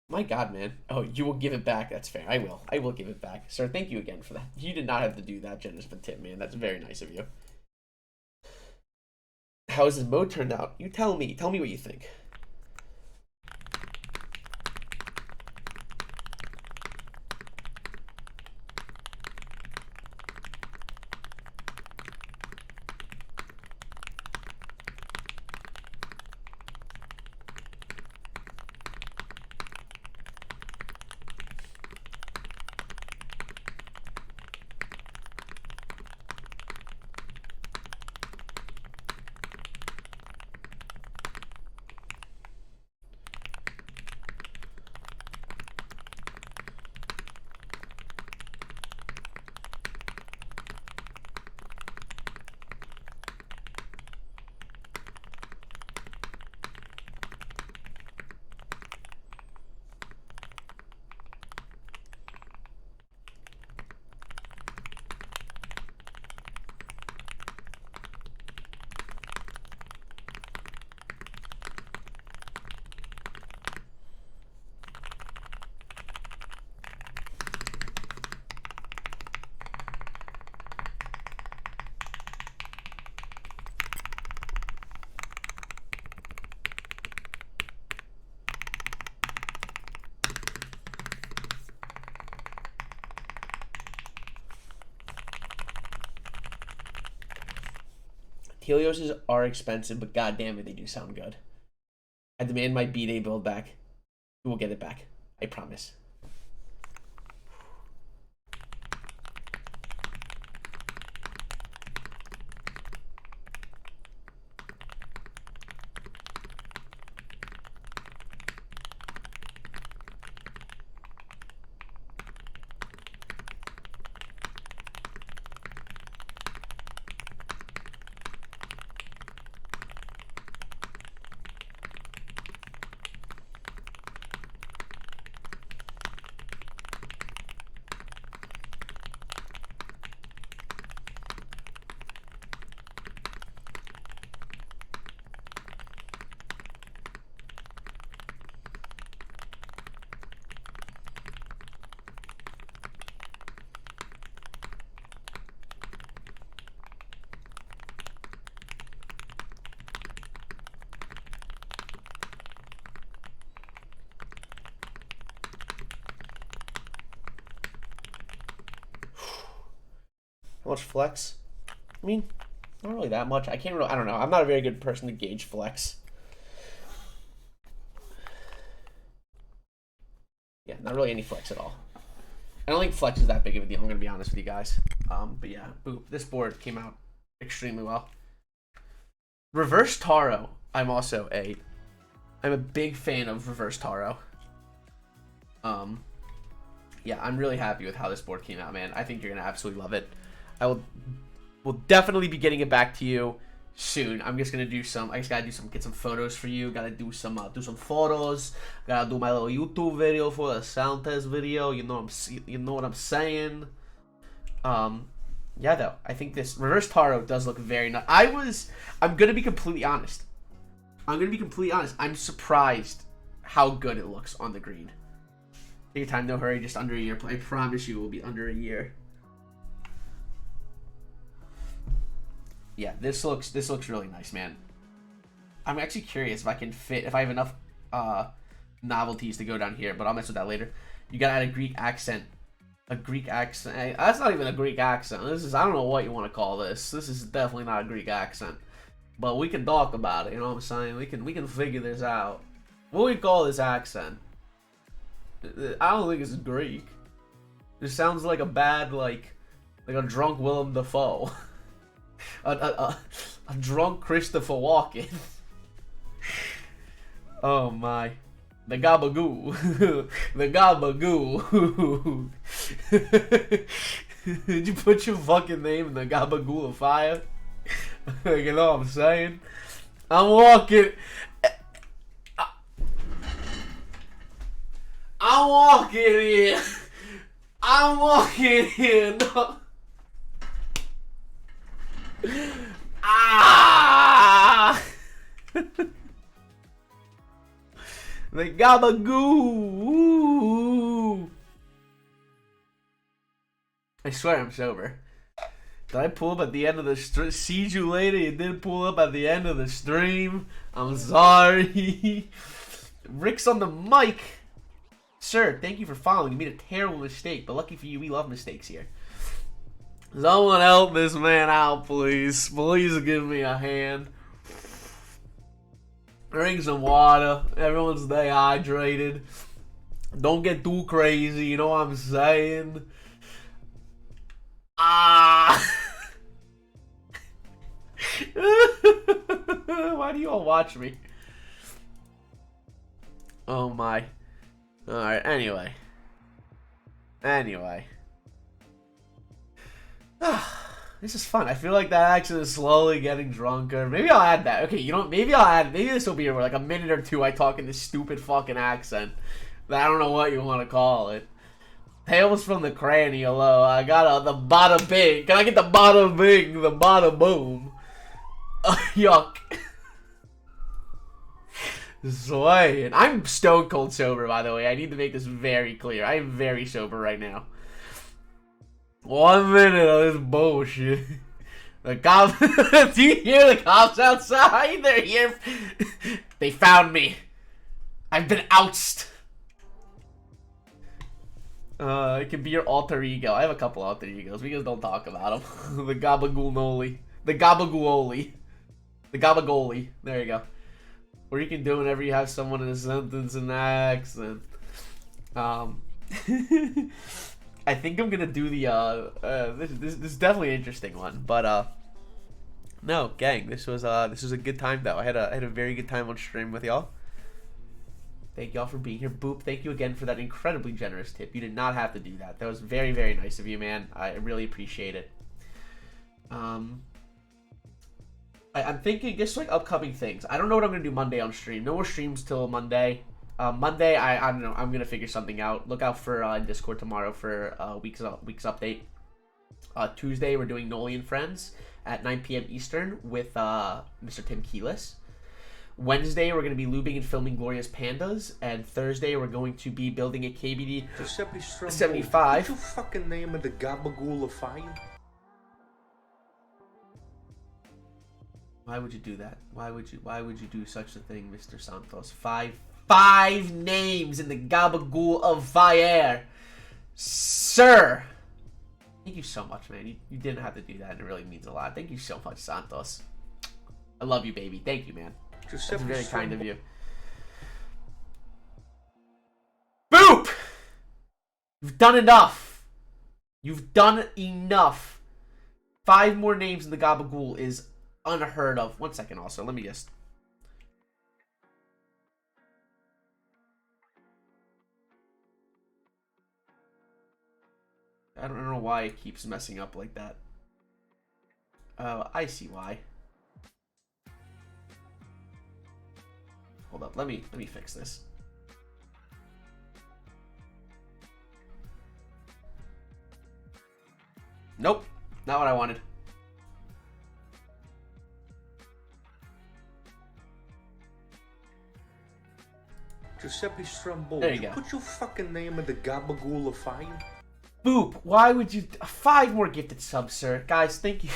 My God, man. Oh, you will give it back. That's fair. I will. I will give it back. Sir, thank you again for that. You did not have to do that generous of a tip, man. That's very nice of you. How has this mode turned out? You tell me. Tell me what you think. Tealios are expensive, but goddamn it, they do sound good. I demand my B-Day build back. We will get it back. I promise. How much flex? I mean, not really that much. I don't know. I'm not a very good person to gauge flex. Yeah, not really any flex at all. I don't think flex is that big of a deal. I'm going to be honest with you guys. But yeah, boop. This board came out extremely well. Reverse Taro. I'm a big fan of Reverse Taro. Yeah, I'm really happy with how this board came out, man. I think you're going to absolutely love it. Will definitely be getting it back to you soon. I'm just gonna do some. I just gotta get some photos for you. Gotta do some photos. Gotta do my little YouTube video for the sound test video. You know what I'm saying. Yeah, though I think this Reverse Taro does look very nice. I'm gonna be completely honest. I'm surprised how good it looks on the green. Take your time, no hurry. Just under a year. I promise you, it will be under a year. Yeah, this looks really nice, man. I'm actually curious if I have enough novelties to go down here, but I'll mess with that later. You gotta add a Greek accent. A Greek accent. That's not even a Greek accent. I don't know what you want to call this. This is definitely not a Greek accent. But we can talk about it, you know what I'm saying? We can figure this out. What do we call this accent? I don't think it's Greek. It sounds like a bad, like a drunk Willem Dafoe. A drunk Christopher Walken. Oh my. The gabagoo. The gabagoo. Did you put your fucking name in the gabagoo of fire? You know what I'm saying? I'm walking in. I'm walking in. Ah! The gabagoo. I swear I'm sober. Did I pull up at the end of the stream? See you later. You did pull up at the end of the stream. I'm sorry. Rick's on the mic. Sir, thank you for following. You made a terrible mistake, but lucky for you, we love mistakes here. Someone help this man out, please. Please give me a hand. Drink some water. Everyone stay hydrated. Don't get too crazy, you know what I'm saying? Ah! Why do you all watch me? Oh my. Alright, anyway. This is fun. I feel like that accent is slowly getting drunker. Maybe I'll add that. Okay, you know, maybe this will be like a minute or two I talk in this stupid fucking accent. I don't know what you want to call it. Tales from the cranny, hello. I got the bada bing. Can I get the bada bing? The bada boom. Yuck. Swaying. I'm stone cold sober, by the way. I need to make this very clear. I am very sober right now. 1 minute of this bullshit. The cops. Do you hear the cops outside? They're here. They found me. I've been ousted. It can be your alter ego. I have a couple alter egos. We just don't talk about them. The gabagoolnoli. The gabagooli. The gabagoli. There you go. Or you can do whenever you have someone in a sentence in accent. I think I'm gonna do the this is definitely an interesting one, but no, gang, this was a good time though. I had a very good time on stream with y'all. Thank y'all for being here. Boop, thank you again for that incredibly generous tip. You did not have to do that. That was very, very nice of you, man. I really appreciate it. I'm thinking just like upcoming things. I don't know what I'm gonna do Monday on stream. No more streams till Monday. Monday, I don't know. I'm gonna figure something out. Look out for Discord tomorrow for week's update. Tuesday, we're doing Manoli and Friends at 9 p.m. Eastern with Mr. Tim Keyless. Wednesday, we're going to be lubing and filming Glorious Pandas. And Thursday, we're going to be building a KBD 75. What's your fucking name of the gabagool of fire? Why would you do that? Why would you do such a thing, Mr. Santos? Five names in the gabagool of fire. Sir. Thank you so much, man. You didn't have to do that, and it really means a lot. Thank you so much, Santos. I love you, baby. Thank you, man. That's very kind of you. Boop! You've done enough. You've done enough. 5 more names in the Gabagool is unheard of. 1 second also. Let me just... I don't know why it keeps messing up like that. Oh, I see why. Hold up. Let me fix this. Nope. Not what I wanted. Giuseppe Stromboli. There you go. Put your fucking name in the Gabagool of fire. Boop. Why would you... 5 more gifted subs, sir. Guys, thank you.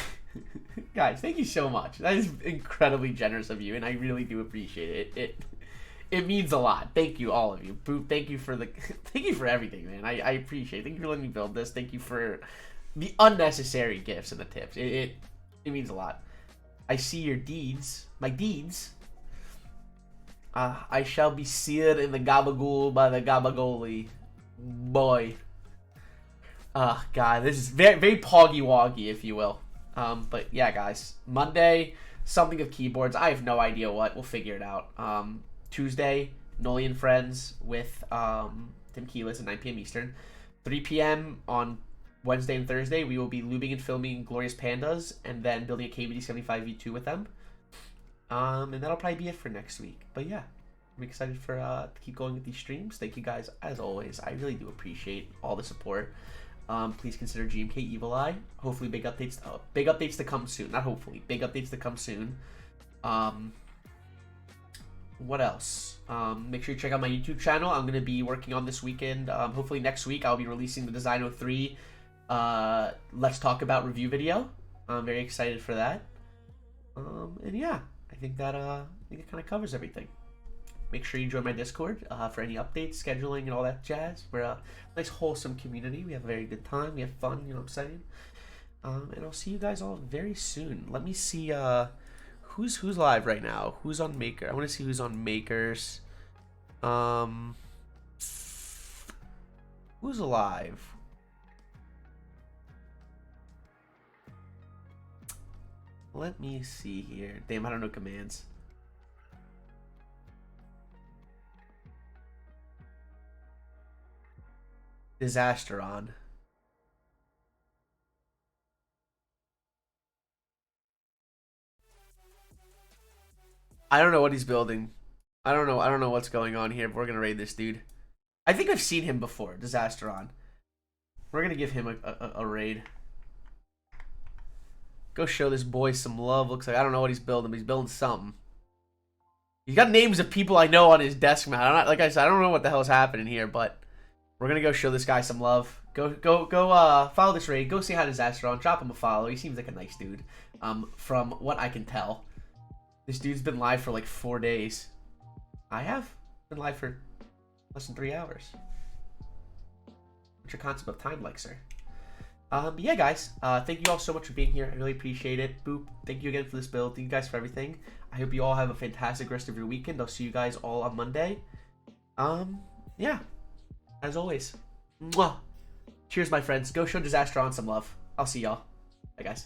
Guys, thank you so much. That is incredibly generous of you, and I really do appreciate it. It means a lot. Thank you, all of you. Boop, thank you for the... thank you for everything, man. I appreciate it. Thank you for letting me build this. Thank you for the unnecessary gifts and the tips. It means a lot. I see your deeds. My deeds. I shall be seared in the Gabagool by the Gabagoli. Boy. God, this is very, very poggy-woggy, if you will. But yeah, guys. Monday, something of keyboards. I have no idea what. We'll figure it out. Tuesday, Manoli and Friends with Tim Keyless at 9 p.m. Eastern. 3 p.m. on Wednesday and Thursday, we will be lubing and filming Glorious Pandas and then building a KBD75 V2 with them. And that'll probably be it for next week. But yeah, I'm excited for to keep going with these streams. Thank you guys, as always. I really do appreciate all the support. Please consider GMK Evil Eye. Hopefully big updates to come soon. Not hopefully, big updates to come soon. What else? Make sure you check out my YouTube channel. I'm going to be working on this weekend. Hopefully next week I'll be releasing the Design 03 Let's Talk About review video. I'm very excited for that. And yeah, I think that it kind of covers everything. Make sure you join my Discord for any updates, scheduling, and all that jazz. We're a nice, wholesome community. We have a very good time. We have fun, you know what I'm saying? And I'll see you guys all very soon. Let me see who's live right now. Who's on Maker? I want to see who's on Makers. Who's alive? Let me see here. Damn, I don't know commands. Disaster on. I don't know what he's building. I don't know what's going on here, but we're gonna raid this dude. I think I've seen him before. Disaster on. We're gonna give him a raid. Go show this boy some love. Looks like I don't know what he's building, but he's building something. He's got names of people I know on his desk, man. Like I said, I don't know what the hell's happening here, but we're gonna go show this guy some love. Go follow this raid. Go say hi to Disaster on. Drop him a follow. He seems like a nice dude. From what I can tell. This dude's been live for like 4 days. I have been live for less than 3 hours. What's your concept of time like, sir? But yeah, guys. Thank you all so much for being here. I really appreciate it. Boop. Thank you again for this build. Thank you guys for everything. I hope you all have a fantastic rest of your weekend. I'll see you guys all on Monday. Yeah. As always. Mwah. Cheers, my friends. Go show Disaster on some love. I'll see y'all. Bye, guys.